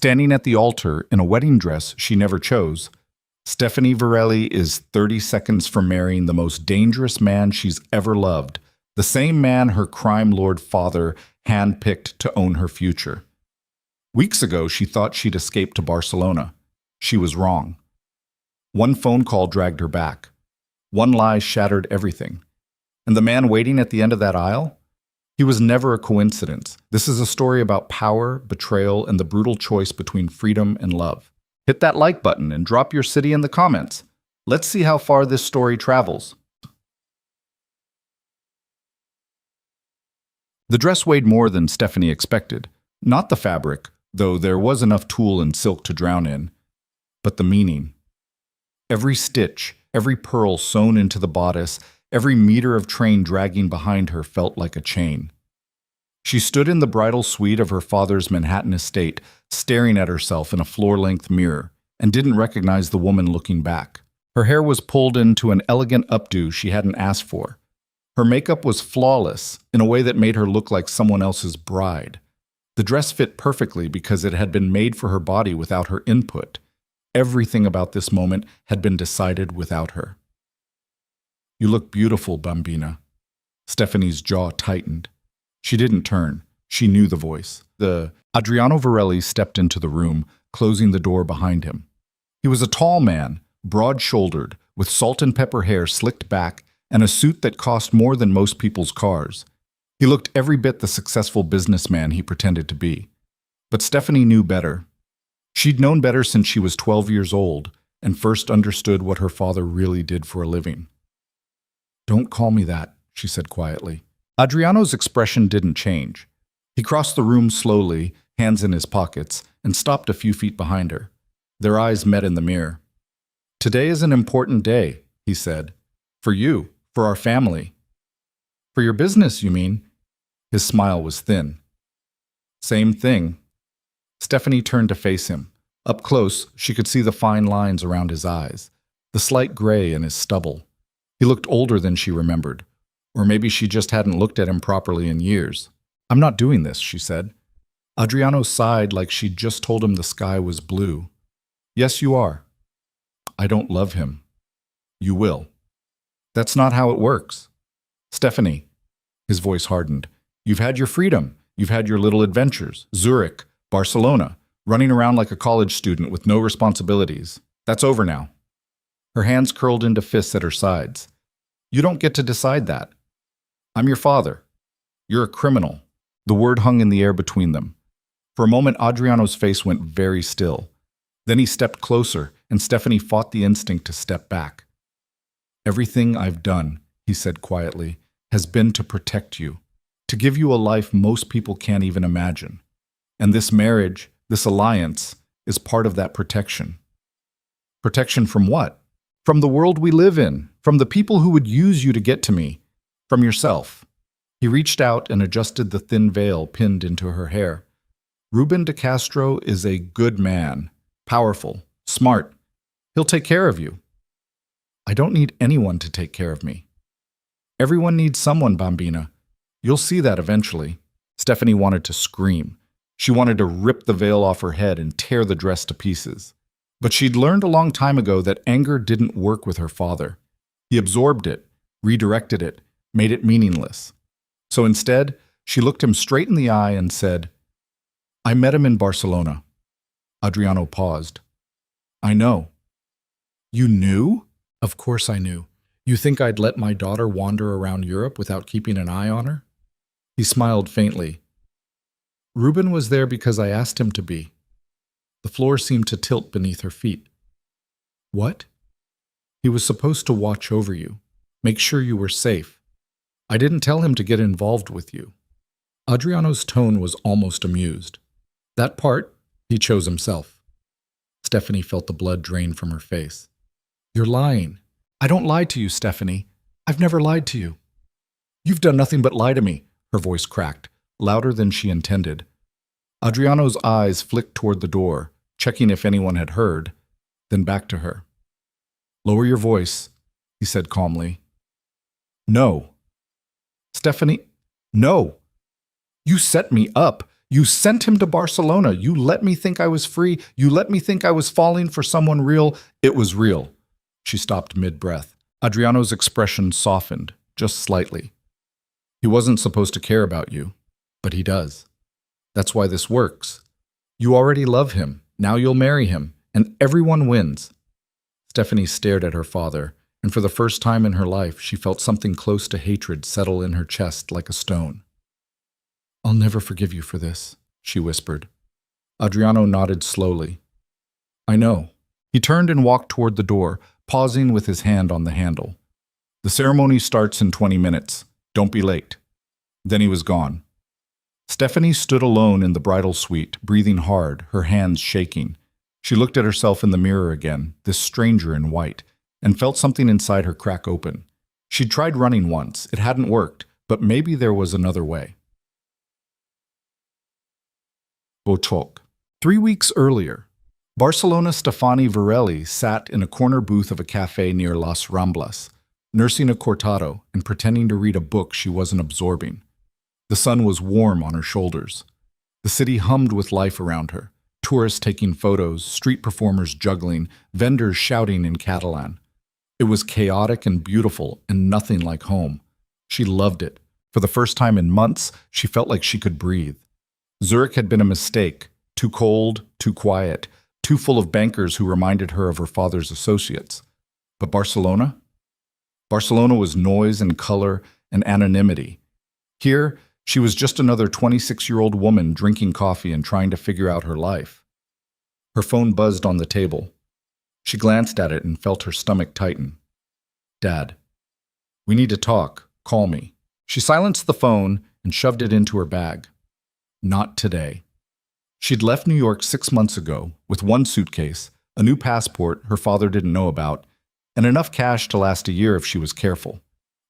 Standing at the altar in a wedding dress she never chose, Stephanie Varelli is 30 seconds from marrying the most dangerous man she's ever loved, the same man her crime lord father handpicked to own her future. Weeks ago, she thought she'd escaped to Barcelona. She was wrong. One phone call dragged her back. One lie shattered everything. And the man waiting at the end of that aisle? He was never a coincidence. This is a story about power, betrayal, and the brutal choice between freedom and love. Hit that like button and drop your city in the comments. Let's see how far this story travels. The dress weighed more than Stephanie expected. Not the fabric, though there was enough tulle and silk to drown in, but the meaning. Every stitch, every pearl sewn into the bodice, every meter of train dragging behind her felt like a chain. She stood in the bridal suite of her father's Manhattan estate, staring at herself in a floor-length mirror, and didn't recognize the woman looking back. Her hair was pulled into an elegant updo she hadn't asked for. Her makeup was flawless, in a way that made her look like someone else's bride. The dress fit perfectly because it had been made for her body without her input. Everything about this moment had been decided without her. "You look beautiful, Bambina." Stephanie's jaw tightened. She didn't turn. She knew the voice. Adriano Varelli stepped into the room, closing the door behind him. He was a tall man, broad-shouldered, with salt and pepper hair slicked back and a suit that cost more than most people's cars. He looked every bit the successful businessman he pretended to be. But Stephanie knew better. She'd known better since she was 12 years old and first understood what her father really did for a living. "Don't call me that," she said quietly. Adriano's expression didn't change. He crossed the room slowly, hands in his pockets, and stopped a few feet behind her. Their eyes met in the mirror. "Today is an important day," he said. "For you, for our family." "For your business, you mean?" His smile was thin. "Same thing." Stephanie turned to face him. Up close, she could see the fine lines around his eyes, the slight gray in his stubble. He looked older than she remembered. Or maybe she just hadn't looked at him properly in years. "I'm not doing this," she said. Adriano sighed like she'd just told him the sky was blue. "Yes, you are." "I don't love him." "You will." "That's not how it works." "Stephanie," his voice hardened, "you've had your freedom. You've had your little adventures. Zurich, Barcelona, running around like a college student with no responsibilities. That's over now." Her hands curled into fists at her sides. "You don't get to decide that. I'm your father. You're a criminal." The word hung in the air between them. For a moment, Adriano's face went very still. Then he stepped closer, and Stephanie fought the instinct to step back. "Everything I've done," he said quietly, "has been to protect you, to give you a life most people can't even imagine. And this marriage, this alliance, is part of that protection." "Protection from what?" "From the world we live in, from the people who would use you to get to me, from yourself." He reached out and adjusted the thin veil pinned into her hair. "Ruben de Castro is a good man, powerful, smart. He'll take care of you." "I don't need anyone to take care of me." "Everyone needs someone, Bambina. You'll see that eventually." Stephanie wanted to scream. She wanted to rip the veil off her head and tear the dress to pieces. But she'd learned a long time ago that anger didn't work with her father. He absorbed it, redirected it, made it meaningless. So instead, she looked him straight in the eye and said, "I met him in Barcelona." Adriano paused. "I know." "You knew?" "Of course I knew. You think I'd let my daughter wander around Europe without keeping an eye on her?" He smiled faintly. "Ruben was there because I asked him to be." The floor seemed to tilt beneath her feet. "What?" "He was supposed to watch over you, make sure you were safe. I didn't tell him to get involved with you." Adriano's tone was almost amused. That part, he chose himself. Stephanie felt the blood drain from her face. "You're lying." "I don't lie to you, Stephanie. I've never lied to you." "You've done nothing but lie to me," her voice cracked, louder than she intended. Adriano's eyes flicked toward the door, checking if anyone had heard, then back to her. "Lower your voice," he said calmly. "No." "Stephanie, no. You set me up. You sent him to Barcelona. You let me think I was free. You let me think I was falling for someone real. It was real. She stopped mid-breath. Adriano's expression softened, just slightly. He wasn't supposed to care about you, but he does. That's why this works. You already love him. Now you'll marry him, and everyone wins. Stephanie stared at her father, and for the first time in her life, she felt something close to hatred settle in her chest like a stone. I'll never forgive you for this, she whispered. Adriano nodded slowly. I know. He turned and walked toward the door, pausing with his hand on the handle. The ceremony starts in 20 minutes. Don't be late. Then he was gone. Stephanie stood alone in the bridal suite, breathing hard, her hands shaking. She looked at herself in the mirror again, this stranger in white, and felt something inside her crack open. She'd tried running once. It hadn't worked, but maybe there was another way. Bochok. 3 weeks earlier, Barcelona Stefani Varelli sat in a corner booth of a cafe near Las Ramblas, nursing a cortado and pretending to read a book she wasn't absorbing. The sun was warm on her shoulders. The city hummed with life around her, tourists taking photos, street performers juggling, vendors shouting in Catalan. It was chaotic and beautiful and nothing like home. She loved it. For the first time in months, she felt like she could breathe. Zurich had been a mistake, too cold, too quiet, too full of bankers who reminded her of her father's associates. But Barcelona? Barcelona was noise and color and anonymity. Here, she was just another 26-year-old woman drinking coffee and trying to figure out her life. Her phone buzzed on the table. She glanced at it and felt her stomach tighten. Dad. We need to talk. Call me. She silenced the phone and shoved it into her bag. Not today. She'd left New York 6 months ago with one suitcase, a new passport her father didn't know about, and enough cash to last a year if she was careful.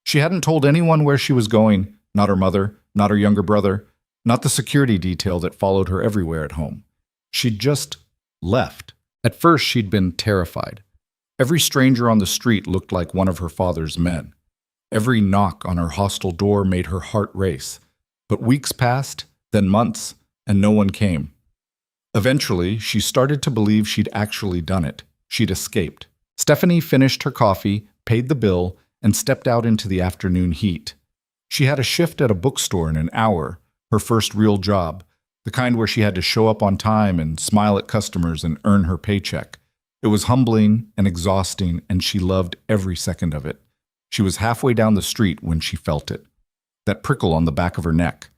She hadn't told anyone where she was going, not her mother, not her younger brother, not the security detail that followed her everywhere at home. She'd just left. At first, she'd been terrified. Every stranger on the street looked like one of her father's men. Every knock on her hostel door made her heart race. But weeks passed, then months, and no one came. Eventually, she started to believe she'd actually done it. She'd escaped. Stephanie finished her coffee, paid the bill, and stepped out into the afternoon heat. She had a shift at a bookstore in an hour, her first real job, the kind where she had to show up on time and smile at customers and earn her paycheck. It was humbling and exhausting, and she loved every second of it. She was halfway down the street when she felt it. That prickle on the back of her neck.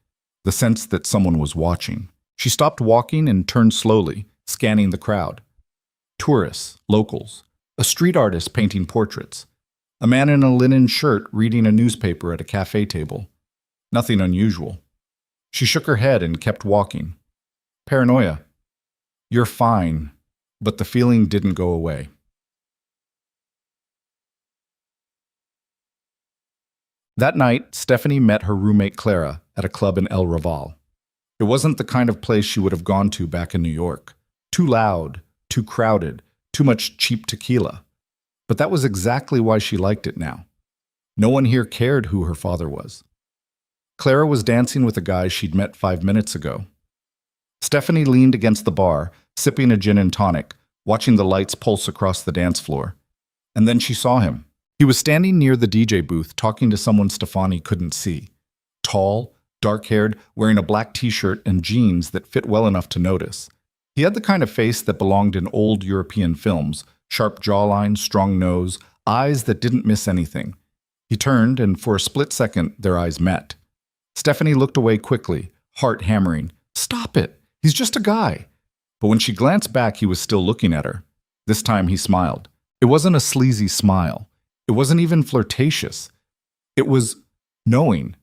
The sense that someone was watching. She stopped walking and turned slowly, scanning the crowd. Tourists, locals, a street artist painting portraits, a man in a linen shirt reading a newspaper at a cafe table. Nothing unusual. She shook her head and kept walking. Paranoia. You're fine, but the feeling didn't go away. That night, Stephanie met her roommate Clara at a club in El Raval. It wasn't the kind of place she would have gone to back in New York. Too loud, too crowded, too much cheap tequila. But that was exactly why she liked it now. No one here cared who her father was. Clara was dancing with a guy she'd met 5 minutes ago. Stephanie leaned against the bar, sipping a gin and tonic, watching the lights pulse across the dance floor. And then she saw him. He was standing near the DJ booth talking to someone Stefani couldn't see. Tall, dark-haired, wearing a black t-shirt and jeans that fit well enough to notice. He had the kind of face that belonged in old European films, sharp jawline, strong nose, eyes that didn't miss anything. He turned, and for a split second, their eyes met. Stephanie looked away quickly, heart hammering. Stop it! He's just a guy! But when she glanced back, he was still looking at her. This time he smiled. It wasn't a sleazy smile. It wasn't even flirtatious. It was knowing.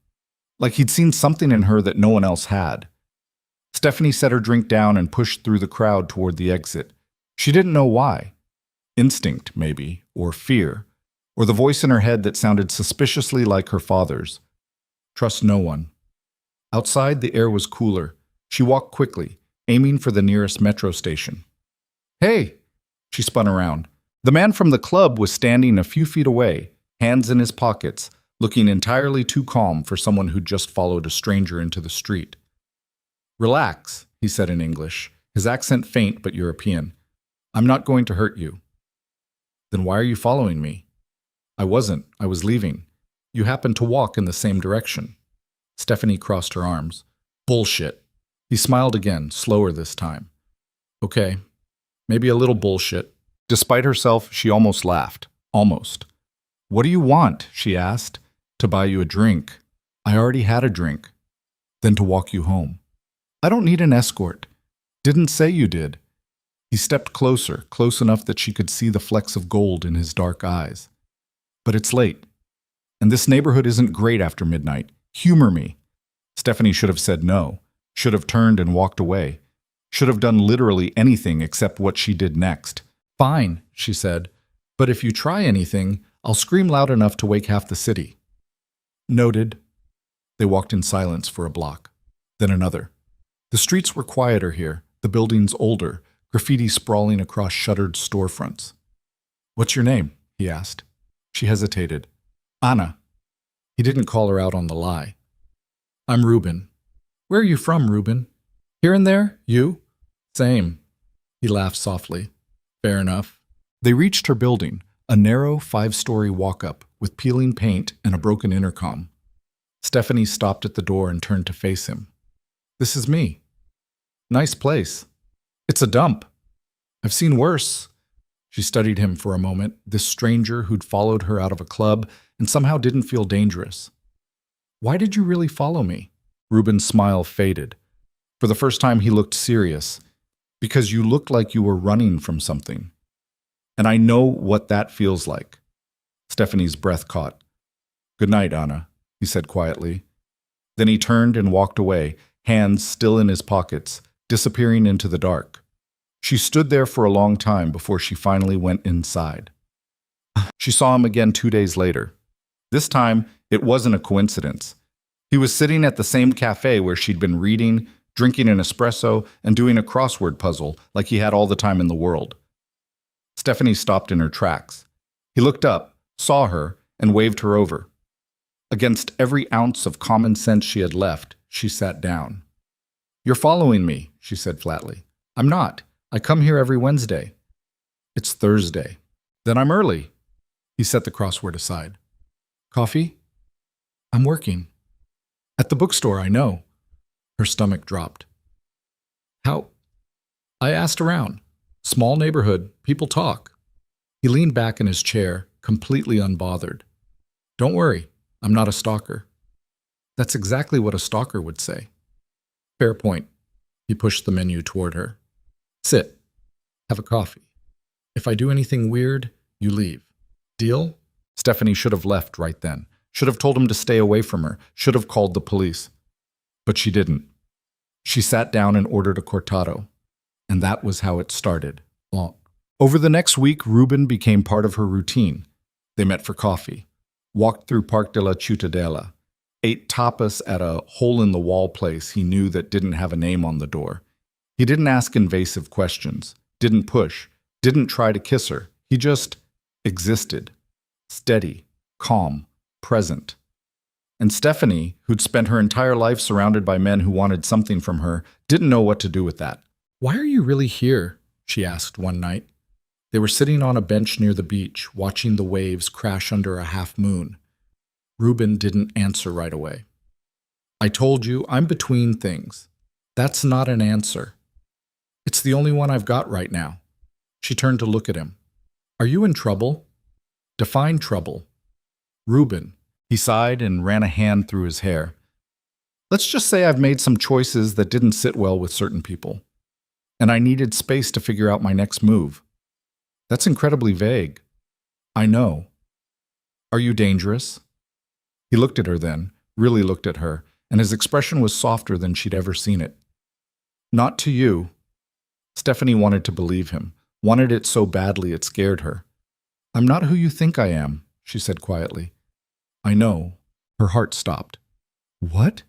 Like he'd seen something in her that no one else had. Stephanie set her drink down and pushed through the crowd toward the exit. She didn't know why. Instinct, maybe, or fear, or the voice in her head that sounded suspiciously like her father's. Trust no one. Outside, the air was cooler. She walked quickly, aiming for the nearest metro station. Hey! She spun around. The man from the club was standing a few feet away, hands in his pockets, looking entirely too calm for someone who'd just followed a stranger into the street. Relax, he said in English, his accent faint but European. I'm not going to hurt you. Then why are you following me? I wasn't. I was leaving. You happened to walk in the same direction. Stephanie crossed her arms. Bullshit. He smiled again, slower this time. Okay, maybe a little bullshit. Despite herself, she almost laughed. Almost. What do you want? She asked. To buy you a drink. I already had a drink. Then to walk you home. I don't need an escort. Didn't say you did. He stepped closer, close enough that she could see the flecks of gold in his dark eyes. But it's late. And this neighborhood isn't great after midnight. Humor me. Stephanie should have said no. Should have turned and walked away. Should have done literally anything except what she did next. Fine, she said. But if you try anything, I'll scream loud enough to wake half the city. Noted. They walked in silence for a block. Then another. The streets were quieter here, the buildings older, graffiti sprawling across shuttered storefronts. What's your name? He asked. She hesitated. Anna. He didn't call her out on the lie. I'm Ruben. Where are you from, Ruben? Here and there? You? Same. He laughed softly. Fair enough. They reached her building, a narrow 5-story walk-up with peeling paint and a broken intercom. Stephanie stopped at the door and turned to face him. This is me. Nice place. It's a dump. I've seen worse. She studied him for a moment, this stranger who'd followed her out of a club and somehow didn't feel dangerous. Why did you really follow me? Ruben's smile faded. For the first time, he looked serious. Because you looked like you were running from something. And I know what that feels like. Stephanie's breath caught. Good night, Anna, he said quietly. Then he turned and walked away, hands still in his pockets, disappearing into the dark. She stood there for a long time before she finally went inside. She saw him again 2 days later. This time, it wasn't a coincidence. He was sitting at the same cafe where she'd been reading, drinking an espresso, and doing a crossword puzzle like he had all the time in the world. Stephanie stopped in her tracks. He looked up, saw her, and waved her over. Against every ounce of common sense she had left, she sat down. You're following me, she said flatly. I'm not. I come here every Wednesday. It's Thursday. Then I'm early. He set the crossword aside. Coffee? I'm working. At the bookstore, I know. Her stomach dropped. How? I asked around. Small neighborhood, people talk. He leaned back in his chair, completely unbothered. Don't worry, I'm not a stalker. That's exactly what a stalker would say. Fair point. He pushed the menu toward her. Sit. Have a coffee. If I do anything weird, you leave. Deal? Stephanie should have left right then. Should have told him to stay away from her. Should have called the police. But she didn't. She sat down and ordered a cortado. And that was how it started. Over the next week, Ruben became part of her routine. They met for coffee, walked through Parque de la Ciutadella, ate tapas at a hole-in-the-wall place he knew that didn't have a name on the door. He didn't ask invasive questions, didn't push, didn't try to kiss her. He just existed, steady, calm, present. And Stephanie, who'd spent her entire life surrounded by men who wanted something from her, didn't know what to do with that. Why are you really here? She asked one night. They were sitting on a bench near the beach, watching the waves crash under a half moon. Ruben didn't answer right away. I told you, I'm between things. That's not an answer. It's the only one I've got right now. She turned to look at him. Are you in trouble? Define trouble. Ruben. He sighed and ran a hand through his hair. Let's just say I've made some choices that didn't sit well with certain people. And I needed space to figure out my next move. That's incredibly vague. I know. Are you dangerous? He looked at her then, really looked at her, and his expression was softer than she'd ever seen it. Not to you. Stephanie wanted to believe him, wanted it so badly it scared her. I'm not who you think I am, she said quietly. I know. Her heart stopped. What?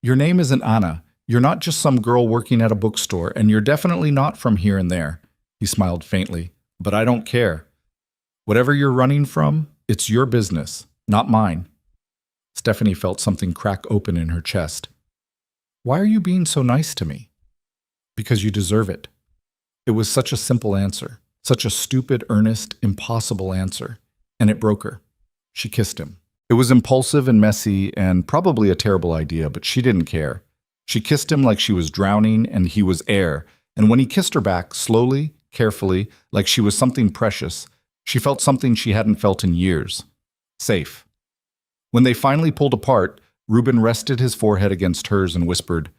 Your name isn't Anna. You're not just some girl working at a bookstore, and you're definitely not from here and there. He smiled faintly. But I don't care. Whatever you're running from, it's your business, not mine. Stephanie felt something crack open in her chest. Why are you being so nice to me? Because you deserve it. It was such a simple answer, such a stupid, earnest, impossible answer, and it broke her. She kissed him. It was impulsive and messy and probably a terrible idea, but she didn't care. She kissed him like she was drowning and he was air, and when he kissed her back, slowly, carefully, like she was something precious, she felt something she hadn't felt in years. Safe. When they finally pulled apart, Reuben rested his forehead against hers and whispered,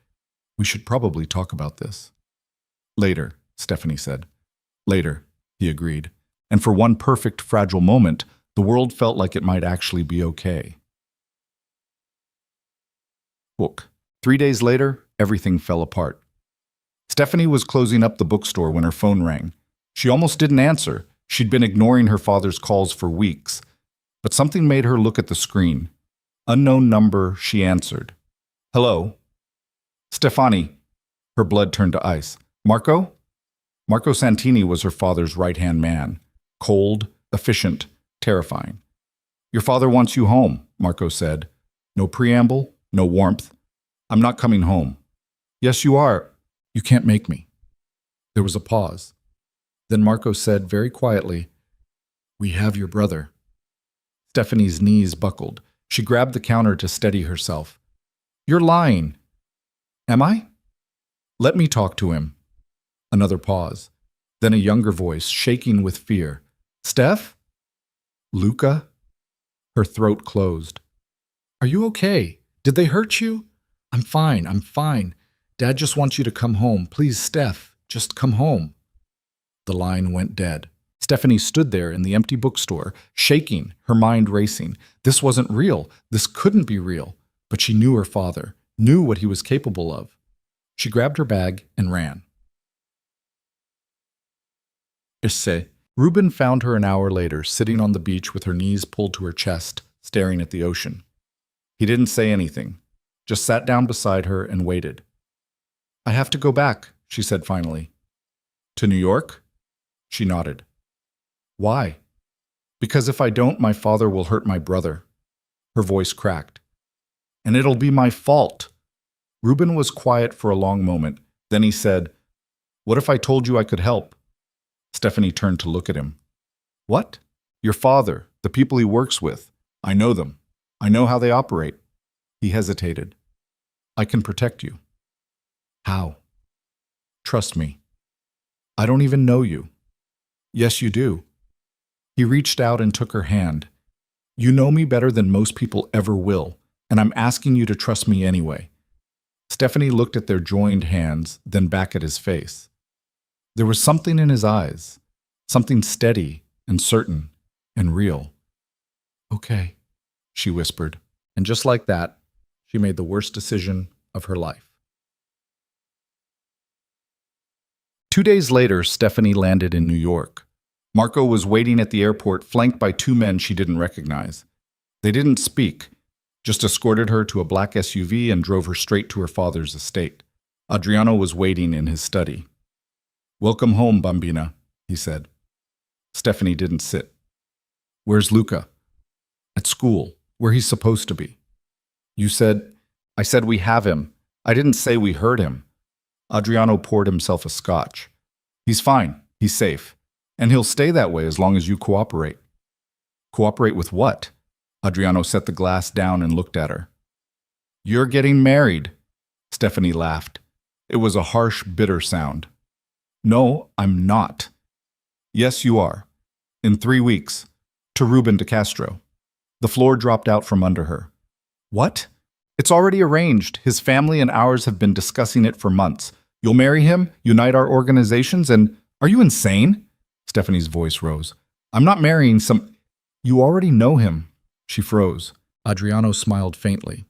"We should probably talk about this." "Later," Stephanie said. "Later," he agreed. And for one perfect, fragile moment, the world felt like it might actually be okay. Book. 3 days later, everything fell apart. Stephanie was closing up the bookstore when her phone rang. She almost didn't answer. She'd been ignoring her father's calls for weeks. But something made her look at the screen. Unknown number, she answered. "Hello?" "Stefani." Her blood turned to ice. "Marco?" Marco Santini was her father's right-hand man. Cold, efficient, terrifying. "Your father wants you home," Marco said. No preamble, no warmth. "I'm not coming home." "Yes, you are." "You can't make me." There was a pause. Then Marco said very quietly, "We have your brother." Stephanie's knees buckled. She grabbed the counter to steady herself. "You're lying." "Am I?" "Let me talk to him." Another pause. Then a younger voice, shaking with fear. "Steph?" "Luca?" Her throat closed. "Are you okay? Did they hurt you?" I'm fine. Dad just wants you to come home. Please, Steph, just come home." The line went dead. Stephanie stood there in the empty bookstore, shaking, her mind racing. This wasn't real. This couldn't be real. But she knew her father, knew what he was capable of. She grabbed her bag and ran. Reuben found her an hour later, sitting on the beach with her knees pulled to her chest, staring at the ocean. He didn't say anything, just sat down beside her and waited. "I have to go back," she said finally. "To New York?" She nodded. "Why?" "Because if I don't, my father will hurt my brother." Her voice cracked. "And it'll be my fault." Reuben was quiet for a long moment. Then he said, "What if I told you I could help?" Stephanie turned to look at him. "What?" "Your father, the people he works with. I know them. I know how they operate." He hesitated. "I can protect you." "How?" "Trust me. I don't even know you." "Yes, you do." He reached out and took her hand. "You know me better than most people ever will, and I'm asking you to trust me anyway." Stephanie looked at their joined hands, then back at his face. There was something in his eyes, something steady and certain and real. "Okay," she whispered, and just like that, she made the worst decision of her life. 2 days later, Stephanie landed in New York. Marco was waiting at the airport, flanked by 2 men she didn't recognize. They didn't speak, just escorted her to a black SUV and drove her straight to her father's estate. Adriano was waiting in his study. "Welcome home, Bambina," he said. Stephanie didn't sit. "Where's Luca?" "At school, where he's supposed to be." "You said—" "I said we have him. I didn't say we hurt him." Adriano poured himself a scotch. "He's fine. He's safe. And he'll stay that way as long as you cooperate." "Cooperate with what?" Adriano set the glass down and looked at her. "You're getting married." Stephanie laughed. It was a harsh, bitter sound. "No, I'm not." "Yes, you are. In 3 weeks. To Reuben de Castro." The floor dropped out from under her. "What?" "It's already arranged. His family and ours have been discussing it for months. You'll marry him, unite our organizations, and— Are you insane?" Stephanie's voice rose. "I'm not marrying some— You already know him." She froze. Adriano smiled faintly.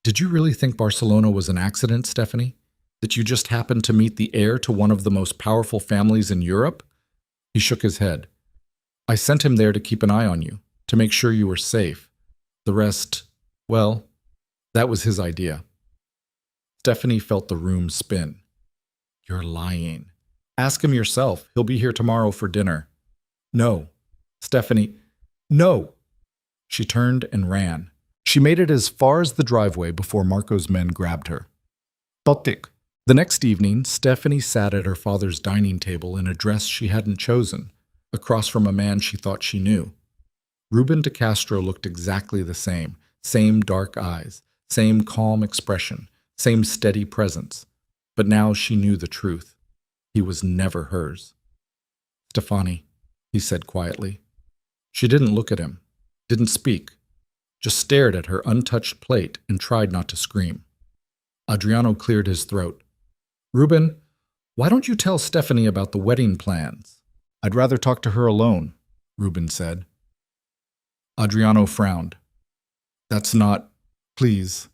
"Did you really think Barcelona was an accident, Stephanie? That you just happened to meet the heir to one of the most powerful families in Europe?" He shook his head. "I sent him there to keep an eye on you, to make sure you were safe. The rest, well, that was his idea." Stephanie felt the room spin. "You're lying. Ask him yourself. He'll be here tomorrow for dinner." "No." "Stephanie, no." She turned and ran. She made it as far as the driveway before Marco's men grabbed her. Totik. The next evening, Stephanie sat at her father's dining table in a dress she hadn't chosen, across from a man she thought she knew. Ruben de Castro looked exactly the same dark eyes, same calm expression, same steady presence. But now she knew the truth. He was never hers. Stefani, he said quietly. She didn't look at him, didn't speak, just stared at her untouched plate and tried not to scream. Adriano cleared his throat. Ruben, why don't you tell Stephanie about the wedding plans? I'd rather talk to her alone, Ruben said. Adriano frowned. That's not, please.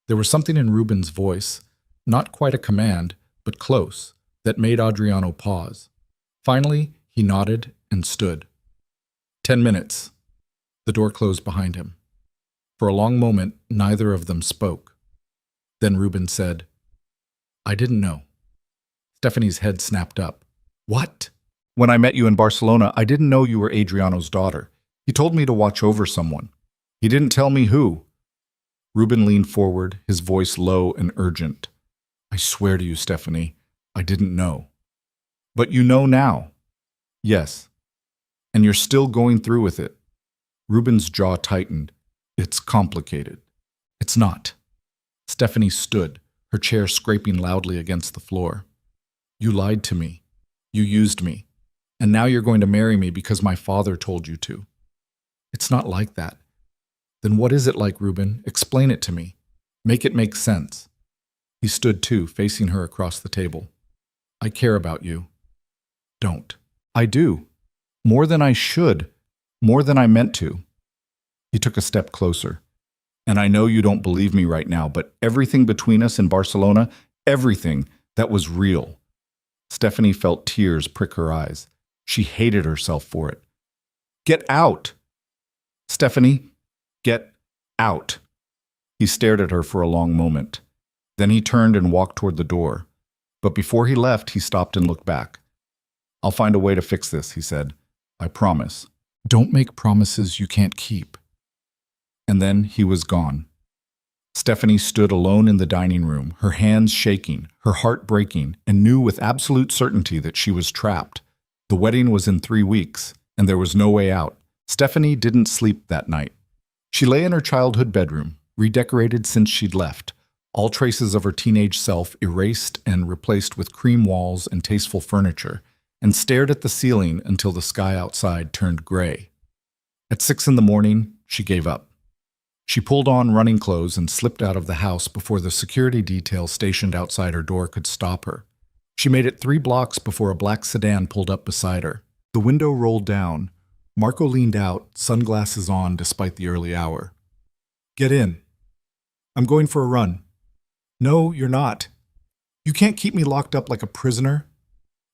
There was something in Ruben's voice, not quite a command, but close, that made Adriano pause. Finally, he nodded and stood. 10 minutes. The door closed behind him. For a long moment, neither of them spoke. Then Ruben said, I didn't know. Stephanie's head snapped up. What? When I met you in Barcelona, I didn't know you were Adriano's daughter. He told me to watch over someone. He didn't tell me who. Ruben leaned forward, his voice low and urgent. I swear to you, Stephanie, I didn't know. But you know now. Yes. And you're still going through with it. Ruben's jaw tightened. It's complicated. It's not. Stephanie stood, her chair scraping loudly against the floor. You lied to me. You used me. And now you're going to marry me because my father told you to. It's not like that. Then what is it like, Ruben? Explain it to me. Make it make sense. He stood too, facing her across the table. I care about you. Don't. I do. More than I should. More than I meant to. He took a step closer. And I know you don't believe me right now, but everything between us in Barcelona, everything, that was real. Stephanie felt tears prick her eyes. She hated herself for it. Get out! Stephanie, get out. He stared at her for a long moment. Then he turned and walked toward the door. But before he left, he stopped and looked back. I'll find a way to fix this, he said. I promise. Don't make promises you can't keep. And then he was gone. Stephanie stood alone in the dining room, her hands shaking, her heart breaking, and knew with absolute certainty that she was trapped. The wedding was in 3 weeks, and there was no way out. Stephanie didn't sleep that night. She lay in her childhood bedroom, redecorated since she'd left, all traces of her teenage self erased and replaced with cream walls and tasteful furniture, and stared at the ceiling until the sky outside turned gray. At 6 a.m, she gave up. She pulled on running clothes and slipped out of the house before the security detail stationed outside her door could stop her. She made it 3 blocks before a black sedan pulled up beside her. The window rolled down. Marco leaned out, sunglasses on despite the early hour. Get in. I'm going for a run. No, you're not. You can't keep me locked up like a prisoner.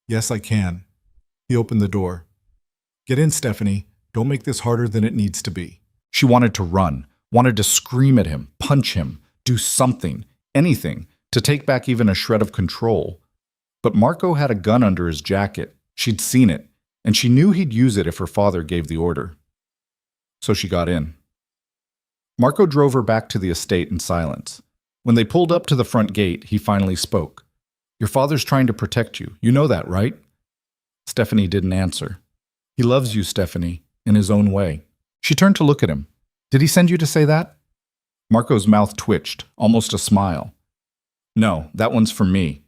Yes, I can. He opened the door. Get in, Stephanie. Don't make this harder than it needs to be. She wanted to run, wanted to scream at him, punch him, do something, anything, to take back even a shred of control. But Marco had a gun under his jacket. She'd seen it, and she knew he'd use it if her father gave the order. So she got in. Marco drove her back to the estate in silence. When they pulled up to the front gate, he finally spoke. Your father's trying to protect you. You know that, right? Stephanie didn't answer. He loves you, Stephanie, in his own way. She turned to look at him. Did he send you to say that? Marco's mouth twitched, almost a smile. No, that one's for me.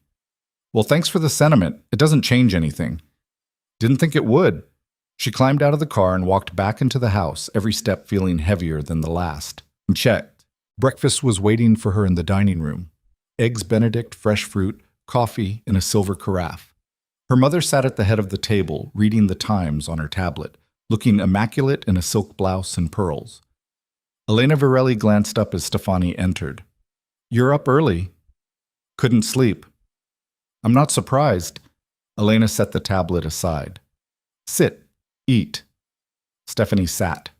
Well, thanks for the sentiment. It doesn't change anything. Didn't think it would. She climbed out of the car and walked back into the house, every step feeling heavier than the last. And checked. Breakfast was waiting for her in the dining room. Eggs Benedict, fresh fruit, coffee in a silver carafe. Her mother sat at the head of the table, reading the Times on her tablet, looking immaculate in a silk blouse and pearls. Elena Varelli glanced up as Stefani entered. You're up early. Couldn't sleep. I'm not surprised. Elena set the tablet aside. Sit. Eat. Stephanie sat.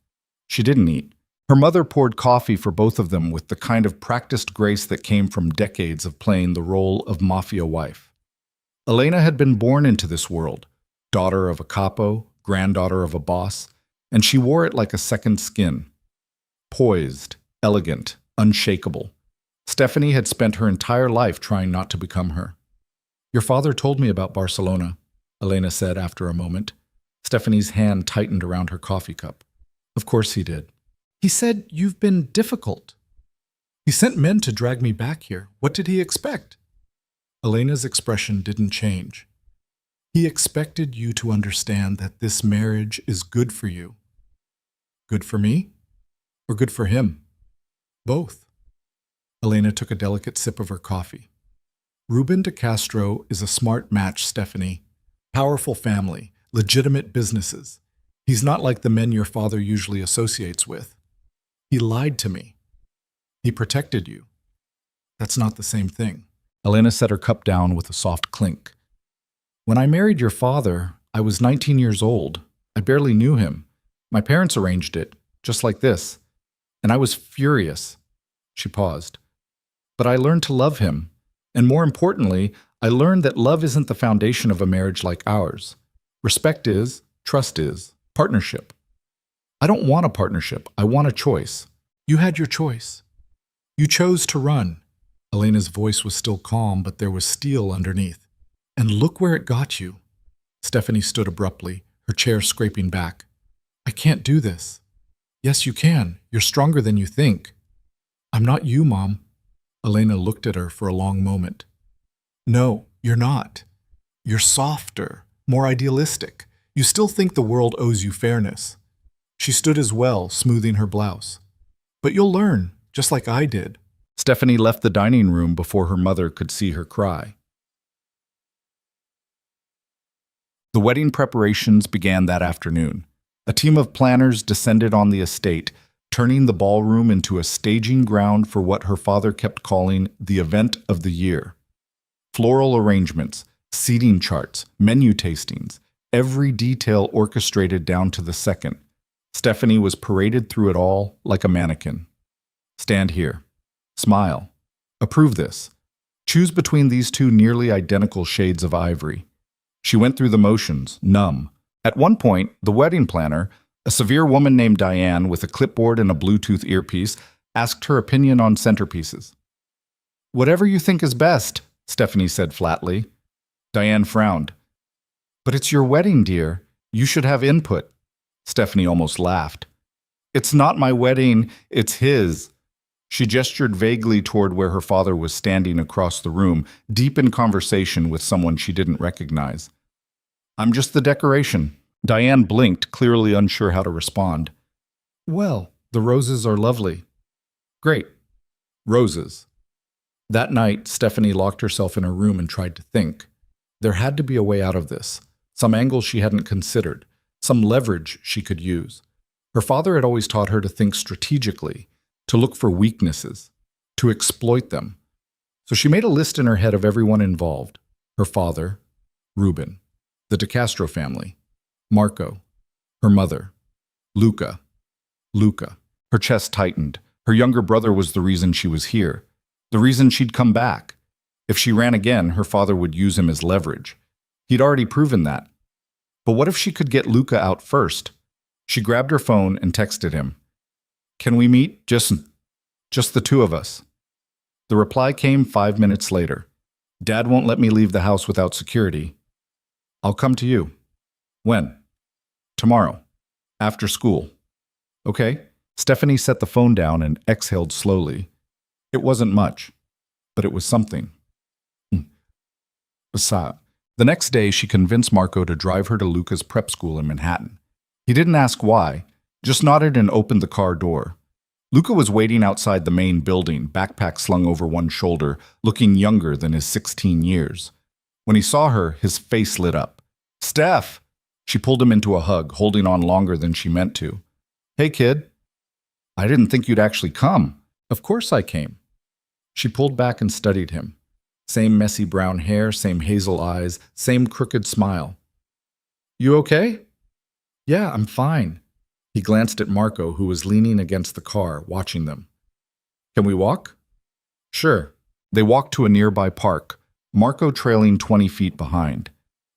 She didn't eat. Her mother poured coffee for both of them with the kind of practiced grace that came from decades of playing the role of mafia wife. Elena had been born into this world, daughter of a capo, granddaughter of a boss, and she wore it like a second skin. Poised, elegant, unshakable. Stephanie had spent her entire life trying not to become her. Your father told me about Barcelona, Elena said after a moment. Stephanie's hand tightened around her coffee cup. Of course he did. He said you've been difficult. He sent men to drag me back here. What did he expect? Elena's expression didn't change. He expected you to understand that this marriage is good for you. Good for me? Or good for him? Both. Elena took a delicate sip of her coffee. Ruben de Castro is a smart match, Stephanie. Powerful family, legitimate businesses. He's not like the men your father usually associates with. He lied to me. He protected you. That's not the same thing. Elena set her cup down with a soft clink. When I married your father, I was 19 years old. I barely knew him. My parents arranged it, just like this. And I was furious. She paused. But I learned to love him. And more importantly, I learned that love isn't the foundation of a marriage like ours. Respect is, trust is, partnership. I don't want a partnership. I want a choice. You had your choice. You chose to run. Elena's voice was still calm, but there was steel underneath. And look where it got you. Stephanie stood abruptly, her chair scraping back. I can't do this. Yes, you can. You're stronger than you think. I'm not you, Mom. Elena looked at her for a long moment. No, you're not. You're softer, more idealistic. You still think the world owes you fairness. She stood as well, smoothing her blouse. But you'll learn, just like I did. Stephanie left the dining room before her mother could see her cry. The wedding preparations began that afternoon. A team of planners descended on the estate, turning the ballroom into a staging ground for what her father kept calling the event of the year. Floral arrangements, seating charts, menu tastings, every detail orchestrated down to the second. Stephanie was paraded through it all like a mannequin. Stand here. Smile. Approve this. Choose between these two nearly identical shades of ivory. She went through the motions, numb. At one point, the wedding planner, a severe woman named Diane with a clipboard and a Bluetooth earpiece, asked her opinion on centerpieces. Whatever you think is best, Stephanie said flatly. Diane frowned. But it's your wedding, dear. You should have input. Stephanie almost laughed. It's not my wedding, it's his. She gestured vaguely toward where her father was standing across the room, deep in conversation with someone she didn't recognize. I'm just the decoration. Diane blinked, clearly unsure how to respond. Well, the roses are lovely. Great. Roses. That night, Stephanie locked herself in her room and tried to think. There had to be a way out of this, some angle she hadn't considered, some leverage she could use. Her father had always taught her to think strategically, to look for weaknesses, to exploit them. So she made a list in her head of everyone involved. Her father, Ruben, the De Castro family, Marco, her mother, Luca. Her chest tightened. Her younger brother was the reason she was here, the reason she'd come back. If she ran again, her father would use him as leverage. He'd already proven that. But what if she could get Luca out first? She grabbed her phone and texted him. Can we meet? Just the two of us. The reply came 5 minutes later. Dad won't let me leave the house without security. I'll come to you. When? Tomorrow. After school. Okay. Stephanie set the phone down and exhaled slowly. It wasn't much, but it was something. Besides, the next day she convinced Marco to drive her to Luca's prep school in Manhattan. He didn't ask why, just nodded and opened the car door. Luca was waiting outside the main building, backpack slung over one shoulder, looking younger than his 16 years. When he saw her, his face lit up. Steph! She pulled him into a hug, holding on longer than she meant to. Hey, kid. I didn't think you'd actually come. Of course I came. She pulled back and studied him. Same messy brown hair, same hazel eyes, same crooked smile. You okay? Yeah, I'm fine. He glanced at Marco, who was leaning against the car, watching them. Can we walk? Sure. They walked to a nearby park, Marco trailing 20 feet behind.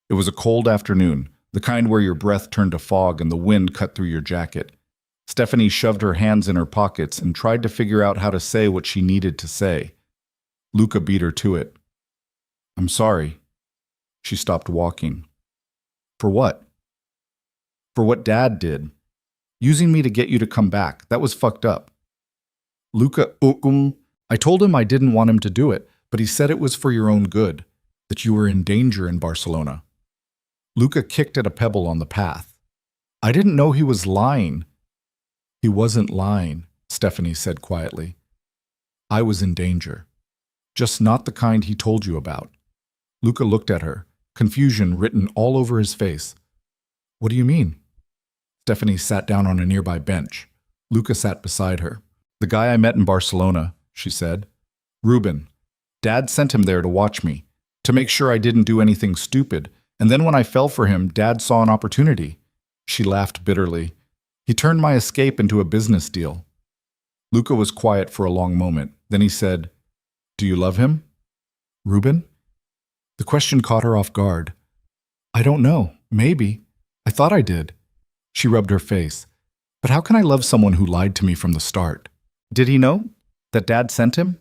It was a cold afternoon, the kind where your breath turned to fog and the wind cut through your jacket. Stephanie shoved her hands in her pockets and tried to figure out how to say what she needed to say. Luca beat her to it. I'm sorry. She stopped walking. For what? For what Dad did. Using me to get you to come back. That was fucked up. Luca, I told him I didn't want him to do it, but he said it was for your own good, that you were in danger in Barcelona. Luca kicked at a pebble on the path. I didn't know he was lying. He wasn't lying, Stephanie said quietly. I was in danger. Just not the kind he told you about. Luca looked at her, confusion written all over his face. What do you mean? Stephanie sat down on a nearby bench. Luca sat beside her. The guy I met in Barcelona, she said. Ruben. Dad sent him there to watch me, to make sure I didn't do anything stupid, and then when I fell for him, Dad saw an opportunity. She laughed bitterly. He turned my escape into a business deal. Luca was quiet for a long moment. Then he said, Do you love him? Ruben? The question caught her off guard. I don't know. Maybe. I thought I did. She rubbed her face. But how can I love someone who lied to me from the start? Did he know that Dad sent him?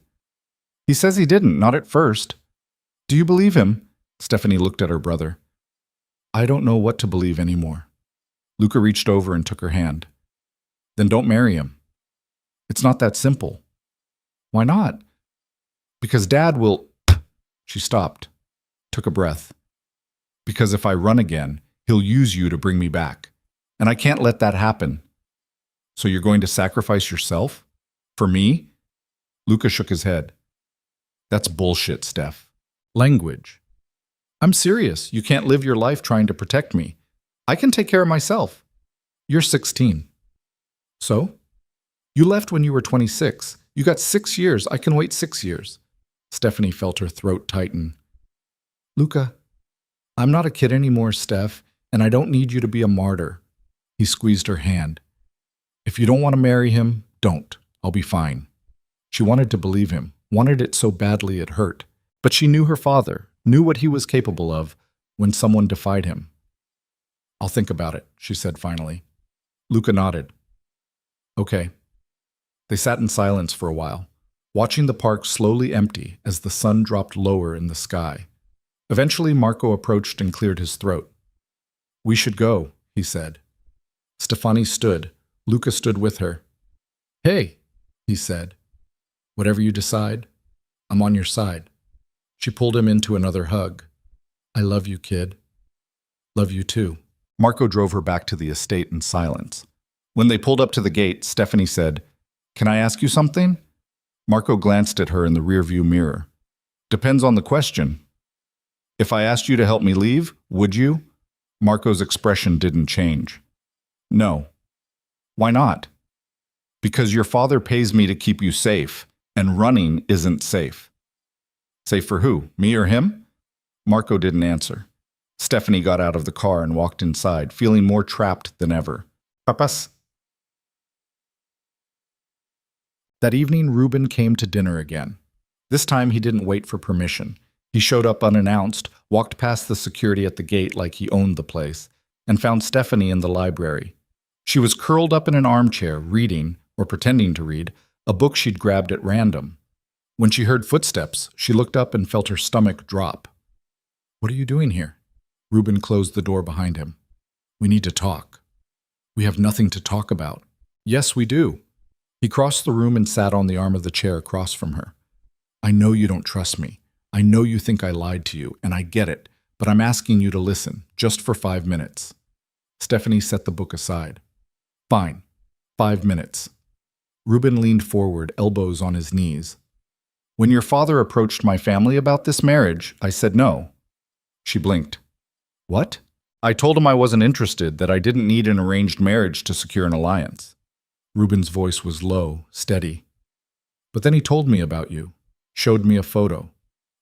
He says he didn't, not at first. Do you believe him? Stephanie looked at her brother. I don't know what to believe anymore. Luca reached over and took her hand. Then don't marry him. It's not that simple. Why not? Because Dad will... She stopped, took a breath. Because if I run again, he'll use you to bring me back. And I can't let that happen. So you're going to sacrifice yourself? For me? Luca shook his head. That's bullshit, Steph. Language. I'm serious. You can't live your life trying to protect me. I can take care of myself. You're 16. So? You left when you were 26. You got 6 years. I can wait 6 years. Stephanie felt her throat tighten. Luca, I'm not a kid anymore, Steph, and I don't need you to be a martyr. He squeezed her hand. If you don't want to marry him, don't. I'll be fine. She wanted to believe him, wanted it so badly it hurt. But she knew her father, knew what he was capable of when someone defied him. I'll think about it, she said finally. Luca nodded. Okay. They sat in silence for a while, watching the park slowly empty as the sun dropped lower in the sky. Eventually, Marco approached and cleared his throat. We should go, he said. Stefani stood. Luca stood with her. Hey, he said. Whatever you decide, I'm on your side. She pulled him into another hug. I love you, kid. Love you too. Marco drove her back to the estate in silence. When they pulled up to the gate, Stephanie said, Can I ask you something? Marco glanced at her in the rearview mirror. Depends on the question. If I asked you to help me leave, would you? Marco's expression didn't change. No. Why not? Because your father pays me to keep you safe, and running isn't safe. Safe for who? Me or him? Marco didn't answer. Stephanie got out of the car and walked inside, feeling more trapped than ever. Papas? That evening, Ruben came to dinner again. This time, he didn't wait for permission. He showed up unannounced, walked past the security at the gate like he owned the place, and found Stephanie in the library. She was curled up in an armchair, reading, or pretending to read, a book she'd grabbed at random. When she heard footsteps, she looked up and felt her stomach drop. What are you doing here? Ruben closed the door behind him. We need to talk. We have nothing to talk about. Yes, we do. He crossed the room and sat on the arm of the chair across from her. I know you don't trust me. I know you think I lied to you, and I get it, but I'm asking you to listen, just for 5 minutes. Stephanie set the book aside. Fine. 5 minutes. Ruben leaned forward, elbows on his knees. When your father approached my family about this marriage, I said no. She blinked. What? I told him I wasn't interested, that I didn't need an arranged marriage to secure an alliance. Ruben's voice was low, steady. But then he told me about you, showed me a photo,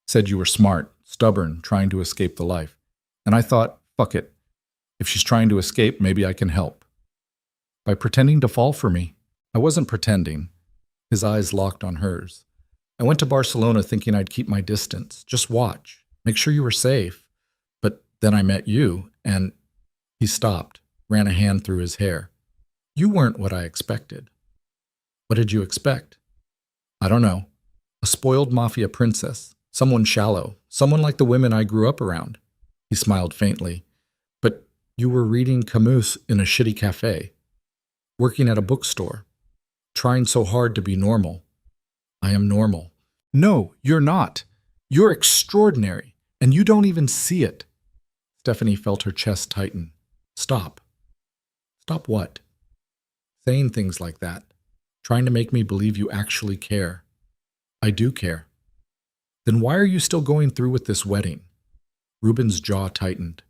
said you were smart, stubborn, trying to escape the life. And I thought, fuck it. If she's trying to escape, maybe I can help. By pretending to fall for me. I wasn't pretending. His eyes locked on hers. I went to Barcelona thinking I'd keep my distance, just watch, make sure you were safe. But then I met you, and he stopped, ran a hand through his hair. You weren't what I expected. What did you expect? I don't know. A spoiled mafia princess, someone shallow, someone like the women I grew up around. He smiled faintly. But you were reading Camus in a shitty cafe, working at a bookstore, trying so hard to be normal. I am normal. No, you're not. You're extraordinary, and you don't even see it. Stephanie felt her chest tighten. Stop. Stop what? Saying things like that. Trying to make me believe you actually care. I do care. Then why are you still going through with this wedding? Ruben's jaw tightened.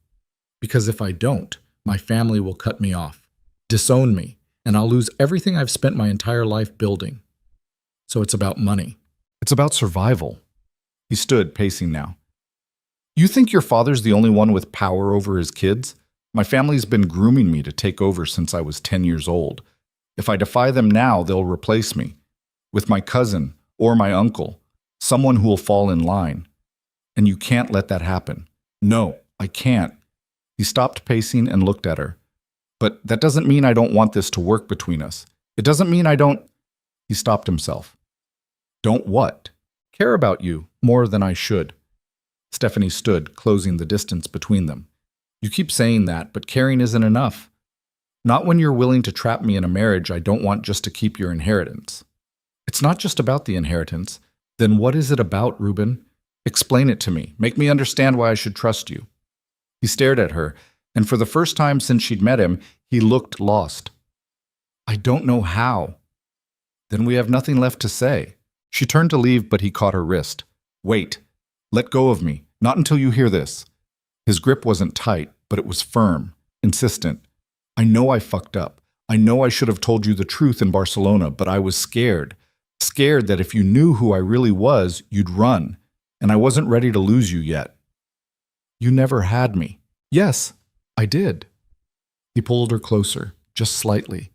Because if I don't, my family will cut me off, disown me, and I'll lose everything I've spent my entire life building. So it's about money. It's about survival. He stood, pacing now. You think your father's the only one with power over his kids? My family's been grooming me to take over since I was 10 years old. If I defy them now, they'll replace me with my cousin or my uncle, someone who will fall in line. And you can't let that happen. No, I can't. He stopped pacing and looked at her. But that doesn't mean I don't want this to work between us. It doesn't mean I don't... He stopped himself. Don't what? Care about you more than I should. Stephanie stood, closing the distance between them. You keep saying that, but caring isn't enough. Not when you're willing to trap me in a marriage I don't want just to keep your inheritance. It's not just about the inheritance. Then what is it about, Ruben? Explain it to me. Make me understand why I should trust you. He stared at her, and for the first time since she'd met him, he looked lost. I don't know how. Then we have nothing left to say. She turned to leave, but he caught her wrist. Wait. Let go of me. Not until you hear this. His grip wasn't tight, but it was firm, insistent. I know I fucked up. I know I should have told you the truth in Barcelona, but I was scared. Scared that if you knew who I really was, you'd run. And I wasn't ready to lose you yet. You never had me. Yes, I did. He pulled her closer, just slightly.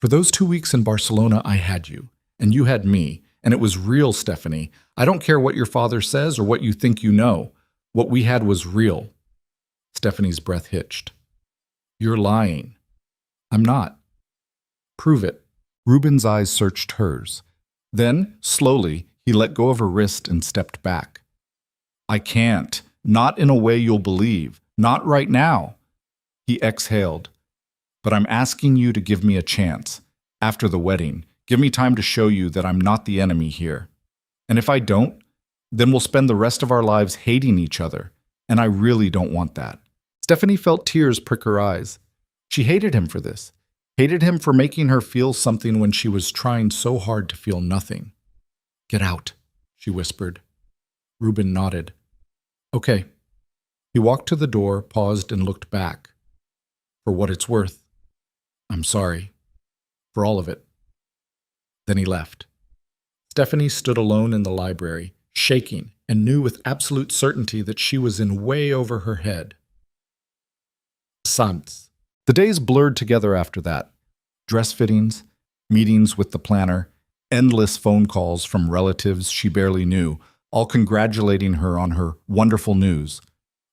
For those 2 weeks in Barcelona, I had you, and you had me, and it was real, Stephanie. I don't care what your father says or what you think you know. What we had was real. Stephanie's breath hitched. You're lying. I'm not. Prove it. Ruben's eyes searched hers. Then, slowly, he let go of her wrist and stepped back. I can't. Not in a way you'll believe. Not right now. He exhaled. But I'm asking you to give me a chance. After the wedding, give me time to show you that I'm not the enemy here. And if I don't, then we'll spend the rest of our lives hating each other. And I really don't want that. Stephanie felt tears prick her eyes. She hated him for this. Hated him for making her feel something when she was trying so hard to feel nothing. Get out, she whispered. Ruben nodded. Okay. He walked to the door, paused, and looked back. For what it's worth. I'm sorry. For all of it. Then he left. Stephanie stood alone in the library, shaking, and knew with absolute certainty that she was in way over her head. Sans. The days blurred together after that. Dress fittings, meetings with the planner, endless phone calls from relatives she barely knew, all congratulating her on her wonderful news.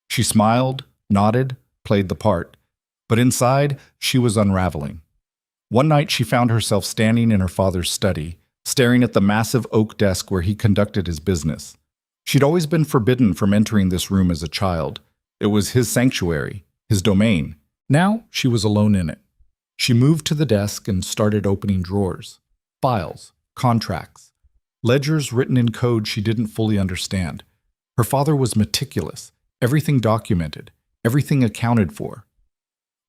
She smiled, nodded, played the part, but inside she was unraveling. One night she found herself standing in her father's study, staring at the massive oak desk where he conducted his business. She'd always been forbidden from entering this room as a child. It was his sanctuary, his domain. Now she was alone in it. She moved to the desk and started opening drawers. Files, contracts, ledgers written in code she didn't fully understand. Her father was meticulous, everything documented, everything accounted for.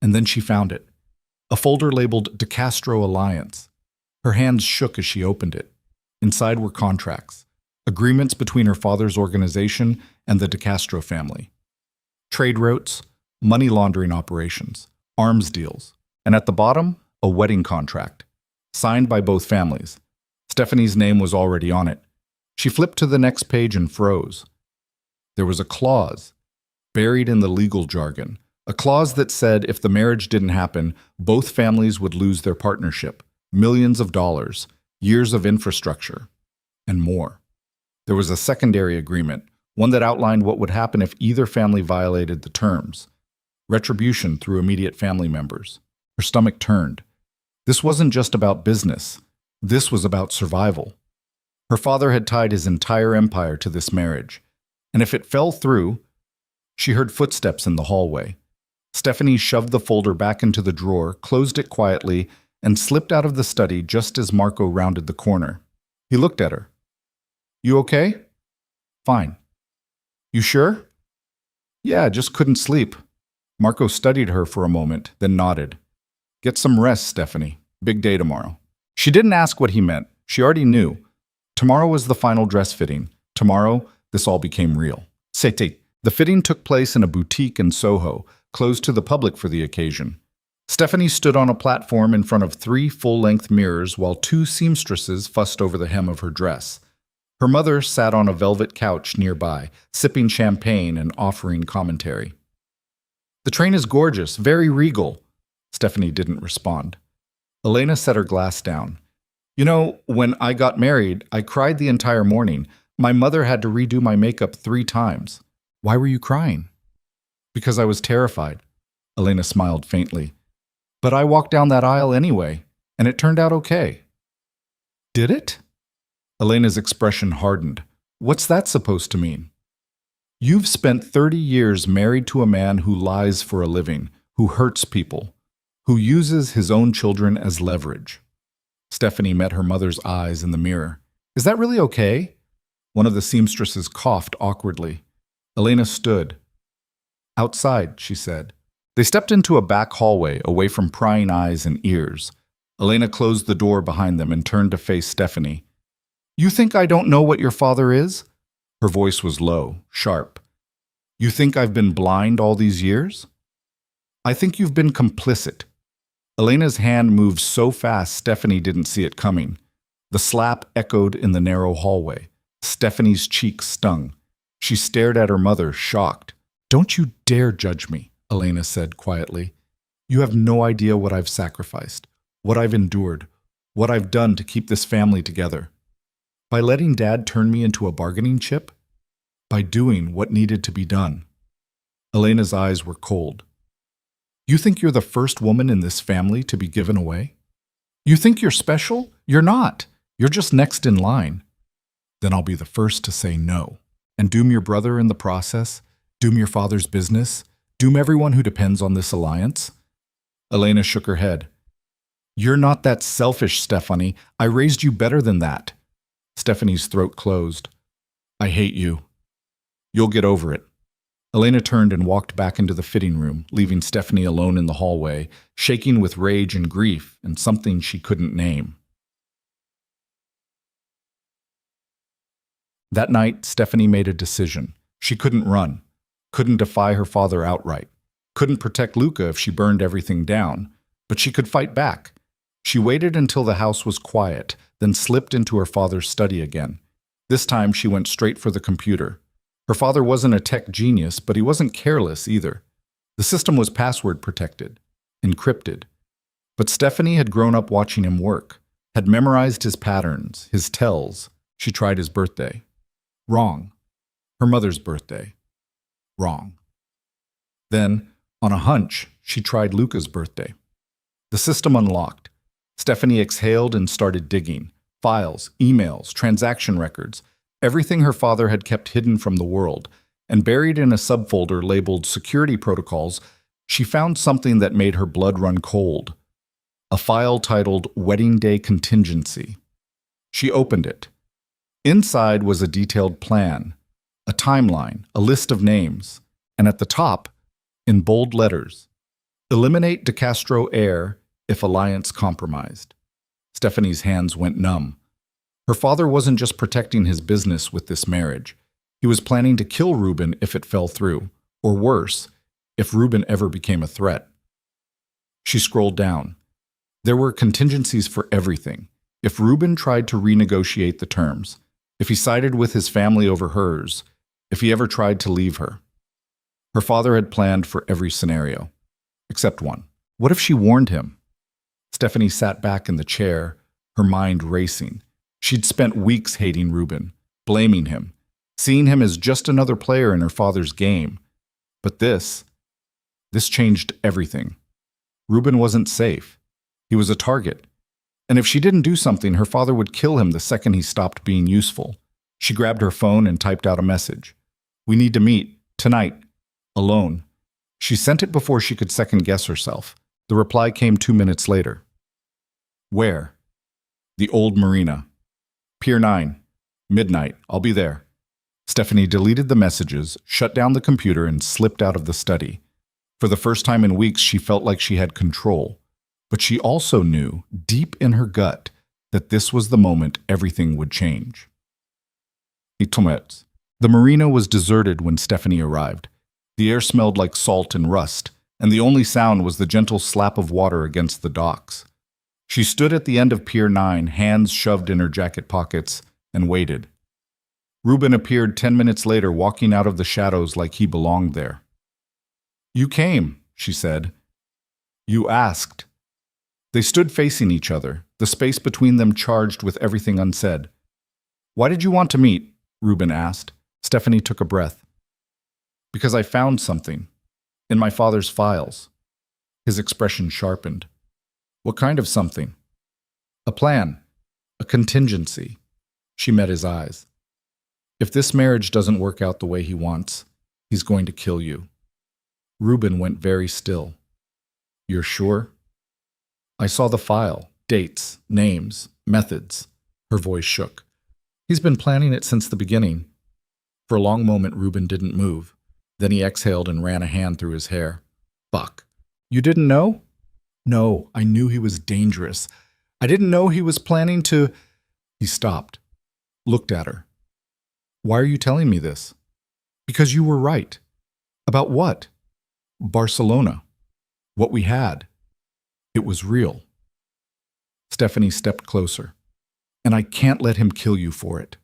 And then she found it. A folder labeled De Castro Alliance. Her hands shook as she opened it. Inside were contracts, agreements between her father's organization and the De Castro family. Trade routes, money laundering operations, arms deals, and at the bottom, a wedding contract, signed by both families. Stephanie's name was already on it. She flipped to the next page and froze. There was a clause, buried in the legal jargon, a clause that said if the marriage didn't happen, both families would lose their partnership, millions of dollars, years of infrastructure, and more. There was a secondary agreement, one that outlined what would happen if either family violated the terms. Retribution through immediate family members. Her stomach turned. This wasn't just about business. This was about survival. Her father had tied his entire empire to this marriage, and if it fell through, she heard footsteps in the hallway. Stephanie shoved the folder back into the drawer, closed it quietly, and slipped out of the study just as Marco rounded the corner. He looked at her. "You okay?" "Fine." "You sure?" "Yeah, just couldn't sleep." Marco studied her for a moment, then nodded. "Get some rest, Stephanie. Big day tomorrow." She didn't ask what he meant. She already knew. Tomorrow was the final dress fitting. Tomorrow, this all became real. C'était. The fitting took place in a boutique in Soho, closed to the public for the occasion. Stephanie stood on a platform in front of 3 full-length mirrors while 2 seamstresses fussed over the hem of her dress. Her mother sat on a velvet couch nearby, sipping champagne and offering commentary. "The train is gorgeous, very regal." Stephanie didn't respond. Elena set her glass down. "You know, when I got married, I cried the entire morning. My mother had to redo my makeup 3 times. "Why were you crying?" "Because I was terrified." Elena smiled faintly. "But I walked down that aisle anyway, and it turned out okay." "Did it?" Elena's expression hardened. "What's that supposed to mean?" "You've spent 30 years married to a man who lies for a living, who hurts people, who uses his own children as leverage." Stephanie met her mother's eyes in the mirror. "Is that really okay?" One of the seamstresses coughed awkwardly. Elena stood. "Outside," she said. They stepped into a back hallway, away from prying eyes and ears. Elena closed the door behind them and turned to face Stephanie. "You think I don't know what your father is?" Her voice was low, sharp. "You think I've been blind all these years?" "I think you've been complicit." Elena's hand moved so fast Stephanie didn't see it coming. The slap echoed in the narrow hallway. Stephanie's cheeks stung. She stared at her mother, shocked. "Don't you dare judge me," Elena said quietly. "You have no idea what I've sacrificed, what I've endured, what I've done to keep this family together. By letting Dad turn me into a bargaining chip? By doing what needed to be done." Elena's eyes were cold. "You think you're the first woman in this family to be given away? You think you're special? You're not. You're just next in line. Then I'll be the first to say no. And doom your brother in the process? Doom your father's business? Doom everyone who depends on this alliance?" Elena shook her head. "You're not that selfish, Stephanie. I raised you better than that." Stephanie's throat closed. "I hate you." "You'll get over it." Elena turned and walked back into the fitting room, leaving Stephanie alone in the hallway, shaking with rage and grief and something she couldn't name. That night, Stephanie made a decision. She couldn't run, couldn't defy her father outright, couldn't protect Luca if she burned everything down, but she could fight back. She waited until the house was quiet, then slipped into her father's study again. This time she went straight for the computer. Her father wasn't a tech genius, but he wasn't careless either. The system was password protected, encrypted. But Stephanie had grown up watching him work, had memorized his patterns, his tells. She tried his birthday. Wrong. Her mother's birthday. Wrong. Then, on a hunch, she tried Luca's birthday. The system unlocked. Stephanie exhaled and started digging. Files, emails, transaction records, everything her father had kept hidden from the world, and buried in a subfolder labeled Security Protocols, she found something that made her blood run cold. A file titled Wedding Day Contingency. She opened it. Inside was a detailed plan, a timeline, a list of names, and at the top, in bold letters, "Eliminate De Castro heir if alliance compromised." Stephanie's hands went numb. Her father wasn't just protecting his business with this marriage. He was planning to kill Ruben if it fell through, or worse, if Ruben ever became a threat. She scrolled down. There were contingencies for everything. If Ruben tried to renegotiate the terms, if he sided with his family over hers, if he ever tried to leave her. Her father had planned for every scenario, except one. What if she warned him? Stephanie sat back in the chair, her mind racing. She'd spent weeks hating Ruben, blaming him, seeing him as just another player in her father's game. But this changed everything. Ruben wasn't safe. He was a target. And if she didn't do something, her father would kill him the second he stopped being useful. She grabbed her phone and typed out a message. "We need to meet, tonight, alone." She sent it before she could second-guess herself. The reply came 2 minutes later. "Where?" "The old marina. Pier 9. Midnight. I'll be there." Stephanie deleted the messages, shut down the computer, and slipped out of the study. For the first time in weeks, she felt like she had control. But she also knew, deep in her gut, that this was the moment everything would change. The marina was deserted when Stephanie arrived. The air smelled like salt and rust, and the only sound was the gentle slap of water against the docks. She stood at the end of Pier 9, hands shoved in her jacket pockets, and waited. Ruben appeared 10 minutes later, walking out of the shadows like he belonged there. "You came," she said. "You asked." They stood facing each other, the space between them charged with everything unsaid. "Why did you want to meet?" Ruben asked. Stephanie took a breath. "Because I found something. In my father's files." His expression sharpened. "What kind of something?" "A plan. A contingency." She met his eyes. "If this marriage doesn't work out the way he wants, he's going to kill you." Ruben went very still. "You're sure?" "I saw the file. Dates, names, methods." Her voice shook. "He's been planning it since the beginning." For a long moment, Ruben didn't move. Then he exhaled and ran a hand through his hair. "Fuck. You didn't know?" "No, I knew he was dangerous. I didn't know he was planning to—" He stopped, looked at her. "Why are you telling me this?" "Because you were right." "About what?" "Barcelona. What we had. It was real." Stephanie stepped closer. "And I can't let him kill you for it."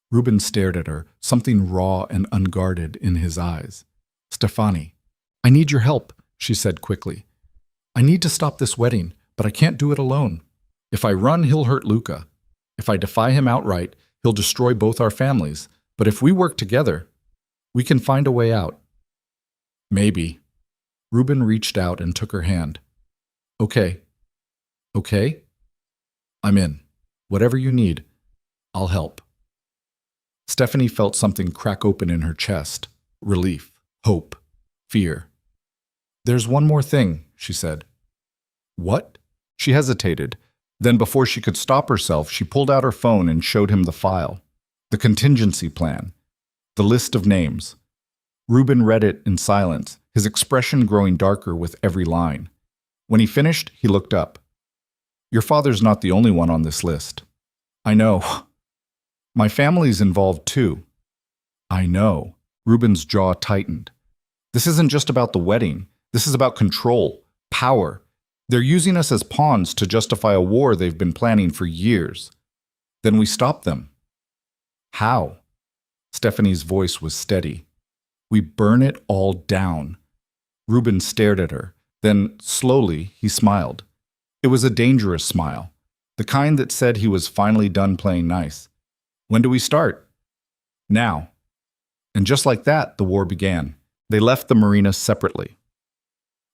Ruben stared at her, something raw and unguarded in his eyes. "Stephanie, I need your help," she said quickly. "I need to stop this wedding, but I can't do it alone. If I run, he'll hurt Luca. If I defy him outright, he'll destroy both our families. But if we work together, we can find a way out." "Maybe." Ruben reached out and took her hand. "Okay. Okay? I'm in. Whatever you need, I'll help." Stephanie felt something crack open in her chest. Relief, hope, fear. "There's one more thing," she said. "What?" She hesitated. Then before she could stop herself, she pulled out her phone and showed him the file. The contingency plan. The list of names. Ruben read it in silence, his expression growing darker with every line. When he finished, he looked up. "Your father's not the only one on this list." "I know." "My family's involved too." "I know." Ruben's jaw tightened. "This isn't just about the wedding. This is about control, power. They're using us as pawns to justify a war they've been planning for years. Then we stop them." "How?" Stephanie's voice was steady. "We burn it all down." Ruben stared at her. Then, slowly, he smiled. It was a dangerous smile, the kind that said he was finally done playing nice. "When do we start?" "Now." And just like that, the war began. They left the marina separately.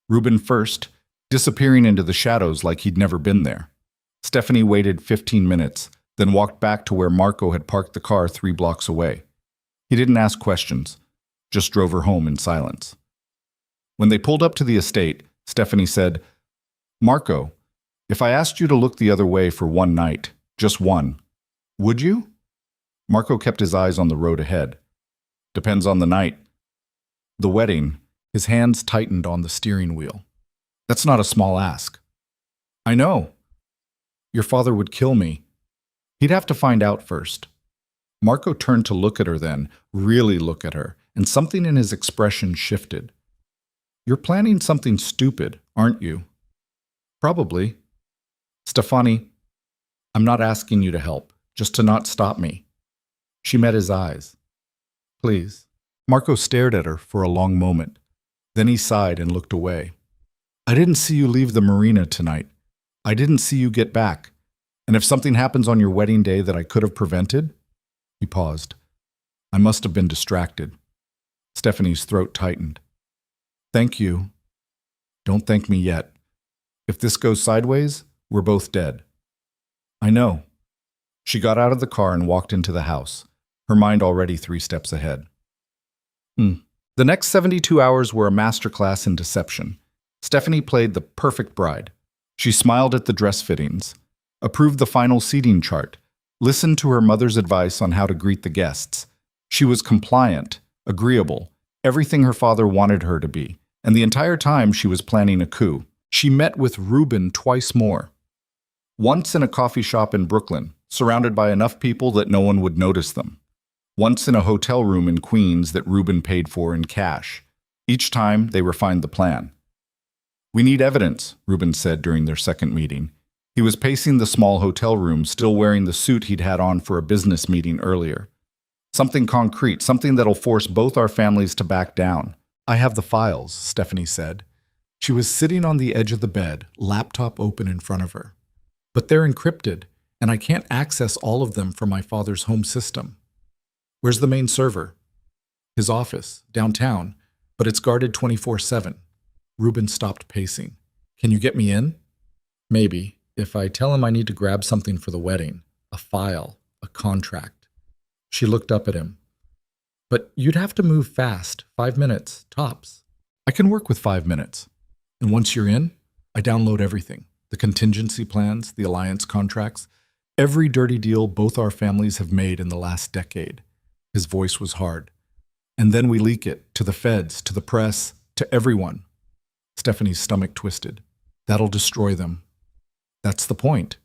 Ruben first, disappearing into the shadows like he'd never been there. Stephanie waited 15 minutes, then walked back to where Marco had parked the car 3 blocks away. He didn't ask questions, just drove her home in silence. When they pulled up to the estate, Stephanie said, "Marco, if I asked you to look the other way for one night, just one, would you?" Marco kept his eyes on the road ahead. "Depends on the night." The wedding, his hands tightened on the steering wheel. "That's not a small ask." "I know." "Your father would kill me." "He'd have to find out first." Marco turned to look at her then, really look at her, and something in his expression shifted. "You're planning something stupid, aren't you?" "Probably." "Stephanie, I'm not asking you to help, just to not stop me." She met his eyes. "Please." Marco stared at her for a long moment. Then he sighed and looked away. "I didn't see you leave the marina tonight. I didn't see you get back. And if something happens on your wedding day that I could have prevented?" He paused. "I must have been distracted." Stephanie's throat tightened. "Thank you." "Don't thank me yet. If this goes sideways, we're both dead." I know. She got out of the car and walked into the house, her mind already 3 steps ahead. The next 72 hours were a masterclass in deception. Stephanie played the perfect bride. She smiled at the dress fittings, approved the final seating chart, listened to her mother's advice on how to greet the guests. She was compliant, agreeable, everything her father wanted her to be, and the entire time she was planning a coup. She met with Ruben twice more. Once in a coffee shop in Brooklyn, surrounded by enough people that no one would notice them. Once in a hotel room in Queens that Ruben paid for in cash. Each time, they refined the plan. "We need evidence," Ruben said during their second meeting. He was pacing the small hotel room, still wearing the suit he'd had on for a business meeting earlier. "Something concrete, something that'll force both our families to back down." "I have the files," Stephanie said. She was sitting on the edge of the bed, laptop open in front of her. "But they're encrypted, and I can't access all of them from my father's home system." "Where's the main server?" "His office, downtown, but it's guarded 24/7. Ruben stopped pacing. "Can you get me in?" "Maybe, if I tell him I need to grab something for the wedding, a file, a contract." She looked up at him. "But you'd have to move fast, 5 minutes, tops." "I can work with 5 minutes. And once you're in, I download everything. The contingency plans, the alliance contracts, every dirty deal both our families have made in the last decade." His voice was hard. "And then we leak it, to the feds, to the press, to everyone." Stephanie's stomach twisted. "That'll destroy them." "That's the point.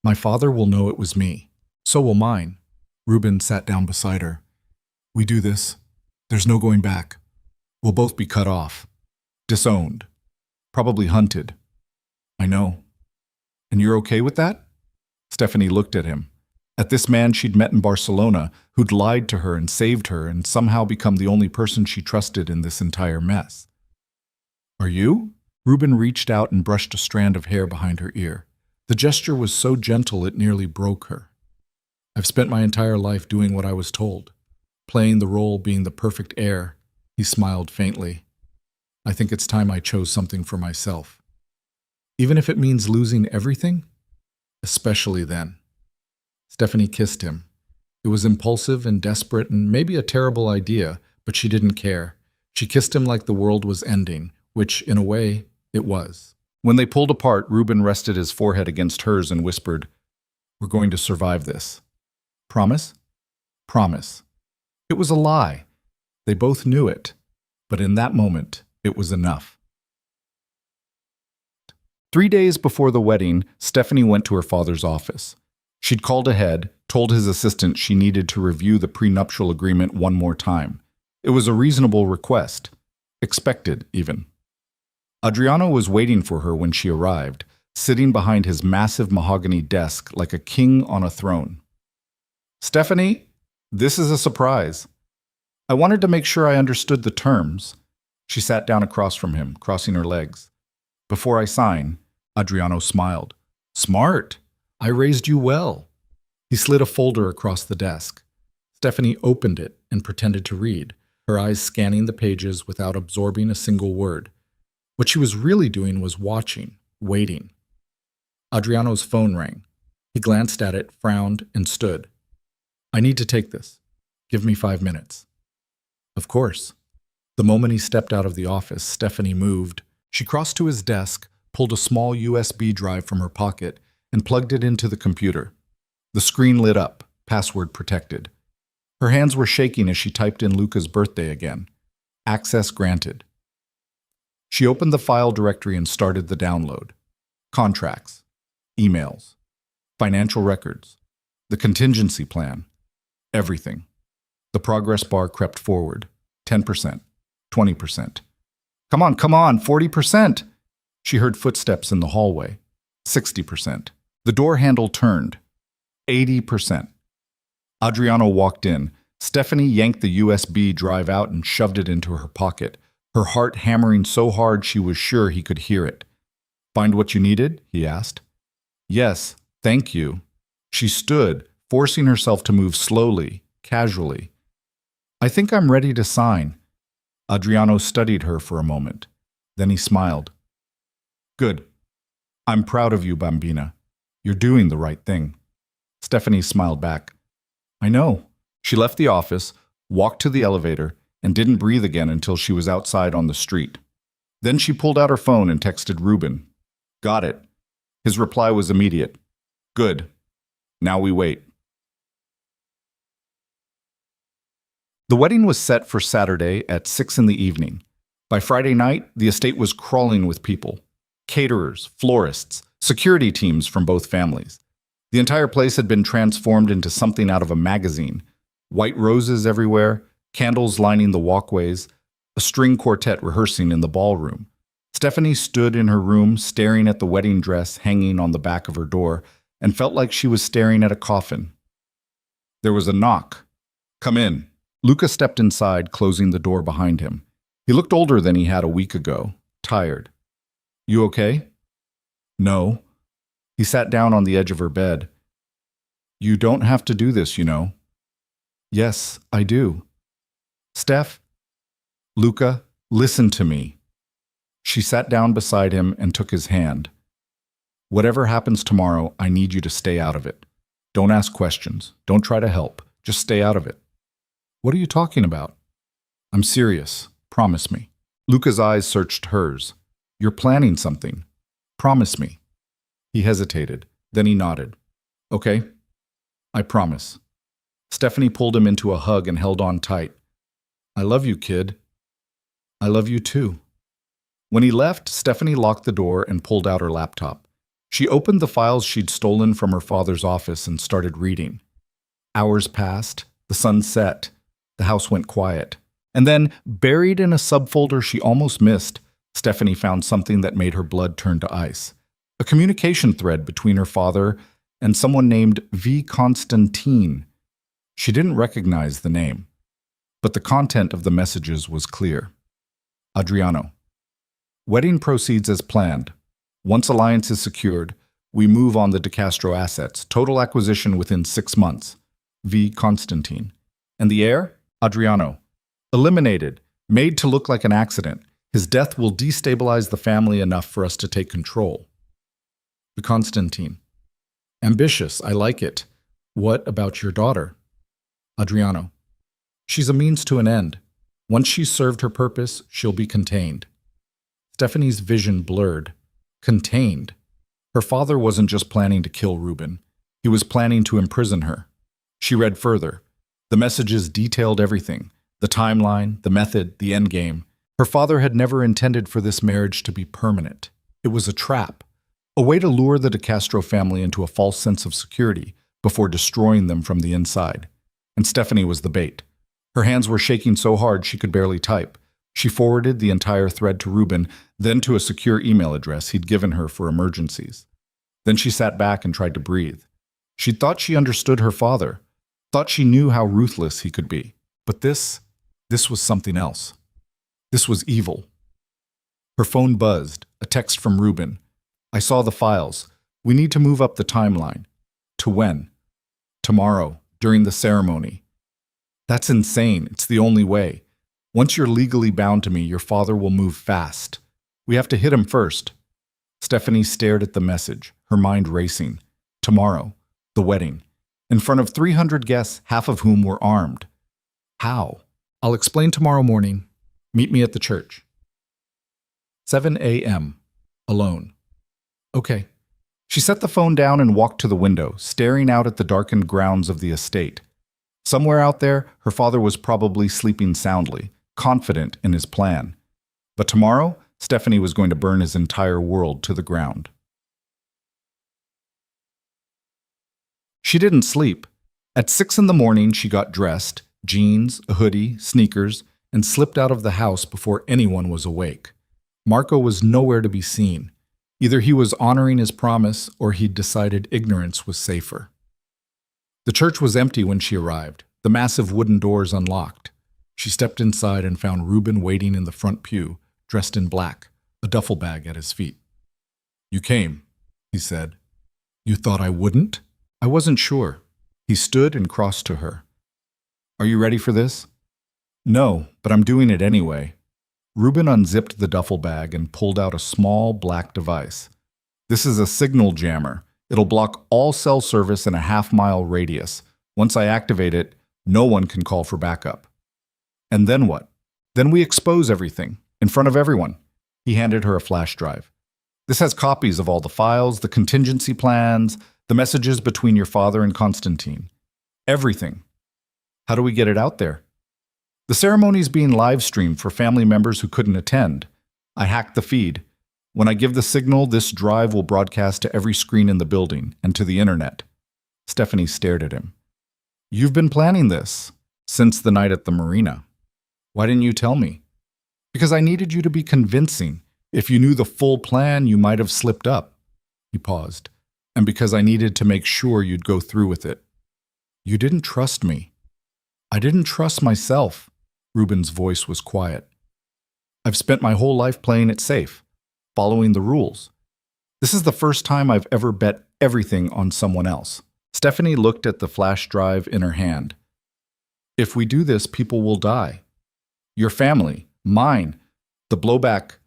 My father will know it was me. So will mine." Ruben sat down beside her. "We do this. There's no going back. We'll both be cut off. Disowned. Probably hunted." "I know." "And you're okay with that?" Stephanie looked at him. At this man she'd met in Barcelona, who'd lied to her and saved her and somehow become the only person she trusted in this entire mess. "Are you?" Ruben reached out and brushed a strand of hair behind her ear. The gesture was so gentle it nearly broke her. "I've spent my entire life doing what I was told, playing the role being the perfect heir." He smiled faintly. "I think it's time I chose something for myself. Even if it means losing everything? Especially then." Stephanie kissed him. It was impulsive and desperate and maybe a terrible idea, but she didn't care. She kissed him like the world was ending, which, in a way, it was. When they pulled apart, Ruben rested his forehead against hers and whispered, "We're going to survive this. Promise?" "Promise." It was a lie. They both knew it, but in that moment, it was enough. 3 days before the wedding, Stephanie went to her father's office. She'd called ahead, told his assistant she needed to review the prenuptial agreement one more time. It was a reasonable request. Expected, even. Adriano was waiting for her when she arrived, sitting behind his massive mahogany desk like a king on a throne. "Stephanie, this is a surprise. I wanted to make sure I understood the terms." She sat down across from him, crossing her legs. "Before I sign," Adriano smiled. "Smart. I raised you well." He slid a folder across the desk. Stephanie opened it and pretended to read, her eyes scanning the pages without absorbing a single word. What she was really doing was watching, waiting. Adriano's phone rang. He glanced at it, frowned, and stood. "I need to take this. Give me 5 minutes." "Of course." The moment he stepped out of the office, Stephanie moved. She crossed to his desk, pulled a small USB drive from her pocket, and plugged it into the computer. The screen lit up, password protected. Her hands were shaking as she typed in Luca's birthday again. Access granted. She opened the file directory and started the download. Contracts, emails, financial records, the contingency plan, everything. The progress bar crept forward. 10%, 20%. Come on, 40%! She heard footsteps in the hallway. 60%. The door handle turned. 80%. Adriano walked in. Stephanie yanked the USB drive out and shoved it into her pocket, her heart hammering so hard she was sure he could hear it. "Find what you needed?" he asked. "Yes, thank you." She stood, forcing herself to move slowly, casually. "I think I'm ready to sign." Adriano studied her for a moment. Then he smiled. "Good. I'm proud of you, Bambina. You're doing the right thing. Stephanie smiled back. I know. She left the office, walked to the elevator, and didn't breathe again until she was outside on the street. Then she pulled out her phone and texted Ruben. Got it. His reply was immediate. Good. Now we wait. The wedding was set for Saturday at 6 in the evening. By Friday night, the estate was crawling with people. Caterers, florists, security teams from both families. The entire place had been transformed into something out of a magazine. White roses everywhere, candles lining the walkways, a string quartet rehearsing in the ballroom. Stephanie stood in her room staring at the wedding dress hanging on the back of her door and felt like she was staring at a coffin. There was a knock. Come in. Luca stepped inside, closing the door behind him. He looked older than he had a week ago, tired. You okay? No. He sat down on the edge of her bed. You don't have to do this, you know. Yes, I do. Steph? Luca, listen to me. She sat down beside him and took his hand. Whatever happens tomorrow, I need you to stay out of it. Don't ask questions. Don't try to help. Just stay out of it. What are you talking about? I'm serious. Promise me. Luca's eyes searched hers. You're planning something. Promise me. He hesitated. Then he nodded. Okay. I promise. Stephanie pulled him into a hug and held on tight. I love you, kid. I love you too. When he left, Stephanie locked the door and pulled out her laptop. She opened the files she'd stolen from her father's office and started reading. Hours passed. The sun set. The house went quiet. And then, buried in a subfolder she almost missed, Stephanie found something that made her blood turn to ice. A communication thread between her father and someone named V. Constantine. She didn't recognize the name, but the content of the messages was clear. Adriano. Wedding proceeds as planned. Once alliance is secured, we move on the De Castro assets. Total acquisition within 6 months. V. Constantine. And the heir? Adriano. Eliminated. Made to look like an accident. His death will destabilize the family enough for us to take control. V. Constantine. Ambitious. I like it. What about your daughter? Adriano. She's a means to an end. Once she's served her purpose, she'll be contained. Stephanie's vision blurred. Contained. Her father wasn't just planning to kill Ruben. He was planning to imprison her. She read further. The messages detailed everything. The timeline, the method, the endgame. Her father had never intended for this marriage to be permanent. It was a trap. A way to lure the De Castro family into a false sense of security before destroying them from the inside. And Stephanie was the bait. Her hands were shaking so hard she could barely type. She forwarded the entire thread to Ruben, then to a secure email address he'd given her for emergencies. Then she sat back and tried to breathe. She thought she understood her father, thought she knew how ruthless he could be. But this was something else. This was evil. Her phone buzzed, a text from Ruben. I saw the files. We need to move up the timeline. To when? Tomorrow, during the ceremony. That's insane. It's the only way. Once you're legally bound to me, your father will move fast. We have to hit him first. Stephanie stared at the message, her mind racing. Tomorrow, the wedding. In front of 300 guests, half of whom were armed. How? I'll explain tomorrow morning. Meet me at the church. 7 a.m. Alone. Okay. She set the phone down and walked to the window, staring out at the darkened grounds of the estate. Somewhere out there, her father was probably sleeping soundly, confident in his plan. But tomorrow, Stephanie was going to burn his entire world to the ground. She didn't sleep. At 6 in the morning, she got dressed, jeans, a hoodie, sneakers, and slipped out of the house before anyone was awake. Marco was nowhere to be seen. Either he was honoring his promise or he'd decided ignorance was safer. The church was empty when she arrived, the massive wooden doors unlocked. She stepped inside and found Ruben waiting in the front pew, dressed in black, a duffel bag at his feet. You came, he said. You thought I wouldn't? I wasn't sure. He stood and crossed to her. Are you ready for this? No, but I'm doing it anyway. Ruben unzipped the duffel bag and pulled out a small black device. This is a signal jammer. It'll block all cell service in a half-mile radius. Once I activate it, no one can call for backup. And then what? Then we expose everything, in front of everyone. He handed her a flash drive. This has copies of all the files, the contingency plans, the messages between your father and Constantine. Everything. How do we get it out there? The ceremony's being live-streamed for family members who couldn't attend. I hacked the feed. When I give the signal, this drive will broadcast to every screen in the building and to the internet. Stephanie stared at him. You've been planning this since the night at the marina. Why didn't you tell me? Because I needed you to be convincing. If you knew the full plan, you might have slipped up. He paused. And because I needed to make sure you'd go through with it. You didn't trust me. I didn't trust myself. Ruben's voice was quiet. I've spent my whole life playing it safe, following the rules. This is the first time I've ever bet everything on someone else. Stephanie looked at the flash drive in her hand. If we do this, people will die. Your family, mine, the blowback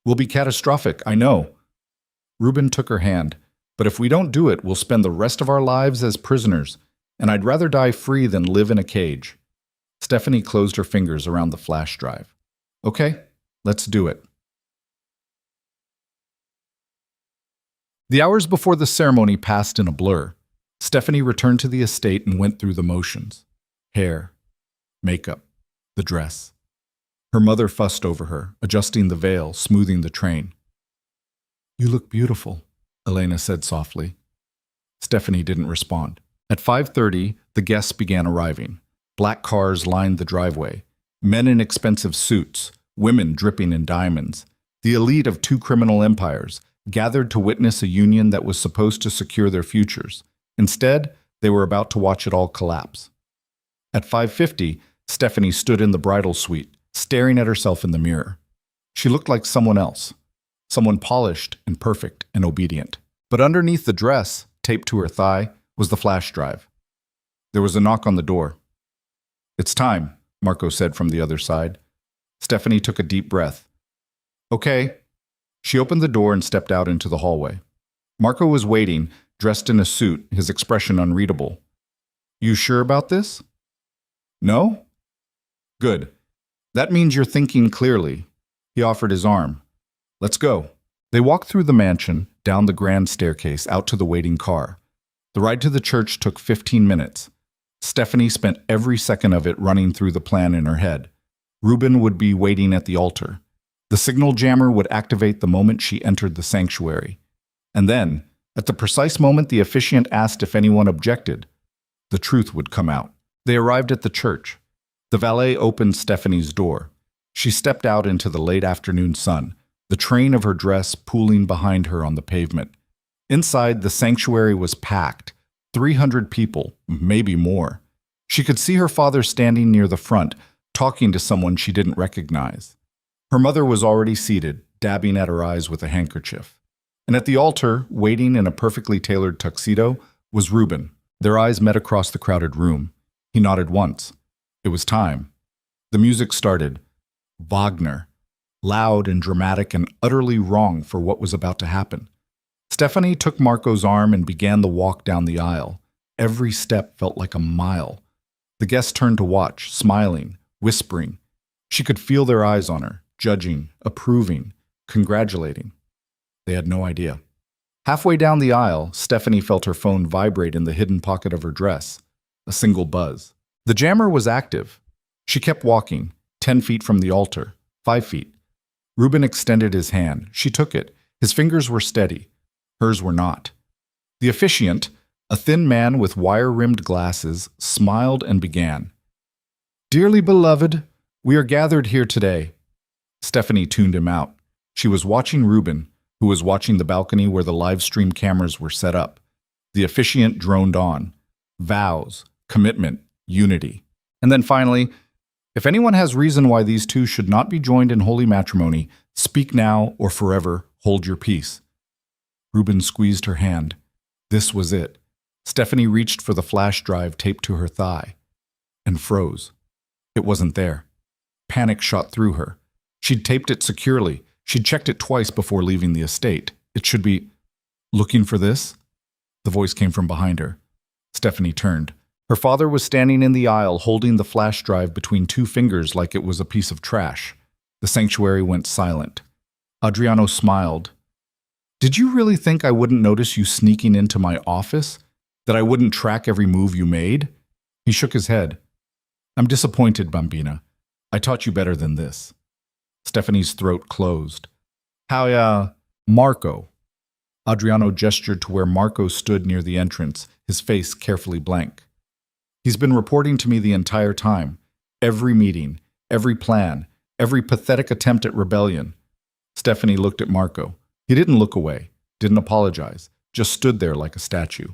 will be catastrophic, I know. Ruben took her hand. But if we don't do it, we'll spend the rest of our lives as prisoners, and I'd rather die free than live in a cage. Stephanie closed her fingers around the flash drive. Okay, let's do it. The hours before the ceremony passed in a blur. Stephanie returned to the estate and went through the motions. Hair, makeup, the dress. Her mother fussed over her, adjusting the veil, smoothing the train. You look beautiful, Elena said softly. Stephanie didn't respond. At 5:30, the guests began arriving. Black cars lined the driveway. Men in expensive suits, women dripping in diamonds. The elite of two criminal empires gathered to witness a union that was supposed to secure their futures. Instead, they were about to watch it all collapse. At 5:50, Stephanie stood in the bridal suite, staring at herself in the mirror. She looked like someone else. Someone polished and perfect and obedient. But underneath the dress, taped to her thigh, was the flash drive. There was a knock on the door. It's time, Marco said from the other side. Stephanie took a deep breath. Okay. She opened the door and stepped out into the hallway. Marco was waiting, dressed in a suit, his expression unreadable. You sure about this? No? Good. That means you're thinking clearly. He offered his arm. Let's go. They walked through the mansion, down the grand staircase, out to the waiting car. The ride to the church took 15 minutes. Stephanie spent every second of it running through the plan in her head. Ruben would be waiting at the altar. The signal jammer would activate the moment she entered the sanctuary. And then, at the precise moment the officiant asked if anyone objected, the truth would come out. They arrived at the church. The valet opened Stephanie's door. She stepped out into the late afternoon sun, the train of her dress pooling behind her on the pavement. Inside, the sanctuary was packed. 300 people, maybe more. She could see her father standing near the front, talking to someone she didn't recognize. Her mother was already seated, dabbing at her eyes with a handkerchief. And at the altar, waiting in a perfectly tailored tuxedo, was Ruben. Their eyes met across the crowded room. He nodded once. It was time. The music started. Wagner. Loud and dramatic and utterly wrong for what was about to happen. Stephanie took Marco's arm and began the walk down the aisle. Every step felt like a mile. The guests turned to watch, smiling, whispering. She could feel their eyes on her, judging, approving, congratulating. They had no idea. Halfway down the aisle, Stephanie felt her phone vibrate in the hidden pocket of her dress. A single buzz. The jammer was active. She kept walking, 10 feet from the altar, 5 feet. Ruben extended his hand. She took it. His fingers were steady. Hers were not. The officiant, a thin man with wire-rimmed glasses, smiled and began. Dearly beloved, we are gathered here today. Stephanie tuned him out. She was watching Ruben, who was watching the balcony where the live stream cameras were set up. The officiant droned on. Vows, commitment, unity. And then finally, if anyone has reason why these two should not be joined in holy matrimony, speak now or forever hold your peace. Ruben squeezed her hand. This was it. Stephanie reached for the flash drive taped to her thigh and froze. It wasn't there. Panic shot through her. She'd taped it securely. She'd checked it twice before leaving the estate. It should be... Looking for this? The voice came from behind her. Stephanie turned. Her father was standing in the aisle holding the flash drive between two fingers like it was a piece of trash. The sanctuary went silent. Adriano smiled. Did you really think I wouldn't notice you sneaking into my office? That I wouldn't track every move you made? He shook his head. I'm disappointed, Bambina. I taught you better than this. Stephanie's throat closed. How, Marco. Adriano gestured to where Marco stood near the entrance, his face carefully blank. He's been reporting to me the entire time. Every meeting, every plan, every pathetic attempt at rebellion. Stephanie looked at Marco. He didn't look away, didn't apologize, just stood there like a statue.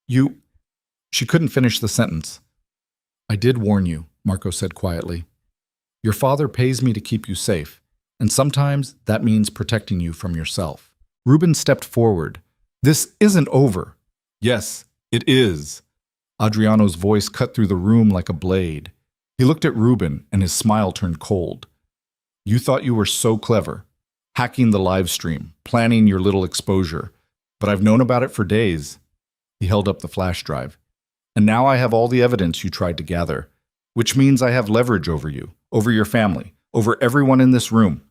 You... She couldn't finish the sentence. I did warn you, Marco said quietly. Your father pays me to keep you safe, and sometimes that means protecting you from yourself. Ruben stepped forward. This isn't over. Yes, it is. Adriano's voice cut through the room like a blade. He looked at Ruben, and his smile turned cold. You thought you were so clever, hacking the live stream, planning your little exposure, but I've known about it for days. He held up the flash drive. And now I have all the evidence you tried to gather, which means I have leverage over you, over your family, over everyone in this room.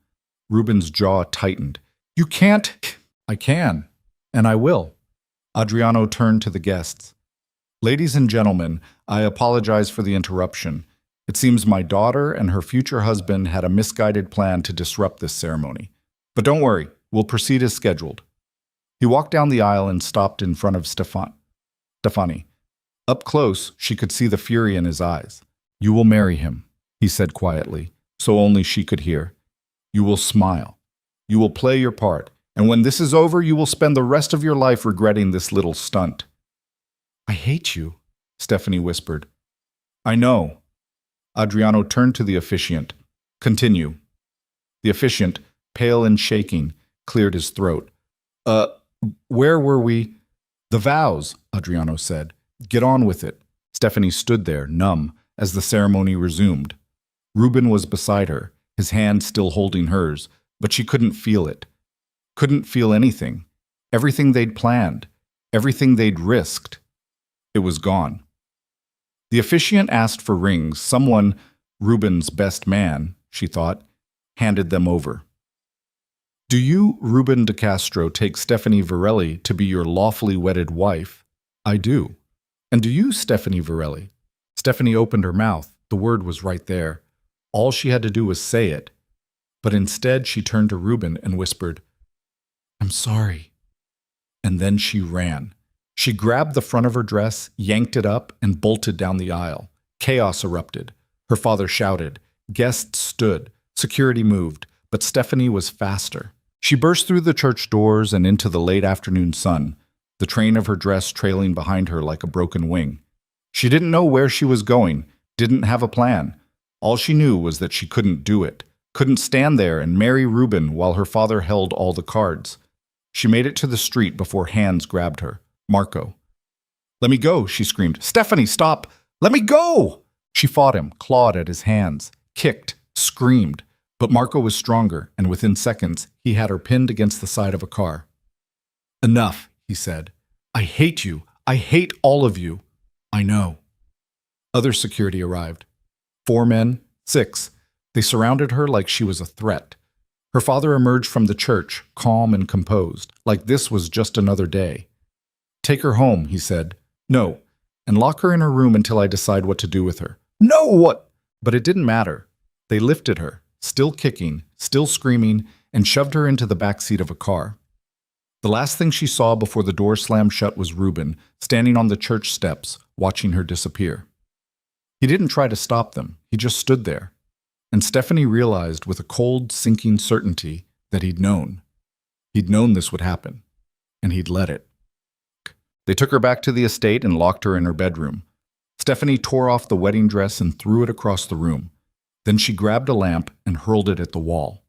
Ruben's jaw tightened. You can't. I can, and I will. Adriano turned to the guests. Ladies and gentlemen, I apologize for the interruption. It seems my daughter and her future husband had a misguided plan to disrupt this ceremony. But don't worry, we'll proceed as scheduled. He walked down the aisle and stopped in front of Stefani. Up close, she could see the fury in his eyes. You will marry him, he said quietly, so only she could hear. You will smile. You will play your part, and when this is over, you will spend the rest of your life regretting this little stunt. I hate you, Stephanie whispered. I know. Adriano turned to the officiant. Continue. The officiant, pale and shaking, cleared his throat. Where were we? The vows, Adriano said. Get on with it. Stephanie stood there, numb, as the ceremony resumed. Ruben was beside her, his hand still holding hers, but she couldn't feel it. Couldn't feel anything. Everything they'd planned. Everything they'd risked. It was gone. The officiant asked for rings. Someone, Ruben's best man, she thought, handed them over. Do you, Ruben de Castro, take Stephanie Varelli to be your lawfully wedded wife? I do. And do you, Stephanie Varelli? Stephanie opened her mouth. The word was right there. All she had to do was say it. But instead she turned to Ruben and whispered, I'm sorry. And then she ran. She grabbed the front of her dress, yanked it up, and bolted down the aisle. Chaos erupted. Her father shouted. Guests stood. Security moved. But Stephanie was faster. She burst through the church doors and into the late afternoon sun, the train of her dress trailing behind her like a broken wing. She didn't know where she was going, didn't have a plan. All she knew was that she couldn't do it, couldn't stand there and marry Ruben while her father held all the cards. She made it to the street before hands grabbed her. Marco. Let me go, she screamed. Stephanie, stop! Let me go! She fought him, clawed at his hands, kicked, screamed. But Marco was stronger, and within seconds, he had her pinned against the side of a car. Enough, he said. I hate you. I hate all of you. I know. Other security arrived. 4 men, 6. They surrounded her like she was a threat. Her father emerged from the church, calm and composed, like this was just another day. Take her home, he said. No, and lock her in her room until I decide what to do with her. No, what? But it didn't matter. They lifted her, still kicking, still screaming, and shoved her into the back seat of a car. The last thing she saw before the door slammed shut was Ruben, standing on the church steps, watching her disappear. He didn't try to stop them, he just stood there. And Stephanie realized with a cold, sinking certainty that he'd known. He'd known this would happen, and he'd let it. They took her back to the estate and locked her in her bedroom. Stephanie tore off the wedding dress and threw it across the room. Then she grabbed a lamp and hurled it at the wall.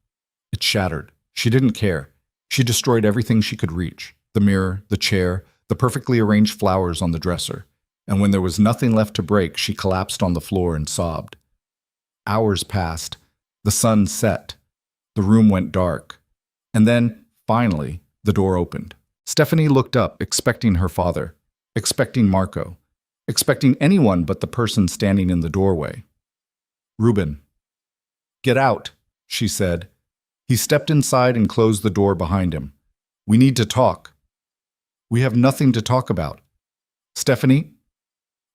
It shattered. She didn't care. She destroyed everything she could reach. The mirror, the chair, the perfectly arranged flowers on the dresser. And when there was nothing left to break, she collapsed on the floor and sobbed. Hours passed. The sun set. The room went dark. And then, finally, the door opened. Stephanie looked up, expecting her father, expecting Marco, expecting anyone but the person standing in the doorway. Ruben. Get out, she said. He stepped inside and closed the door behind him. We need to talk. We have nothing to talk about. Stephanie,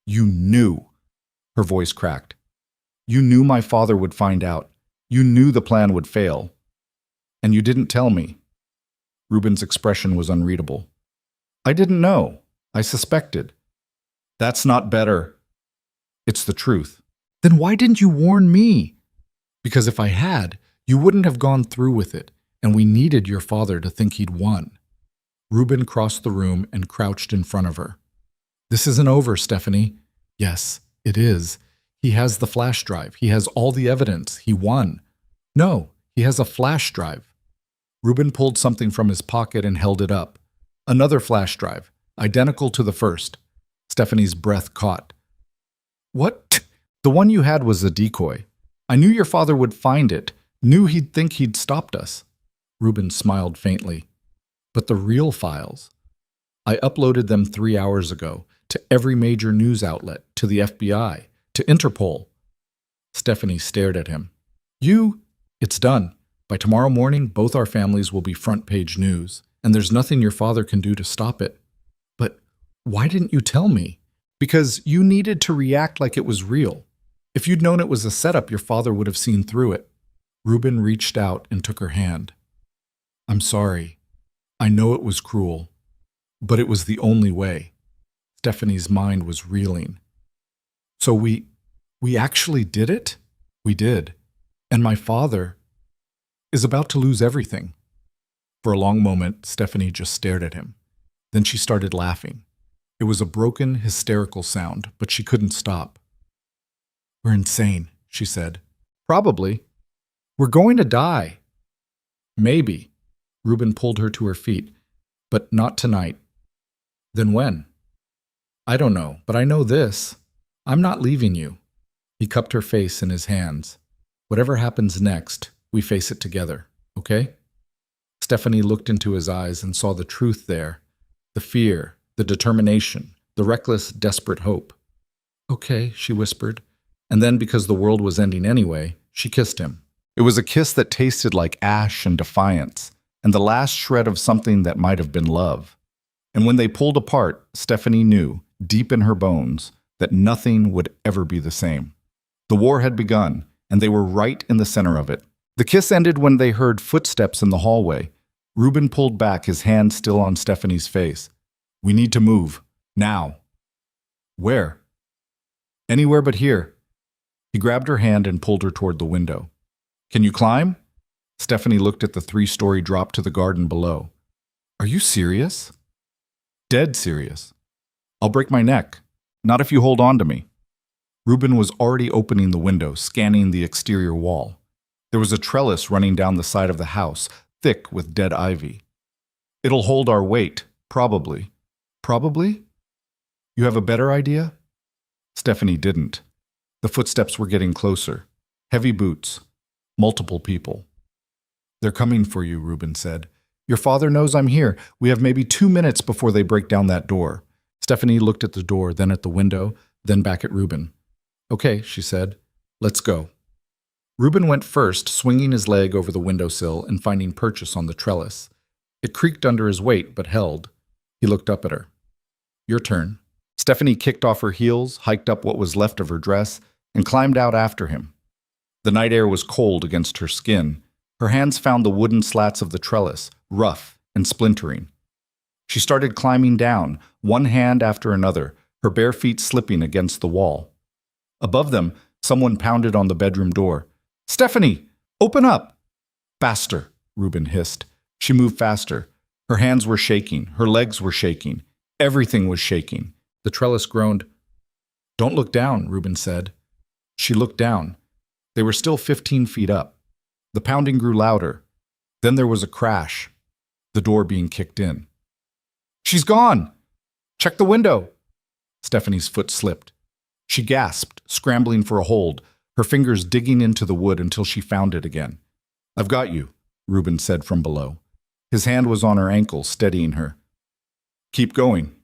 you knew. Her voice cracked. You knew my father would find out. You knew the plan would fail. And you didn't tell me. Ruben's expression was unreadable. I didn't know. I suspected. That's not better. It's the truth. Then why didn't you warn me? Because if I had, you wouldn't have gone through with it, and we needed your father to think he'd won. Ruben crossed the room and crouched in front of her. This isn't over, Stephanie. Yes, it is. He has the flash drive. He has all the evidence. He won. No, he has a flash drive. Ruben pulled something from his pocket and held it up. Another flash drive, identical to the first. Stephanie's breath caught. What? The one you had was a decoy. I knew your father would find it, knew he'd think he'd stopped us. Ruben smiled faintly. But the real files? I uploaded them 3 hours ago to every major news outlet, to the FBI, to Interpol. Stephanie stared at him. It's done. By tomorrow morning, both our families will be front-page news, and there's nothing your father can do to stop it. But why didn't you tell me? Because you needed to react like it was real. If you'd known it was a setup, your father would have seen through it. Ruben reached out and took her hand. I'm sorry. I know it was cruel, but it was the only way. Stephanie's mind was reeling. So we actually did it? We did. And my father is about to lose everything. For a long moment, Stephanie just stared at him. Then she started laughing. It was a broken, hysterical sound, but she couldn't stop. We're insane, she said. Probably. We're going to die. Maybe. Ruben pulled her to her feet. But not tonight. Then when? I don't know, but I know this. I'm not leaving you. He cupped her face in his hands. Whatever happens next, we face it together, okay? Stephanie looked into his eyes and saw the truth there. The fear, the determination, the reckless, desperate hope. Okay, she whispered. And then, because the world was ending anyway, she kissed him. It was a kiss that tasted like ash and defiance, and the last shred of something that might have been love. And when they pulled apart, Stephanie knew, deep in her bones, that nothing would ever be the same. The war had begun, and they were right in the center of it. The kiss ended when they heard footsteps in the hallway. Ruben pulled back, his hand still on Stephanie's face. We need to move. Now. Where? Anywhere but here. He grabbed her hand and pulled her toward the window. Can you climb? Stephanie looked at the 3-story drop to the garden below. Are you serious? Dead serious. I'll break my neck. Not if you hold on to me. Ruben was already opening the window, scanning the exterior wall. There was a trellis running down the side of the house, thick with dead ivy. It'll hold our weight, probably. Probably? You have a better idea? Stephanie didn't. The footsteps were getting closer. Heavy boots. Multiple people. They're coming for you, Ruben said. Your father knows I'm here. We have maybe 2 minutes before they break down that door. Stephanie looked at the door, then at the window, then back at Ruben. Okay, she said. Let's go. Ruben went first, swinging his leg over the windowsill and finding purchase on the trellis. It creaked under his weight, but held. He looked up at her. Your turn. Stephanie kicked off her heels, hiked up what was left of her dress, and climbed out after him. The night air was cold against her skin. Her hands found the wooden slats of the trellis, rough and splintering. She started climbing down, one hand after another, her bare feet slipping against the wall. Above them, someone pounded on the bedroom door. Stephanie, open up! Faster, Ruben hissed. She moved faster. Her hands were shaking, her legs were shaking. Everything was shaking. The trellis groaned. Don't look down, Ruben said. She looked down. They were still 15 feet up. The pounding grew louder. Then there was a crash, the door being kicked in. She's gone! Check the window! Stephanie's foot slipped. She gasped, scrambling for a hold, her fingers digging into the wood until she found it again. I've got you, Ruben said from below. His hand was on her ankle, steadying her. Keep going.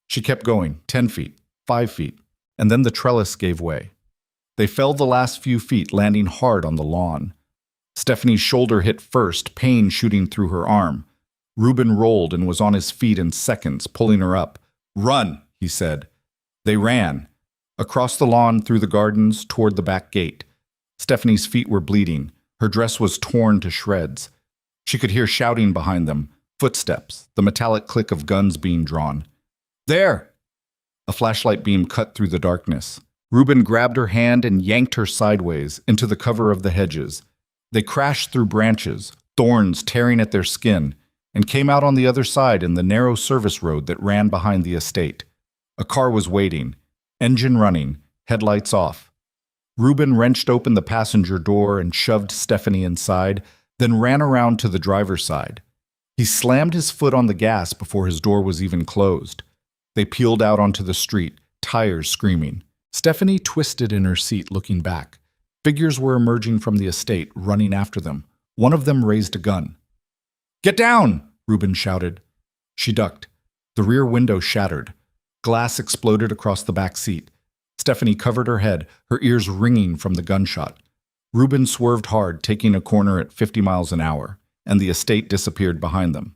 She kept going, 10 feet, 5 feet, and then the trellis gave way. They fell the last few feet, landing hard on the lawn. Stephanie's shoulder hit first, pain shooting through her arm. Reuben rolled and was on his feet in seconds, pulling her up. "Run," he said. They ran. Across the lawn, through the gardens, toward the back gate. Stephanie's feet were bleeding. Her dress was torn to shreds. She could hear shouting behind them, footsteps, the metallic click of guns being drawn. "There!" A flashlight beam cut through the darkness. Reuben grabbed her hand and yanked her sideways into the cover of the hedges. They crashed through branches, thorns tearing at their skin, and came out on the other side in the narrow service road that ran behind the estate. A car was waiting, engine running, headlights off. Reuben wrenched open the passenger door and shoved Stephanie inside, then ran around to the driver's side. He slammed his foot on the gas before his door was even closed. They peeled out onto the street, tires screaming. Stephanie twisted in her seat, looking back. Figures were emerging from the estate, running after them. One of them raised a gun. "Get down!" Reuben shouted. She ducked. The rear window shattered. Glass exploded across the back seat. Stephanie covered her head, her ears ringing from the gunshot. Reuben swerved hard, taking a corner at 50 miles an hour, and the estate disappeared behind them.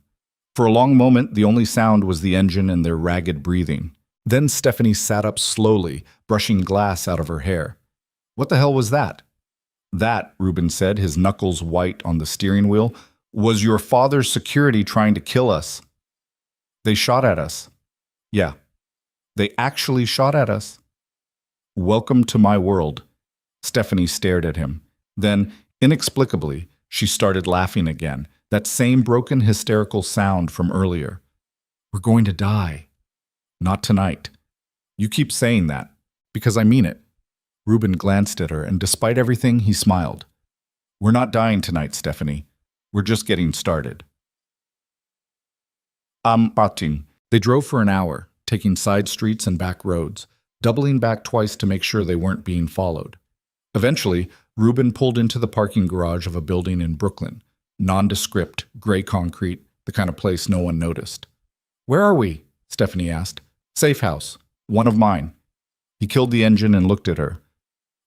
For a long moment, the only sound was the engine and their ragged breathing. Then Stephanie sat up slowly, brushing glass out of her hair. "What the hell was that?" "That," Reuben said, his knuckles white on the steering wheel, "was your father's security trying to kill us." "They shot at us." "Yeah. They actually shot at us." "Welcome to my world." Stephanie stared at him. Then, inexplicably, she started laughing again, that same broken, hysterical sound from earlier. "We're going to die." "Not tonight." "You keep saying that." "Because I mean it." Reuben glanced at her, and despite everything, he smiled. "We're not dying tonight, Stephanie. We're just getting started." Batting. They drove for an hour, taking side streets and back roads, doubling back twice to make sure they weren't being followed. Eventually, Reuben pulled into the parking garage of a building in Brooklyn, nondescript, gray concrete, the kind of place no one noticed. "Where are we?" Stephanie asked. "Safe house. One of mine." He killed the engine and looked at her.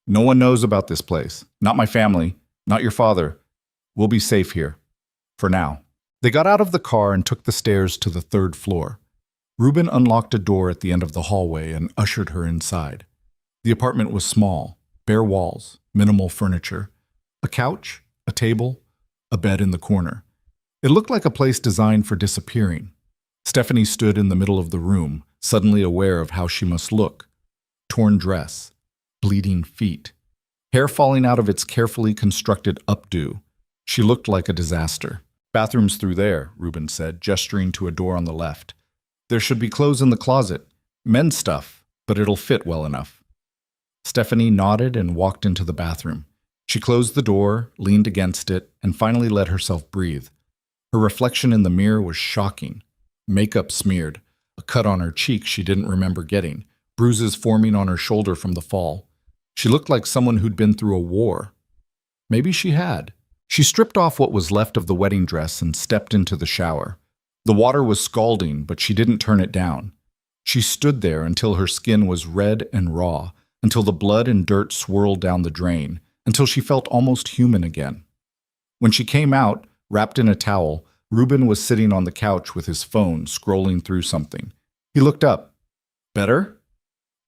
"No one knows about this place. Not my family. Not your father. We'll be safe here. For now." They got out of the car and took the stairs to the 3rd floor. Reuben unlocked a door at the end of the hallway and ushered her inside. The apartment was small, bare walls, minimal furniture. A couch, a table, a bed in the corner. It looked like a place designed for disappearing. Stephanie stood in the middle of the room, suddenly aware of how she must look. Torn dress, bleeding feet, hair falling out of its carefully constructed updo. She looked like a disaster. "Bathroom's through there," Reuben said, gesturing to a door on the left. "There should be clothes in the closet. Men's stuff, but it'll fit well enough." Stephanie nodded and walked into the bathroom. She closed the door, leaned against it, and finally let herself breathe. Her reflection in the mirror was shocking. Makeup smeared, a cut on her cheek she didn't remember getting, bruises forming on her shoulder from the fall. She looked like someone who'd been through a war. Maybe she had. She stripped off what was left of the wedding dress and stepped into the shower. The water was scalding, but she didn't turn it down. She stood there until her skin was red and raw, until the blood and dirt swirled down the drain, until she felt almost human again. When she came out, wrapped in a towel, Reuben was sitting on the couch with his phone, scrolling through something. He looked up. "Better?"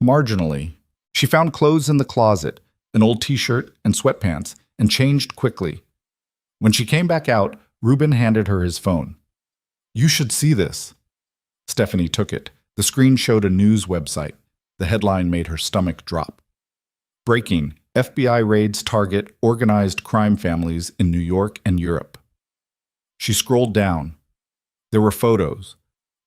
"Marginally." She found clothes in the closet, an old t-shirt and sweatpants, and changed quickly. When she came back out, Reuben handed her his phone. "You should see this." Stephanie took it. The screen showed a news website. The headline made her stomach drop. "Breaking: FBI raids target organized crime families in New York and Europe." She scrolled down. There were photos.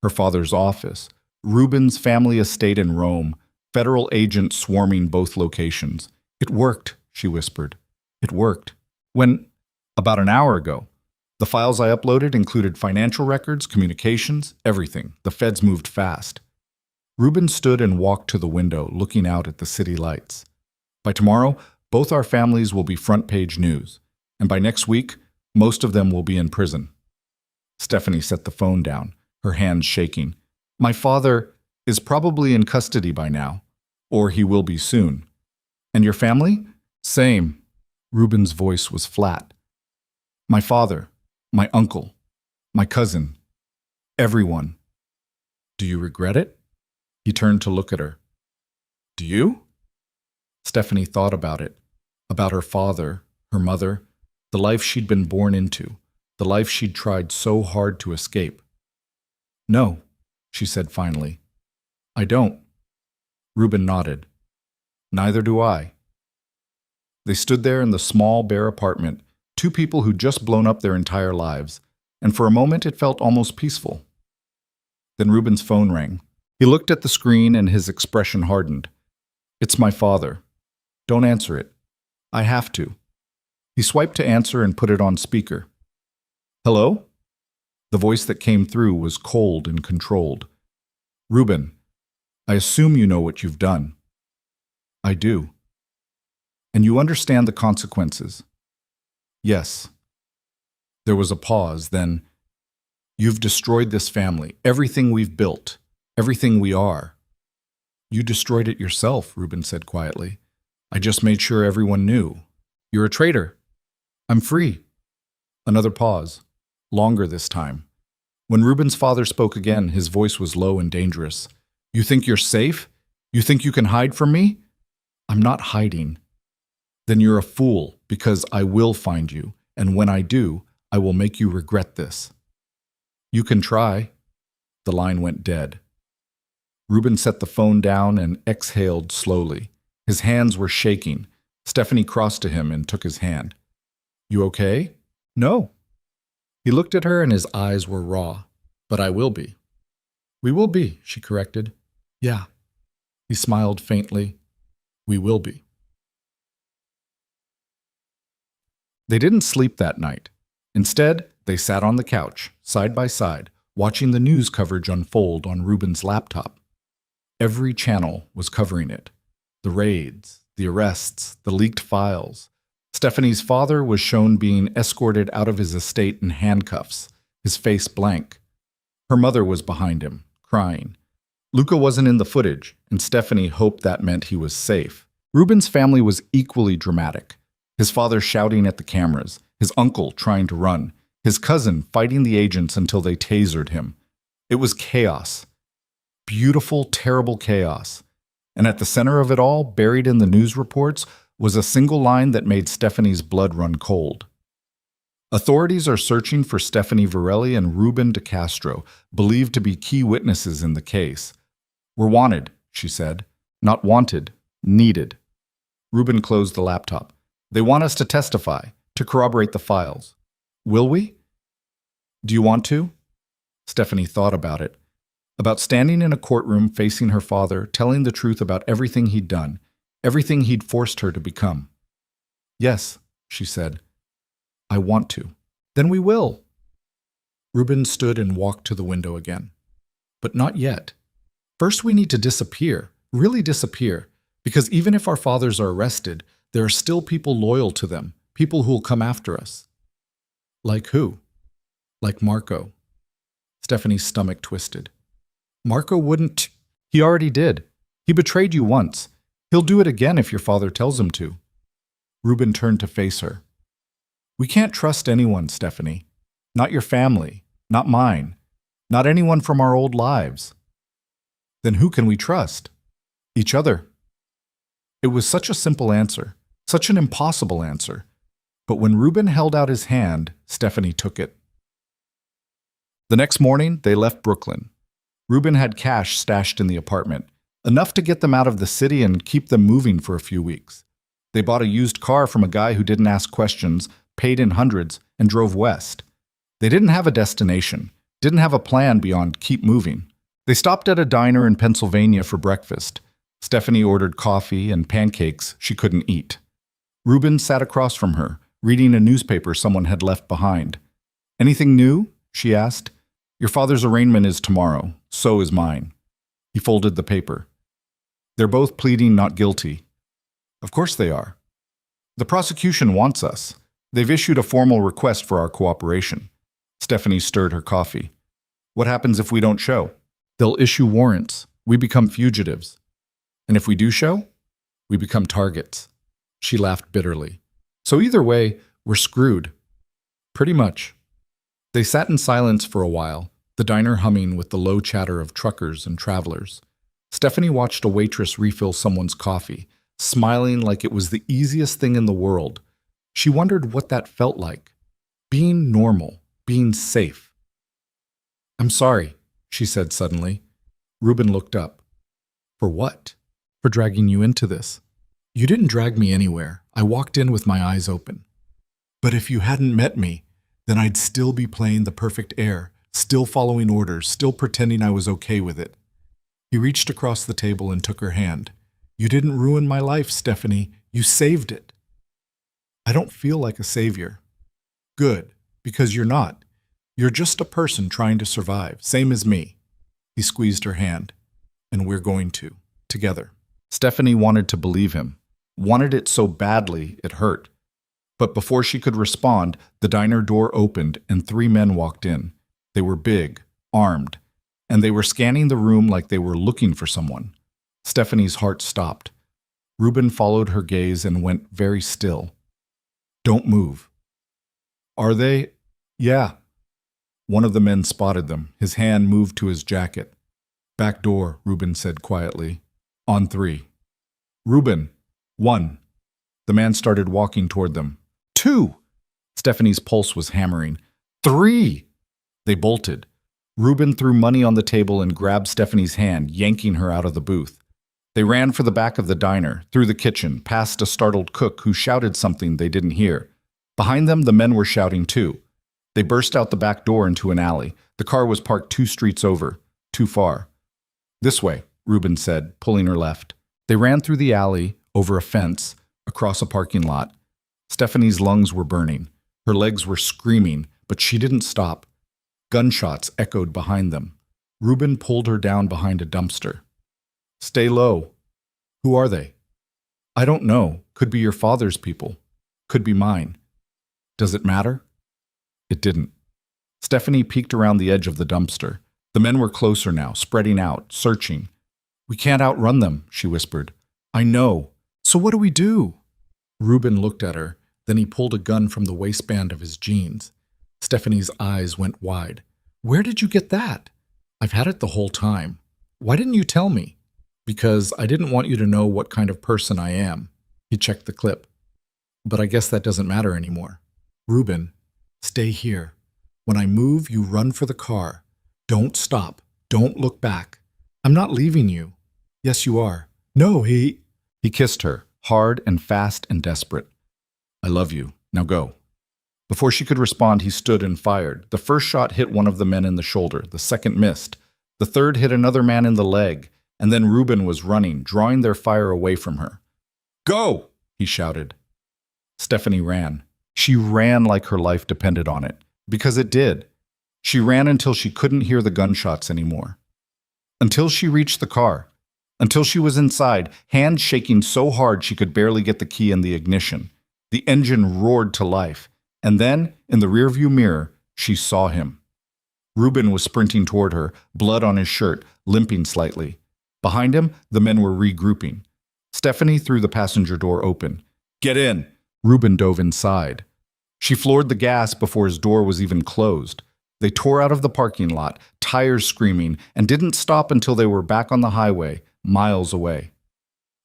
Her father's office, Reuben's family estate in Rome, federal agents swarming both locations. "It worked," she whispered. "It worked. When? About an hour ago. The files I uploaded included financial records, communications, everything. The feds moved fast." Reuben stood and walked to the window, looking out at the city lights. "By tomorrow, both our families will be front-page news. And by next week, most of them will be in prison." Stephanie set the phone down, her hands shaking. My father is probably in custody by now, or he will be soon. And your family? Same. Ruben's voice was flat. My father, my uncle, my cousin, everyone. Do you regret it? He turned to look at her. Do you? Stephanie thought about it, about her father, her mother, the life she'd been born into, the life she'd tried so hard to escape. No, she said finally. I don't. Ruben nodded. Neither do I. They stood there in the small, bare apartment, two people who'd just blown up their entire lives, and for a moment it felt almost peaceful. Then Ruben's phone rang. He looked at the screen and his expression hardened. It's my father. Don't answer it. I have to. He swiped to answer and put it on speaker. Hello? The voice that came through was cold and controlled. Ruben, I assume you know what you've done. I do. And you understand the consequences. Yes. There was a pause, then, you've destroyed this family, everything we've built, everything we are. You destroyed it yourself, Ruben said quietly. I just made sure everyone knew. You're a traitor. I'm free. Another pause, longer this time. When Ruben's father spoke again, his voice was low and dangerous. You think you're safe? You think you can hide from me? I'm not hiding. Then you're a fool, because I will find you, and when I do, I will make you regret this. You can try. The line went dead. Ruben set the phone down and exhaled slowly. His hands were shaking. Stephanie crossed to him and took his hand. You okay? No. He looked at her and his eyes were raw. But I will be. We will be, she corrected. Yeah. He smiled faintly. We will be. They didn't sleep that night. Instead, they sat on the couch, side by side, watching the news coverage unfold on Ruben's laptop. Every channel was covering it. The raids, the arrests, the leaked files. Stephanie's father was shown being escorted out of his estate in handcuffs, his face blank. Her mother was behind him, crying. Luca wasn't in the footage, and Stephanie hoped that meant he was safe. Ruben's family was equally dramatic. His father shouting at the cameras, his uncle trying to run, his cousin fighting the agents until they tasered him. It was chaos. Beautiful, terrible chaos. And at the center of it all, buried in the news reports, was a single line that made Stephanie's blood run cold. Authorities are searching for Stephanie Varelli and Ruben de Castro, believed to be key witnesses in the case. We're wanted, she said. Not wanted, needed. Ruben closed the laptop. They want us to testify, to corroborate the files. Will we? Do you want to? Stephanie thought about it. About standing in a courtroom facing her father, telling the truth about everything he'd done, everything he'd forced her to become. Yes, she said. I want to. Then we will. Ruben stood and walked to the window again. But not yet. First we need to disappear, really disappear, because even if our fathers are arrested, there are still people loyal to them, people who will come after us. Like who? Like Marco. Stephanie's stomach twisted. Marco wouldn't. He already did. He betrayed you once. He'll do it again if your father tells him to. Ruben turned to face her. We can't trust anyone, Stephanie. Not your family, not mine, not anyone from our old lives. Then who can we trust? Each other. It was such a simple answer, such an impossible answer. But when Ruben held out his hand, Stephanie took it. The next morning, they left Brooklyn. Ruben had cash stashed in the apartment, enough to get them out of the city and keep them moving for a few weeks. They bought a used car from a guy who didn't ask questions, paid in hundreds, and drove west. They didn't have a destination, didn't have a plan beyond keep moving. They stopped at a diner in Pennsylvania for breakfast. Stephanie ordered coffee and pancakes she couldn't eat. Ruben sat across from her, reading a newspaper someone had left behind. Anything new? She asked. Your father's arraignment is tomorrow. So is mine. He folded the paper. They're both pleading not guilty. Of course they are. The prosecution wants us. They've issued a formal request for our cooperation. Stephanie stirred her coffee. What happens if we don't show? They'll issue warrants. We become fugitives. And if we do show, we become targets. She laughed bitterly. So either way, we're screwed. Pretty much. They sat in silence for a while, the diner humming with the low chatter of truckers and travelers. Stephanie watched a waitress refill someone's coffee, smiling like it was the easiest thing in the world. She wondered what that felt like. Being normal, being safe. "I'm sorry," she said suddenly. Ruben looked up. "For what?" "For dragging you into this." "You didn't drag me anywhere. I walked in with my eyes open. But if you hadn't met me, then I'd still be playing the perfect heir, still following orders, still pretending I was okay with it." He reached across the table and took her hand. "You didn't ruin my life, Stephanie. You saved it." "I don't feel like a savior." "Good, because you're not. You're just a person trying to survive, same as me." He squeezed her hand. "And we're going to, together." Stephanie wanted to believe him, wanted it so badly it hurt. But before she could respond, the diner door opened and 3 men walked in. They were big, armed, and they were scanning the room like they were looking for someone. Stephanie's heart stopped. Ruben followed her gaze and went very still. "Don't move." "Are they?" "Yeah." One of the men spotted them. His hand moved to his jacket. "Back door," Ruben said quietly. "On 3. "Ruben, 1. The man started walking toward them. 2. Stephanie's pulse was hammering. 3. They bolted. Ruben threw money on the table and grabbed Stephanie's hand, yanking her out of the booth. They ran for the back of the diner, through the kitchen, past a startled cook who shouted something they didn't hear. Behind them, the men were shouting too. They burst out the back door into an alley. The car was parked 2 streets over, too far. "This way," Ruben said, pulling her left. They ran through the alley, over a fence, across a parking lot. Stephanie's lungs were burning. Her legs were screaming, but she didn't stop. Gunshots echoed behind them. Ruben pulled her down behind a dumpster. "Stay low." "Who are they?" "I don't know. Could be your father's people. Could be mine." "Does it matter?" It didn't. Stephanie peeked around the edge of the dumpster. The men were closer now, spreading out, searching. "We can't outrun them," she whispered. "I know. So what do we do?" Ruben looked at her. Then he pulled a gun from the waistband of his jeans. Stephanie's eyes went wide. "Where did you get that?" "I've had it the whole time." "Why didn't you tell me?" "Because I didn't want you to know what kind of person I am." He checked the clip. "But I guess that doesn't matter anymore." "Ruben, stay here. When I move, you run for the car. Don't stop. Don't look back. I'm not leaving you." "Yes, you are." "No, he..." He kissed her, hard and fast and desperate. "I love you. Now go." Before she could respond, he stood and fired. The first shot hit one of the men in the shoulder. The second missed. The third hit another man in the leg. And then Ruben was running, drawing their fire away from her. "Go!" he shouted. Stephanie ran. She ran like her life depended on it. Because it did. She ran until she couldn't hear the gunshots anymore. Until she reached the car. Until she was inside, hands shaking so hard she could barely get the key in the ignition. The engine roared to life. And then, in the rearview mirror, she saw him. Ruben was sprinting toward her, blood on his shirt, limping slightly. Behind him, the men were regrouping. Stephanie threw the passenger door open. "Get in!" Ruben dove inside. She floored the gas before his door was even closed. They tore out of the parking lot, tires screaming, and didn't stop until they were back on the highway, miles away.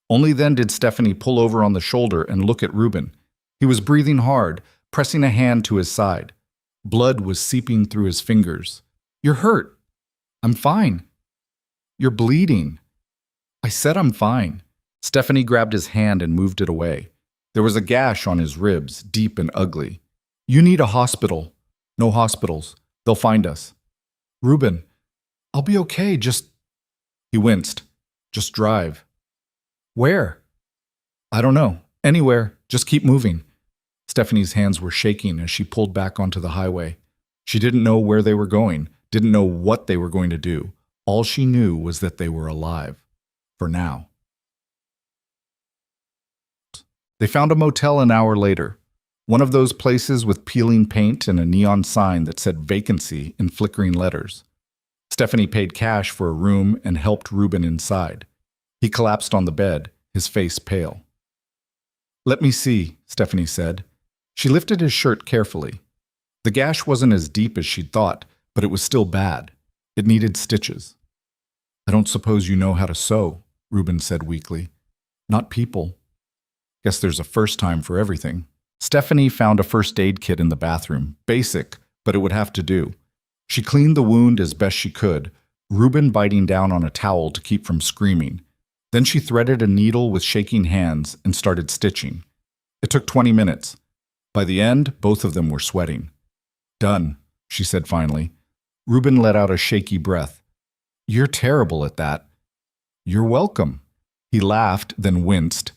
Only then did Stephanie pull over on the shoulder and look at Ruben. He was breathing hard, pressing a hand to his side. Blood was seeping through his fingers. "You're hurt." "I'm fine." "You're bleeding." "I said I'm fine." Stephanie grabbed his hand and moved it away. There was a gash on his ribs, deep and ugly. "You need a hospital." "No hospitals. They'll find us." "Ruben, I'll be okay, just..." He winced. "Just drive." "Where?" "I don't know. Anywhere. Just keep moving." Stephanie's hands were shaking as she pulled back onto the highway. She didn't know where they were going, didn't know what they were going to do. All she knew was that they were alive. For now. They found a motel an hour later. One of those places with peeling paint and a neon sign that said vacancy in flickering letters. Stephanie paid cash for a room and helped Ruben inside. He collapsed on the bed, his face pale. "Let me see," Stephanie said. She lifted his shirt carefully. The gash wasn't as deep as she'd thought, but it was still bad. It needed stitches. "I don't suppose you know how to sew," Ruben said weakly. "Not people. Guess there's a first time for everything." Stephanie found a first aid kit in the bathroom. Basic, but it would have to do. She cleaned the wound as best she could, Ruben biting down on a towel to keep from screaming. Then she threaded a needle with shaking hands and started stitching. It took 20 minutes. By the end, both of them were sweating. "Done," she said finally. Ruben let out a shaky breath. "You're terrible at that." "You're welcome." He laughed, then winced.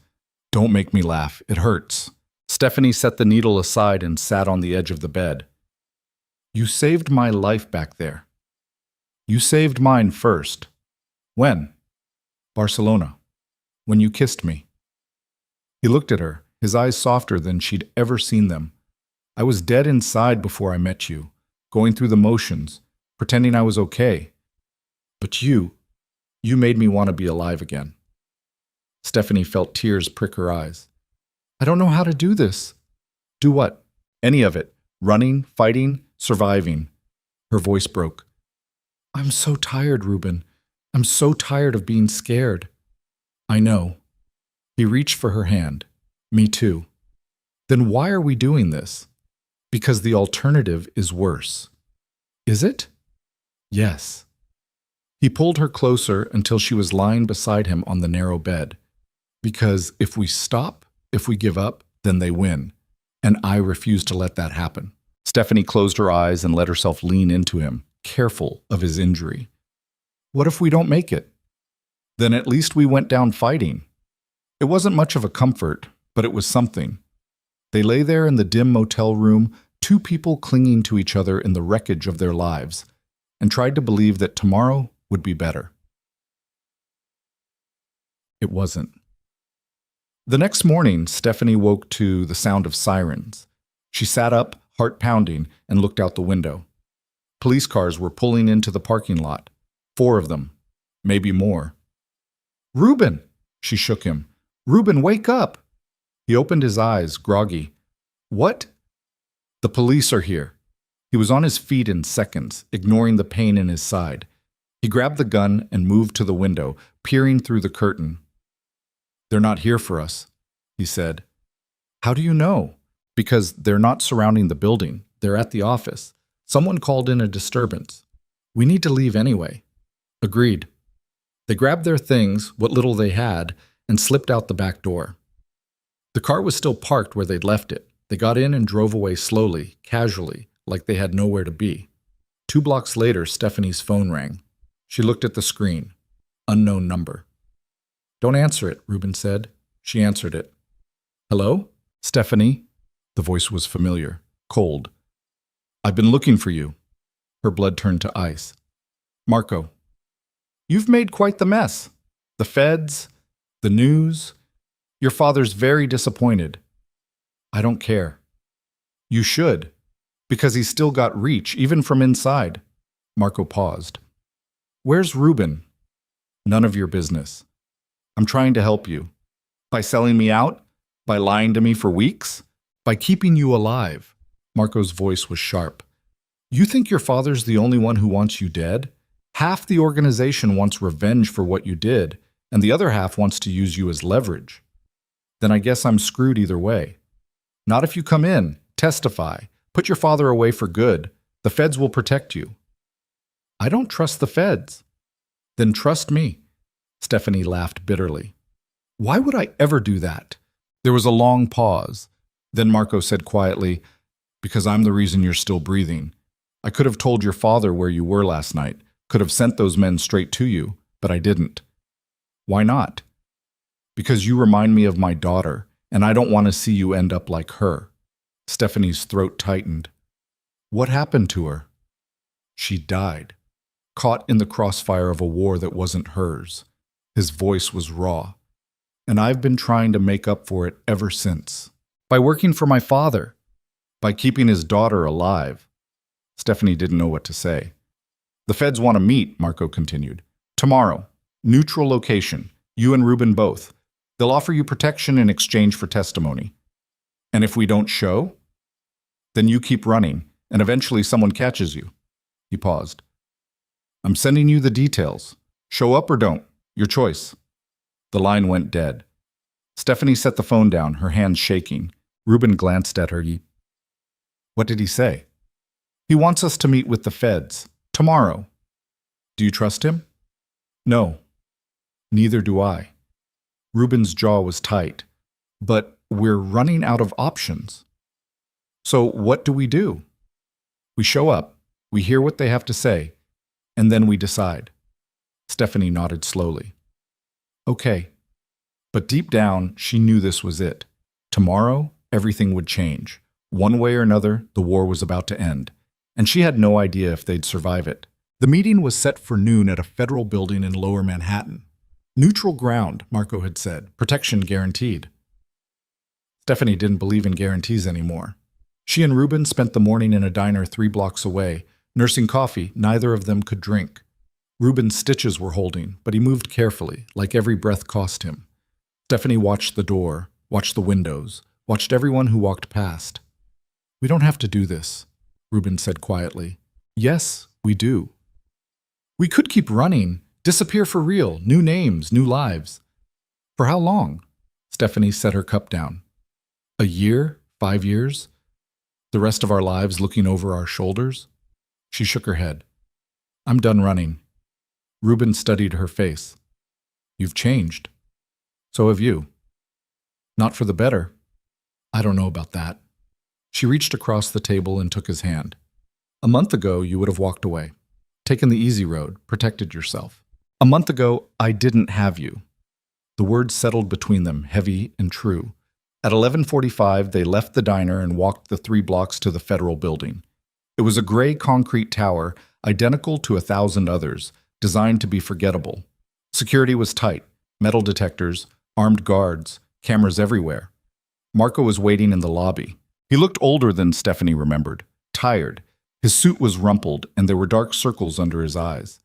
"Don't make me laugh. It hurts." Stephanie set the needle aside and sat on the edge of the bed. "You saved my life back there." "You saved mine first." "When?" "Barcelona. When you kissed me." He looked at her, his eyes softer than she'd ever seen them. "I was dead inside before I met you, going through the motions, pretending I was okay. But you made me want to be alive again." Stephanie felt tears prick her eyes. "I don't know how to do this." "Do what?" "Any of it. Running, fighting, surviving." Her voice broke. "I'm so tired, Ruben. I'm so tired of being scared." "I know." He reached for her hand. "Me too." "Then why are we doing this?" "Because the alternative is worse." "Is it?" "Yes." He pulled her closer until she was lying beside him on the narrow bed. "Because if we stop, if we give up, then they win. And I refuse to let that happen." Stephanie closed her eyes and let herself lean into him, careful of his injury. "What if we don't make it?" "Then at least we went down fighting." It wasn't much of a comfort, but it was something. They lay there in the dim motel room, two people clinging to each other in the wreckage of their lives, and tried to believe that tomorrow would be better. It wasn't. The next morning, Stephanie woke to the sound of sirens. She sat up, heart pounding, and looked out the window. Police cars were pulling into the parking lot. 4 of them, maybe more. "Ruben!" She shook him. "Ruben, wake up!" He opened his eyes, groggy. "What?" "The police are here." He was on his feet in seconds, ignoring the pain in his side. He grabbed the gun and moved to the window, peering through the curtain. "They're not here for us," he said. "How do you know?" "Because they're not surrounding the building. They're at the office. Someone called in a disturbance. We need to leave anyway." "Agreed." They grabbed their things, what little they had, and slipped out the back door. The car was still parked where they'd left it. They got in and drove away slowly, casually, like they had nowhere to be. 2 blocks later, Stephanie's phone rang. She looked at the screen. Unknown number. "Don't answer it," Ruben said. She answered it. "Hello? Stephanie?" The voice was familiar, cold. "I've been looking for you." Her blood turned to ice. "Marco." "You've made quite the mess. The feds, the news. Your father's very disappointed." "I don't care." "You should, because he's still got reach, even from inside." Marco paused. "Where's Ruben?" "None of your business. I'm trying to help you. By selling me out? By lying to me for weeks? By keeping you alive." Marco's voice was sharp. "You think your father's the only one who wants you dead? Half the organization wants revenge for what you did, and the other half wants to use you as leverage. Then I guess I'm screwed either way. Not if you come in, testify, put your father away for good. The feds will protect you." "I don't trust the feds." "Then trust me." Stephanie laughed bitterly. "Why would I ever do that?" There was a long pause. Then Marco said quietly, "Because I'm the reason you're still breathing. I could have told your father where you were last night, could have sent those men straight to you, but I didn't." "Why not?" "Because you remind me of my daughter, and I don't want to see you end up like her." Stephanie's throat tightened. "What happened to her?" "She died, caught in the crossfire of a war that wasn't hers." His voice was raw. "And I've been trying to make up for it ever since. By working for my father. By keeping his daughter alive." Stephanie didn't know what to say. The feds want to meet, Marco continued. Tomorrow. Neutral location. You and Ruben both. They'll offer you protection in exchange for testimony. And if we don't show? Then you keep running, and eventually someone catches you. He paused. I'm sending you the details. Show up or don't. Your choice. The line went dead. Stephanie set the phone down, her hands shaking. Ruben glanced at her. What did he say? He wants us to meet with the feds. Tomorrow. Do you trust him? No. Neither do I. Ruben's jaw was tight. But we're running out of options. So what do? We show up, we hear what they have to say, and then we decide. Stephanie nodded slowly. Okay. But deep down, she knew this was it. Tomorrow, everything would change. One way or another, the war was about to end, and she had no idea if they'd survive it. The meeting was set for noon at a federal building in Lower Manhattan. Neutral ground, Marco had said. Protection guaranteed. Stephanie didn't believe in guarantees anymore. She and Ruben spent the morning in a diner 3 blocks away, nursing coffee neither of them could drink. Ruben's stitches were holding, but he moved carefully, like every breath cost him. Stephanie watched the door, watched the windows, watched everyone who walked past. We don't have to do this, Ruben said quietly. Yes, we do. We could keep running, disappear for real, new names, new lives. For how long? Stephanie set her cup down. A year? 5 years? The rest of our lives looking over our shoulders? She shook her head. I'm done running. Ruben studied her face. You've changed. So have you. Not for the better. I don't know about that. She reached across the table and took his hand. A month ago, you would have walked away, taken the easy road, protected yourself. A month ago, I didn't have you. The words settled between them, heavy and true. At 11:45, they left the diner and walked the 3 blocks to the federal building. It was a gray concrete tower, identical to 1,000 others, designed to be forgettable. Security was tight, metal detectors, armed guards, cameras everywhere. Marco was waiting in the lobby. He looked older than Stephanie remembered, tired. His suit was rumpled, and there were dark circles under his eyes.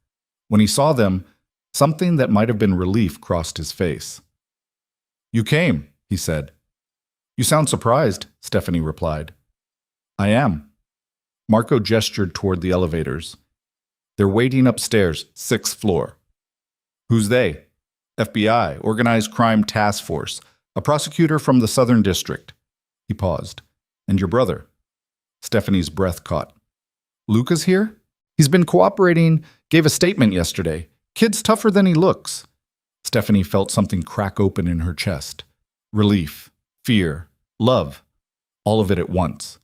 When he saw them, something that might have been relief crossed his face. You came, he said. You sound surprised, Stephanie replied. I am. Marco gestured toward the elevators. They're waiting upstairs, 6th floor. Who's they? FBI, Organized Crime Task Force, a prosecutor from the Southern District. He paused. And your brother? Stephanie's breath caught. Luca's here? He's been cooperating, gave a statement yesterday. Kid's tougher than he looks. Stephanie felt something crack open in her chest. Relief, fear, love, all of it at once.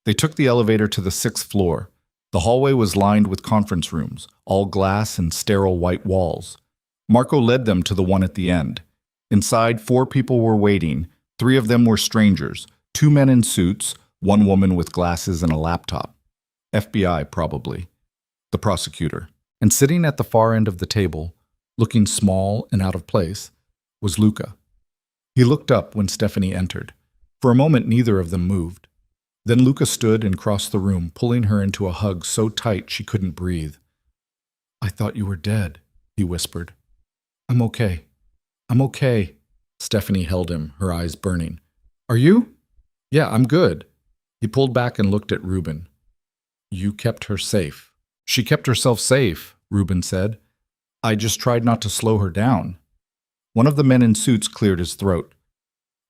They took the elevator to the 6th floor. The hallway was lined with conference rooms, all glass and sterile white walls. Marco led them to the one at the end. Inside, 4 people were waiting. 3 of them were strangers, 2 men in suits, 1 woman with glasses and a laptop. FBI, probably. The prosecutor. And sitting at the far end of the table, looking small and out of place, was Luca. He looked up when Stephanie entered. For a moment, neither of them moved. Then Luca stood and crossed the room, pulling her into a hug so tight she couldn't breathe. I thought you were dead, he whispered. I'm okay. I'm okay. Stephanie held him, her eyes burning. Are you? Yeah, I'm good. He pulled back and looked at Ruben. You kept her safe. She kept herself safe, Ruben said. I just tried not to slow her down. One of the men in suits cleared his throat.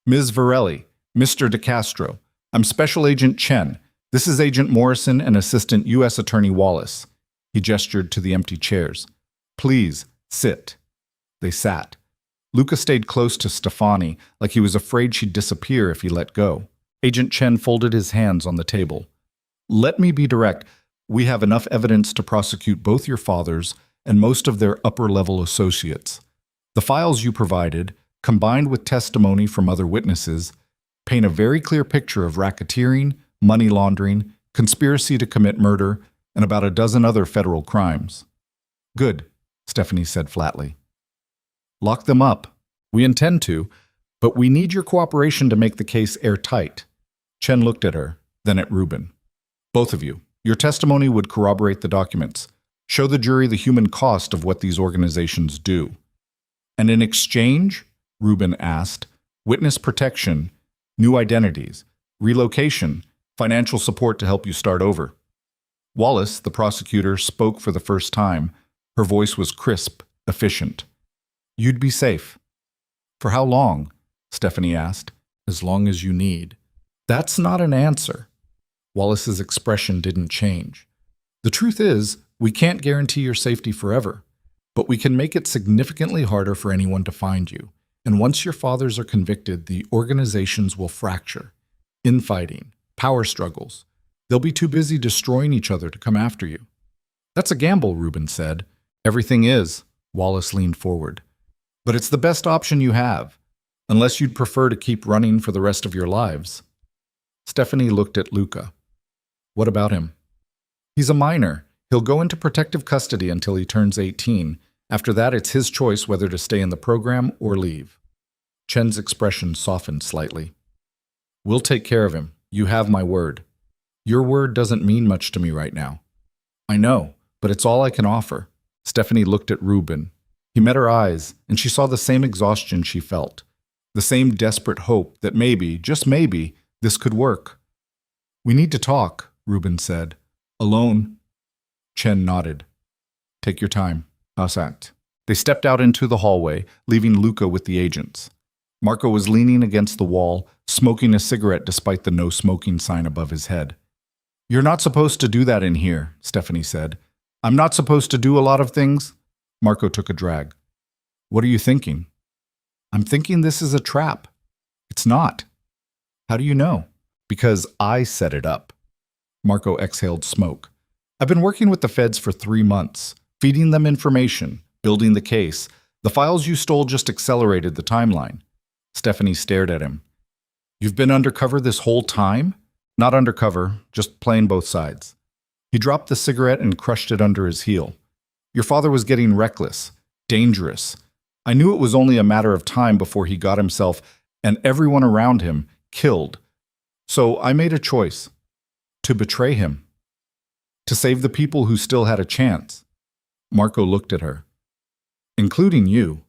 Ms. Varelli, Mr. DeCastro, I'm Special Agent Chen. This is Agent Morrison and Assistant U.S. Attorney Wallace. He gestured to the empty chairs. Please, sit. They sat. Luca stayed close to Stefani, like he was afraid she'd disappear if he let go. Agent Chen folded his hands on the table. Let me be direct. We have enough evidence to prosecute both your fathers and most of their upper-level associates. The files you provided, combined with testimony from other witnesses, paint a very clear picture of racketeering, money laundering, conspiracy to commit murder, and about a dozen other federal crimes. Good, Stephanie said flatly. Lock them up. We intend to, but we need your cooperation to make the case airtight. Chen looked at her, then at Ruben. Both of you. Your testimony would corroborate the documents. Show the jury the human cost of what these organizations do. And in exchange, Rubin asked, witness protection, new identities, relocation, financial support to help you start over. Wallace, the prosecutor, spoke for the first time. Her voice was crisp, efficient. You'd be safe. For how long? Stephanie asked. As long as you need. That's not an answer. Wallace's expression didn't change. The truth is, we can't guarantee your safety forever, but we can make it significantly harder for anyone to find you. And once your fathers are convicted, the organizations will fracture. Infighting, power struggles. They'll be too busy destroying each other to come after you. That's a gamble, Rubin said. Everything is, Wallace leaned forward. But it's the best option you have, unless you'd prefer to keep running for the rest of your lives. Stephanie looked at Luca. What about him? He's a minor. He'll go into protective custody until he turns 18. After that, it's his choice whether to stay in the program or leave. Chen's expression softened slightly. We'll take care of him. You have my word. Your word doesn't mean much to me right now. I know, but it's all I can offer. Stephanie looked at Rubin. He met her eyes, and she saw the same exhaustion she felt. The same desperate hope that maybe, just maybe, this could work. We need to talk, Rubin said. Alone. Chen nodded. Take your time. Us act. They stepped out into the hallway, leaving Luca with the agents. Marco was leaning against the wall, smoking a cigarette despite the no smoking sign above his head. You're not supposed to do that in here, Stephanie said. I'm not supposed to do a lot of things. Marco took a drag. What are you thinking? I'm thinking this is a trap. It's not. How do you know? Because I set it up. Marco exhaled smoke. I've been working with the feds for 3 months, feeding them information, building the case. The files you stole just accelerated the timeline. Stephanie stared at him. You've been undercover this whole time? Not undercover, just playing both sides. He dropped the cigarette and crushed it under his heel. Your father was getting reckless, dangerous. I knew it was only a matter of time before he got himself and everyone around him killed. So I made a choice. To betray him. To save the people who still had a chance. Marco looked at her. Including you.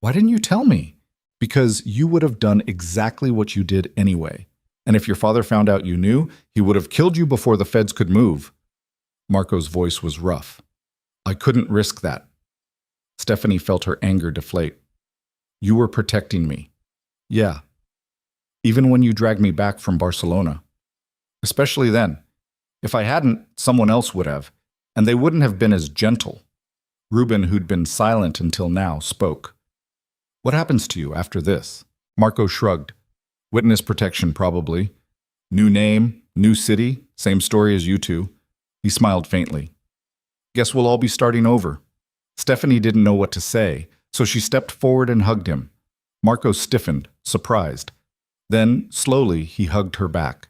Why didn't you tell me? Because you would have done exactly what you did anyway. And if your father found out you knew, he would have killed you before the feds could move. Marco's voice was rough. I couldn't risk that. Stephanie felt her anger deflate. You were protecting me. Yeah. Even when you dragged me back from Barcelona. Especially then. If I hadn't, someone else would have, and they wouldn't have been as gentle. Rubin, who'd been silent until now, spoke. What happens to you after this? Marco shrugged. Witness protection, probably. New name, new city, same story as you two. He smiled faintly. Guess we'll all be starting over. Stephanie didn't know what to say, so she stepped forward and hugged him. Marco stiffened, surprised. Then, slowly, he hugged her back.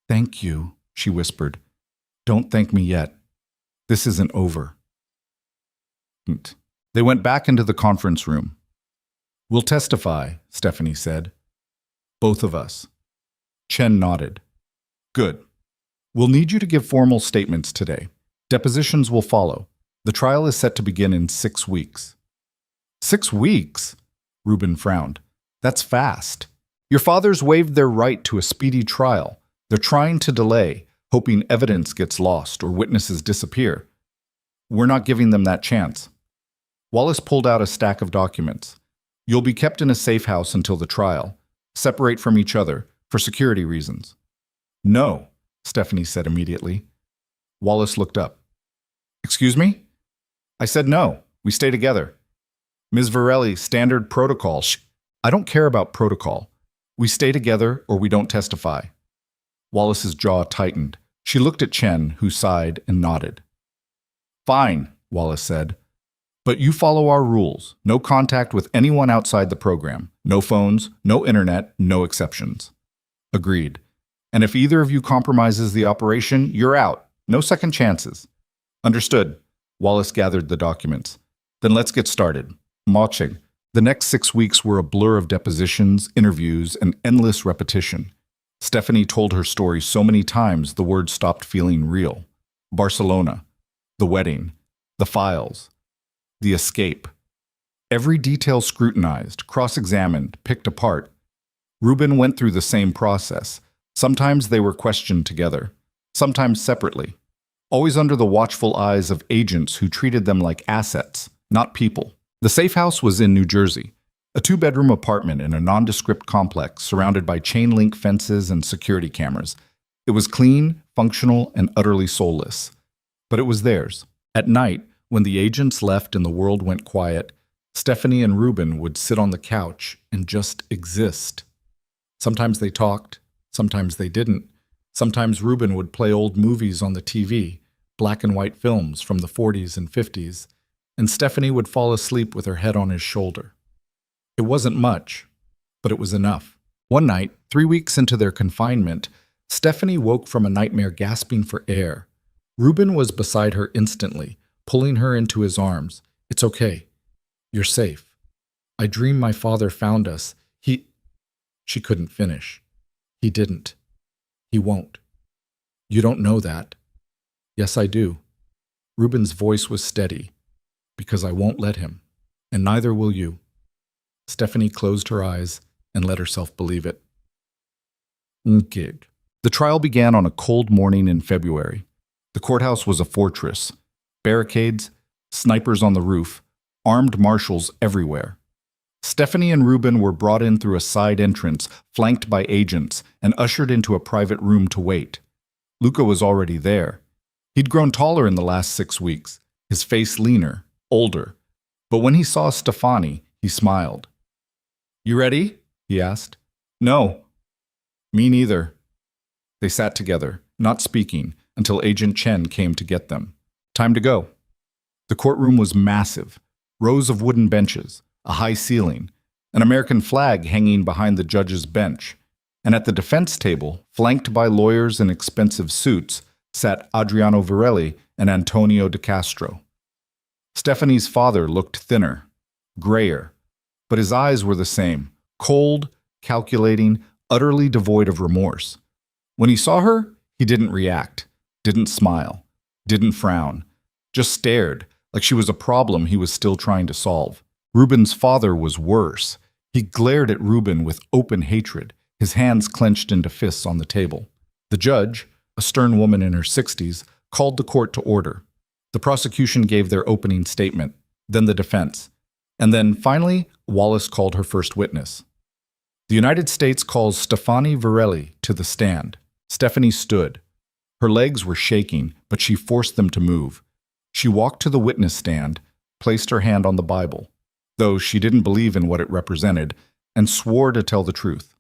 Thank you, she whispered. Don't thank me yet. This isn't over. They went back into the conference room. We'll testify, Stephanie said. Both of us. Chen nodded. Good. We'll need you to give formal statements today. Depositions will follow. The trial is set to begin in 6 weeks. 6 weeks? Rubin frowned. That's fast. Your fathers waived their right to a speedy trial. They're trying to delay, hoping evidence gets lost or witnesses disappear. We're not giving them that chance. Wallace pulled out a stack of documents. You'll be kept in a safe house until the trial. Separate from each other, for security reasons. No, Stephanie said immediately. Wallace looked up. Excuse me? I said no. We stay together. Ms. Varelli, standard protocol. I don't care about protocol. We stay together or we don't testify. Wallace's jaw tightened. She looked at Chen, who sighed and nodded. Fine, Wallace said. But you follow our rules. No contact with anyone outside the program. No phones, no internet, no exceptions. Agreed. And if either of you compromises the operation, you're out. No second chances. Understood. Wallace gathered the documents. Then let's get started. Marching. The next 6 weeks were a blur of depositions, interviews, and endless repetition. Stephanie told her story so many times the words stopped feeling real. Barcelona. the wedding, the files, the escape. Every detail scrutinized, cross-examined, picked apart. Rubin went through the same process. Sometimes they were questioned together, sometimes separately, always under the watchful eyes of agents who treated them like assets, not people. The safe house was in New Jersey, a two-bedroom apartment in a nondescript complex surrounded by chain-link fences and security cameras. It was clean, functional, and utterly soulless. But it was theirs. At night, when the agents left and the world went quiet, Stephanie and Rubin would sit on the couch and just exist. Sometimes they talked, sometimes they didn't. Sometimes Rubin would play old movies on the TV, black and white films from the 40s and 50s, and Stephanie would fall asleep with her head on his shoulder. It wasn't much, but it was enough. One night, 3 weeks into their confinement, Stephanie woke from a nightmare gasping for air. Rubin was beside her instantly, pulling her into his arms. "It's okay. You're safe. I dream my father found us. She couldn't finish. He didn't. He won't. You don't know that." "Yes, I do." Rubin's voice was steady. "Because I won't let him, and neither will you." Stephanie closed her eyes and let herself believe it. The trial began on a cold morning in February. The courthouse was a fortress. Barricades, snipers on the roof, armed marshals everywhere. Stephanie and Rubin were brought in through a side entrance, flanked by agents, and ushered into a private room to wait. Luca was already there. He'd grown taller in the last 6 weeks, his face leaner, older. But when he saw Stefani, he smiled. "You ready?" he asked. "No." "Me neither." They sat together, not speaking, until Agent Chen came to get them. Time to go. The courtroom was massive, rows of wooden benches, a high ceiling, an American flag hanging behind the judge's bench, and at the defense table, flanked by lawyers in expensive suits, sat Adriano Varelli and Antonio de Castro. Stephanie's father looked thinner, grayer, but his eyes were the same, cold, calculating, utterly devoid of remorse. When he saw her, he didn't react, didn't smile, didn't frown, just stared like she was a problem he was still trying to solve. Rubin's father was worse. He glared at Rubin with open hatred, his hands clenched into fists on the table. The judge, a stern woman in her 60s, called the court to order. The prosecution gave their opening statement, then the defense, and then, finally, Wallace called her first witness. The United States calls Stefani Varelli to the stand. Stephanie stood. Her legs were shaking, but she forced them to move. She walked to the witness stand, placed her hand on the Bible, though she didn't believe in what it represented, and swore to tell the truth.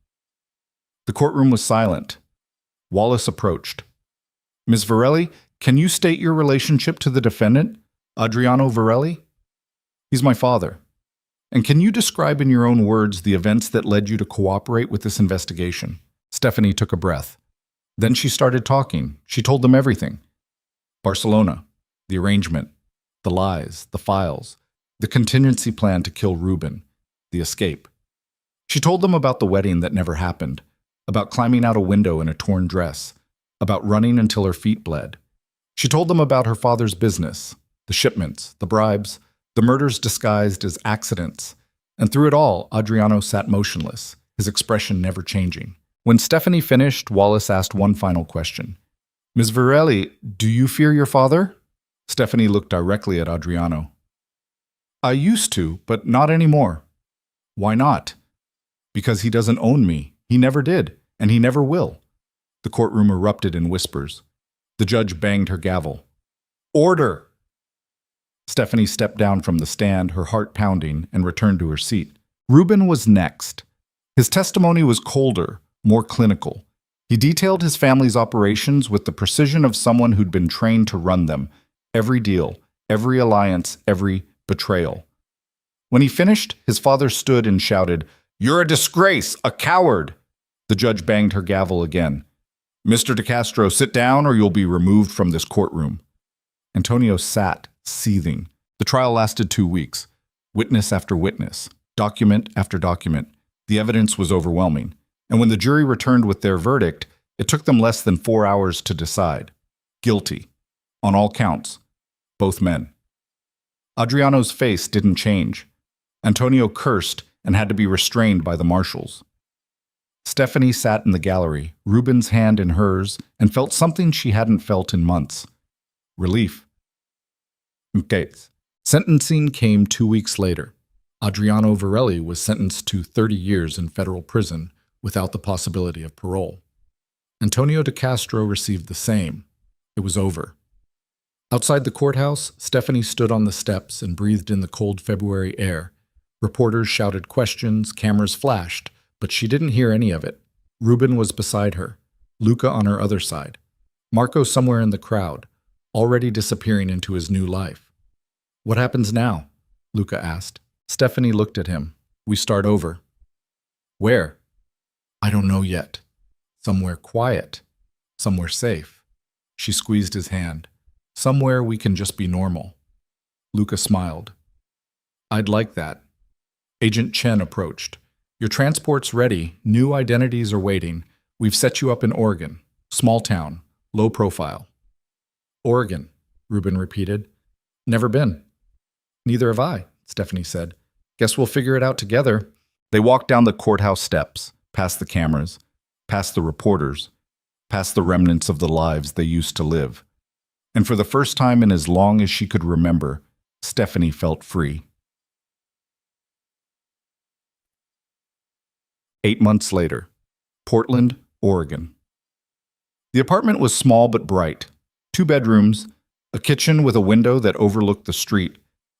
The courtroom was silent. Wallace approached. "Ms. Varelli, can you state your relationship to the defendant, Adriano Varelli?" "He's my father." "And can you describe in your own words the events that led you to cooperate with this investigation?" Stephanie took a breath. Then she started talking. She told them everything. Barcelona, the arrangement, the lies, the files, the contingency plan to kill Rubin, the escape. She told them about the wedding that never happened, about climbing out a window in a torn dress, about running until her feet bled. She told them about her father's business, the shipments, the bribes, the murders disguised as accidents. And through it all, Adriano sat motionless, his expression never changing. When Stephanie finished, Wallace asked one final question. "Ms. Varelli, do you fear your father?" Stephanie looked directly at Adriano. "I used to, but not anymore." "Why not?" "Because he doesn't own me. He never did, and he never will." The courtroom erupted in whispers. The judge banged her gavel. "Order!" Stephanie stepped down from the stand, her heart pounding, and returned to her seat. Rubin was next. His testimony was colder, more clinical. He detailed his family's operations with the precision of someone who'd been trained to run them. Every deal, every alliance, every betrayal. When he finished, his father stood and shouted, "You're a disgrace, a coward!" The judge banged her gavel again. "Mr. de Castro, sit down or you'll be removed from this courtroom." Antonio sat, seething. The trial lasted 2 weeks. Witness after witness, document after document. The evidence was overwhelming. And when the jury returned with their verdict, it took them less than 4 hours to decide. Guilty. On all counts. both men. Adriano's face didn't change. Antonio cursed and had to be restrained by the marshals. Stephanie sat in the gallery, Ruben's hand in hers, and felt something she hadn't felt in months. Relief. Okay. Sentencing came 2 weeks later. Adriano Varelli was sentenced to 30 years in federal prison without the possibility of parole. Antonio de Castro received the same. It was over. Outside the courthouse, Stephanie stood on the steps and breathed in the cold February air. Reporters shouted questions, cameras flashed, but she didn't hear any of it. Ruben was beside her, Luca on her other side, Marco somewhere in the crowd, already disappearing into his new life. "What happens now?" Luca asked. Stephanie looked at him. "We start over." "Where?" "I don't know yet. Somewhere quiet. Somewhere safe." She squeezed his hand. "Somewhere we can just be normal." Luca smiled. "I'd like that." Agent Chen approached. "Your transport's ready. New identities are waiting. We've set you up in Oregon. Small town. Low profile." "Oregon," Ruben repeated. "Never been." "Neither have I," Stephanie said. "Guess we'll figure it out together." They walked down the courthouse steps, past the cameras, past the reporters, past the remnants of the lives they used to live. And for the first time in as long as she could remember, Stephanie felt free. 8 months later, Portland, Oregon. The apartment was small but bright. 2 bedrooms, a kitchen with a window that overlooked the street,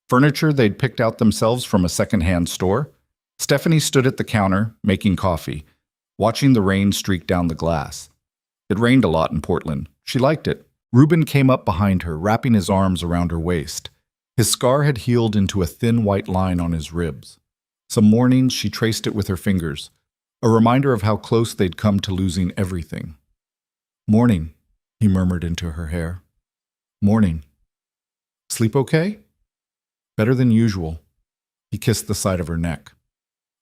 furniture they'd picked out themselves from a second-hand store. Stephanie stood at the counter, making coffee, watching the rain streak down the glass. It rained a lot in Portland. She liked it. Ruben came up behind her, wrapping his arms around her waist. His scar had healed into a thin white line on his ribs. Some mornings she traced it with her fingers, a reminder of how close they'd come to losing everything. "Morning," he murmured into her hair. "Morning. Sleep okay?" "Better than usual." He kissed the side of her neck.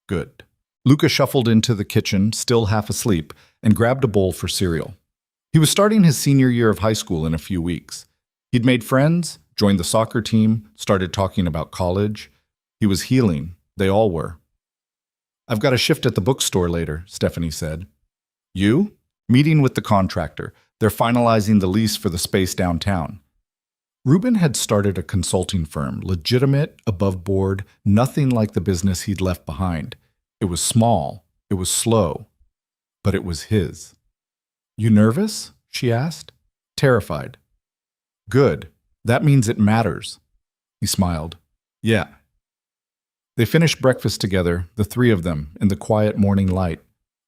"Good." Luca shuffled into the kitchen, still half asleep, and grabbed a bowl for cereal. He was starting his senior year of high school in a few weeks. He'd made friends, joined the soccer team, started talking about college. He was healing. They all were. "I've got a shift at the bookstore later," Stephanie said. "You?" "Meeting with the contractor. They're finalizing the lease for the space downtown." Ruben had started a consulting firm, legitimate, above board, nothing like the business he'd left behind. It was small, it was slow, but it was his. "You nervous?" she asked. "Terrified." "Good. That means it matters." He smiled. "Yeah." They finished breakfast together, the 3 of them, in the quiet morning light.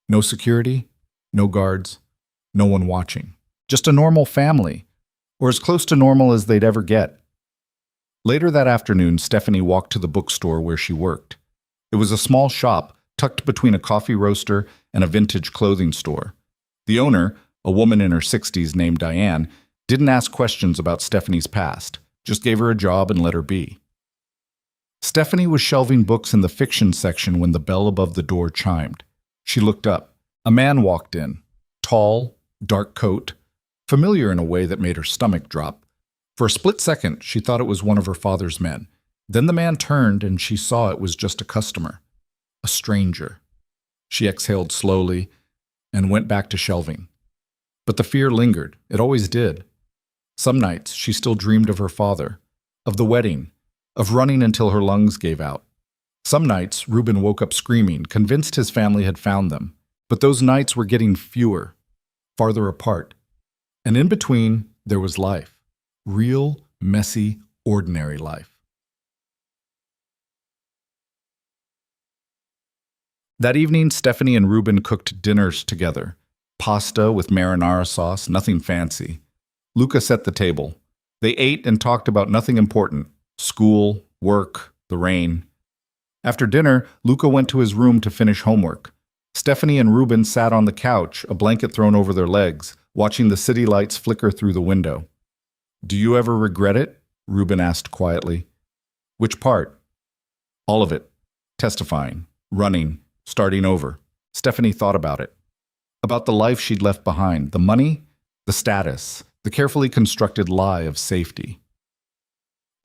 No security, no guards, no one watching. Just a normal family, or as close to normal as they'd ever get. Later that afternoon, Stephanie walked to the bookstore where she worked. It was a small shop tucked between a coffee roaster and a vintage clothing store. The owner, a woman in her 60s named Diane, didn't ask questions about Stephanie's past, just gave her a job and let her be. Stephanie was shelving books in the fiction section when the bell above the door chimed. She looked up. A man walked in, tall, dark coat, familiar in a way that made her stomach drop. For a split second, she thought it was one of her father's men. Then the man turned and she saw it was just a customer, a stranger. She exhaled slowly and went back to shelving. But the fear lingered. It always did. Some nights she still dreamed of her father, of the wedding, of running until her lungs gave out. Some nights Ruben woke up screaming, convinced his family had found them. But those nights were getting fewer, farther apart. And in between, there was life. Real, messy, ordinary life. That evening, Stephanie and Ruben cooked dinners together. Pasta with marinara sauce, nothing fancy. Luca set the table. They ate and talked about nothing important. School, work, the rain. After dinner, Luca went to his room to finish homework. Stephanie and Ruben sat on the couch, a blanket thrown over their legs, watching the city lights flicker through the window. "Do you ever regret it?" Ruben asked quietly. "Which part?" "All of it. Testifying, running, starting over." Stephanie thought about it. About the life she'd left behind, the money, the status, the carefully constructed lie of safety.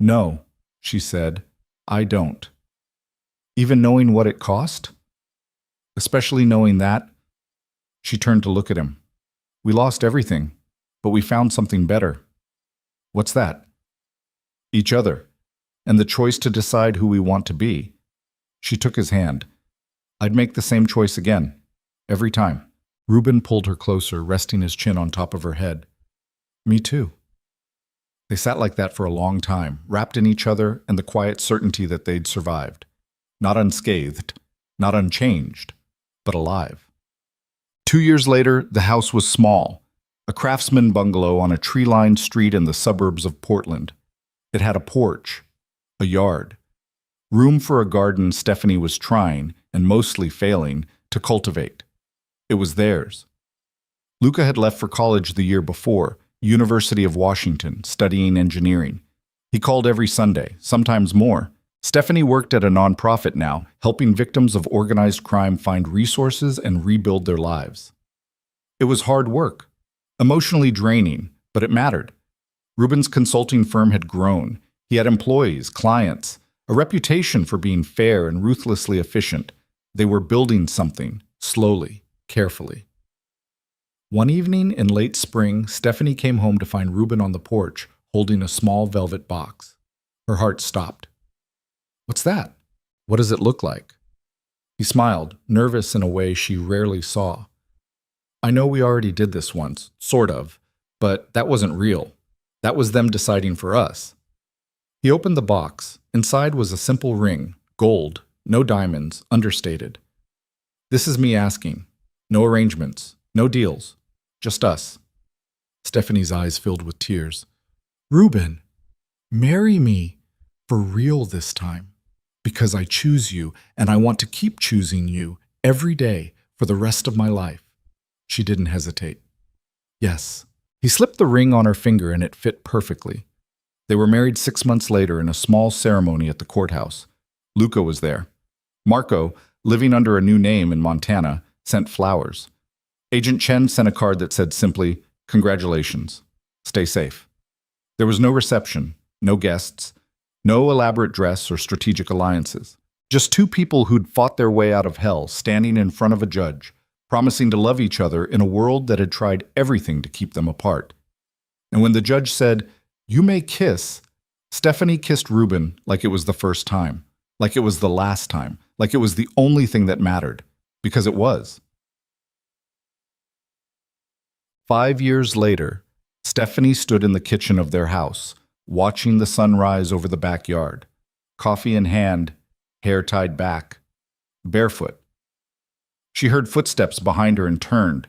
No, she said, I don't. Even knowing what it cost? Especially knowing that? She turned to look at him. We lost everything, but we found something better. What's that? Each other, and the choice to decide who we want to be. She took his hand. I'd make the same choice again, every time. Reuben pulled her closer, resting his chin on top of her head. Me too. They sat like that for a long time, wrapped in each other and the quiet certainty that they'd survived. Not unscathed, not unchanged, but alive. 2 years later, the house was small, a craftsman bungalow on a tree-lined street in the suburbs of Portland. It had a porch, a yard, room for a garden Stephanie was trying, and mostly failing, to cultivate. It was theirs. Luca had left for college the year before, University of Washington, studying engineering. He called every Sunday, sometimes more. Stephanie worked at a nonprofit now, helping victims of organized crime find resources and rebuild their lives. It was hard work, emotionally draining, but it mattered. Reuben's consulting firm had grown. He had employees, clients, a reputation for being fair and ruthlessly efficient. They were building something, slowly, carefully. One evening in late spring, Stephanie came home to find Reuben on the porch, holding a small velvet box. Her heart stopped. What's that? What does it look like? He smiled, nervous in a way she rarely saw. I know we already did this once, sort of, but that wasn't real. That was them deciding for us. He opened the box. Inside was a simple ring, gold, no diamonds, understated. This is me asking. No arrangements, no deals, just us. Stephanie's eyes filled with tears. Reuben, marry me, for real this time. Because I choose you, and I want to keep choosing you every day for the rest of my life. She didn't hesitate. Yes. He slipped the ring on her finger and it fit perfectly. They were married 6 months later in a small ceremony at the courthouse. Luca was there. Marco, living under a new name in Montana, sent flowers. Agent Chen sent a card that said simply, "Congratulations. Stay safe." There was no reception, no guests, no elaborate dress or strategic alliances. Just two people who'd fought their way out of hell, standing in front of a judge, promising to love each other in a world that had tried everything to keep them apart. And when the judge said, "You may kiss," Stephanie kissed Reuben like it was the first time, like it was the last time, like it was the only thing that mattered, because it was. 5 years later, Stephanie stood in the kitchen of their house, watching the sun rise over the backyard, coffee in hand, hair tied back, barefoot. She heard footsteps behind her and turned.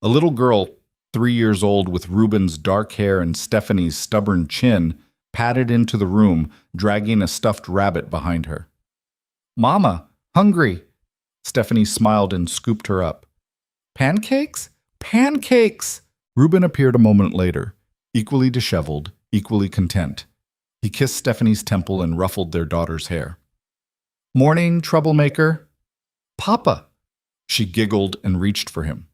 A little girl, 3 years old, with Reuben's dark hair and Stephanie's stubborn chin, padded into the room, dragging a stuffed rabbit behind her. "Mama, hungry!" Stephanie smiled and scooped her up. "Pancakes? Pancakes!" Reuben appeared a moment later, equally disheveled, equally content. He kissed Stephanie's temple and ruffled their daughter's hair. "Morning, troublemaker." "Papa!" She giggled and reached for him.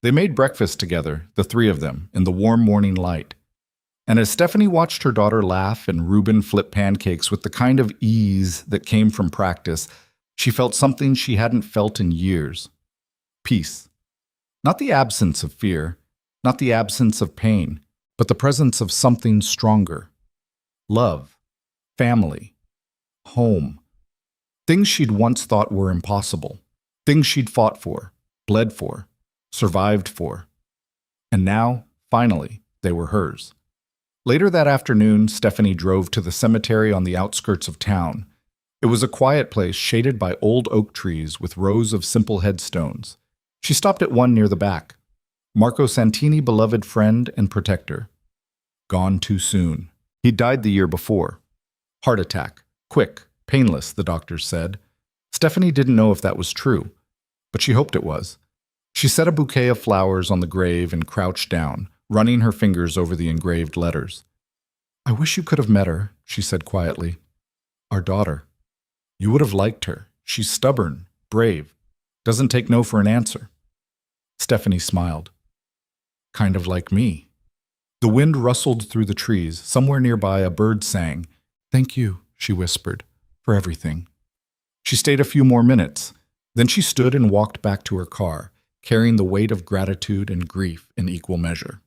They made breakfast together, the three of them, in the warm morning light. And as Stephanie watched her daughter laugh and Reuben flip pancakes with the kind of ease that came from practice, she felt something she hadn't felt in years. Peace. Not the absence of fear, not the absence of pain, but the presence of something stronger. Love, family, home. Things she'd once thought were impossible. Things she'd fought for, bled for, survived for. And now, finally, they were hers. Later that afternoon, Stephanie drove to the cemetery on the outskirts of town. It was a quiet place shaded by old oak trees with rows of simple headstones. She stopped at one near the back. Marco Santini, beloved friend and protector. Gone too soon. He died the year before. Heart attack. Quick, painless, the doctors said. Stephanie didn't know if that was true, but she hoped it was. She set a bouquet of flowers on the grave and crouched down, running her fingers over the engraved letters. "I wish you could have met her," she said quietly. "Our daughter. You would have liked her. She's stubborn, brave, doesn't take no for an answer." Stephanie smiled. "Kind of like me." The wind rustled through the trees. Somewhere nearby, a bird sang. Thank you, she whispered, for everything. She stayed a few more minutes. Then she stood and walked back to her car, carrying the weight of gratitude and grief in equal measure.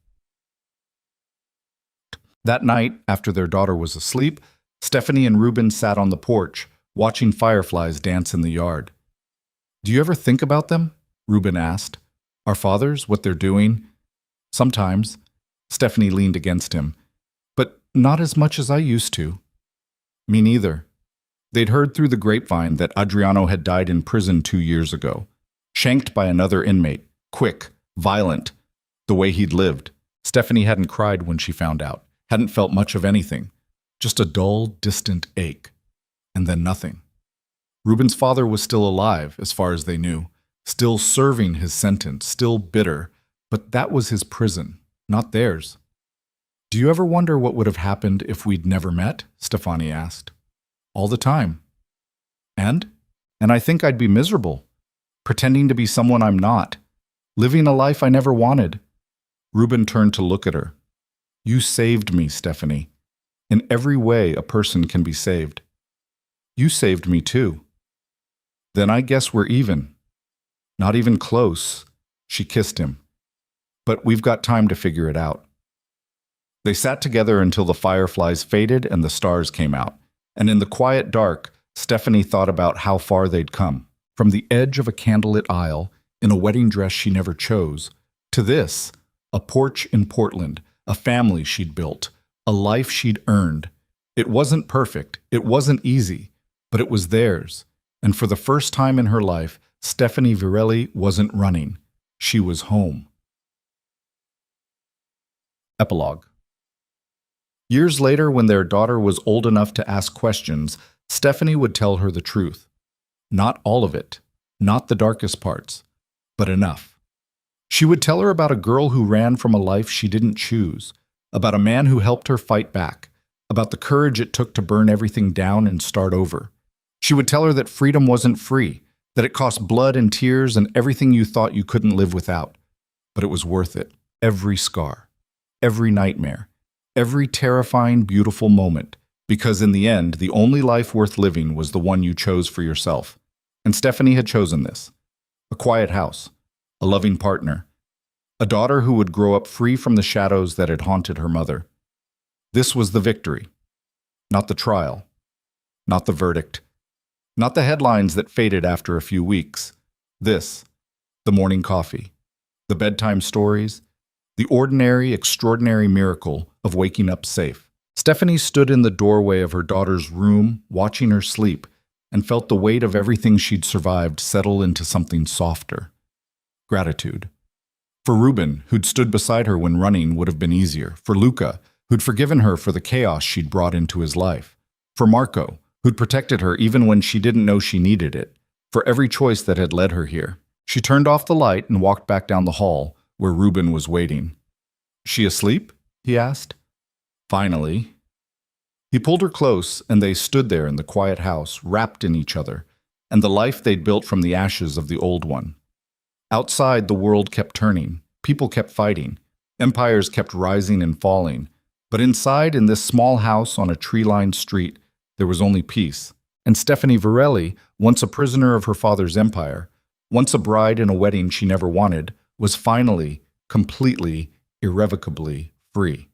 That night, after their daughter was asleep, Stephanie and Ruben sat on the porch, watching fireflies dance in the yard. Do you ever think about them? Ruben asked. Our fathers, what they're doing? Sometimes. Stephanie leaned against him. But not as much as I used to. Me neither. They'd heard through the grapevine that Adriano had died in prison 2 years ago, shanked by another inmate, quick, violent, the way he'd lived. Stephanie hadn't cried when she found out, hadn't felt much of anything, just a dull, distant ache, and then nothing. Ruben's father was still alive, as far as they knew, still serving his sentence, still bitter, but that was his prison, not theirs. Do you ever wonder what would have happened if we'd never met? Stefani asked. All the time. And I think I'd be miserable, pretending to be someone I'm not, living a life I never wanted. Ruben turned to look at her. You saved me, Stephanie. In every way a person can be saved. You saved me too. Then I guess we're even. Not even close. She kissed him. But we've got time to figure it out. They sat together until the fireflies faded and the stars came out. And in the quiet dark, Stephanie thought about how far they'd come. From the edge of a candlelit aisle, in a wedding dress she never chose, to this, a porch in Portland, a family she'd built, a life she'd earned. It wasn't perfect, it wasn't easy, but it was theirs. And for the first time in her life, Stephanie Virelli wasn't running. She was home. Epilogue. Years later, when their daughter was old enough to ask questions, Stephanie would tell her the truth. Not all of it, not the darkest parts, but enough. She would tell her about a girl who ran from a life she didn't choose, about a man who helped her fight back, about the courage it took to burn everything down and start over. She would tell her that freedom wasn't free, that it cost blood and tears and everything you thought you couldn't live without. But it was worth it. Every scar, every nightmare, every terrifying, beautiful moment, because in the end, the only life worth living was the one you chose for yourself. And Stephanie had chosen this. A quiet house, a loving partner, a daughter who would grow up free from the shadows that had haunted her mother. This was the victory, not the trial, not the verdict, not the headlines that faded after a few weeks. This, the morning coffee, the bedtime stories, the ordinary, extraordinary miracle of waking up safe. Stephanie stood in the doorway of her daughter's room, watching her sleep, and felt the weight of everything she'd survived settle into something softer. Gratitude. For Ruben, who'd stood beside her when running would have been easier. For Luca, who'd forgiven her for the chaos she'd brought into his life. For Marco, who'd protected her even when she didn't know she needed it. For every choice that had led her here. She turned off the light and walked back down the hall, where Ruben was waiting. She asleep? He asked. Finally. He pulled her close, and they stood there in the quiet house, wrapped in each other, and the life they'd built from the ashes of the old one. Outside, the world kept turning. People kept fighting. Empires kept rising and falling. But inside, in this small house on a tree-lined street, there was only peace. And Stephanie Virelli, once a prisoner of her father's empire, once a bride in a wedding she never wanted, was finally, completely, irrevocably free.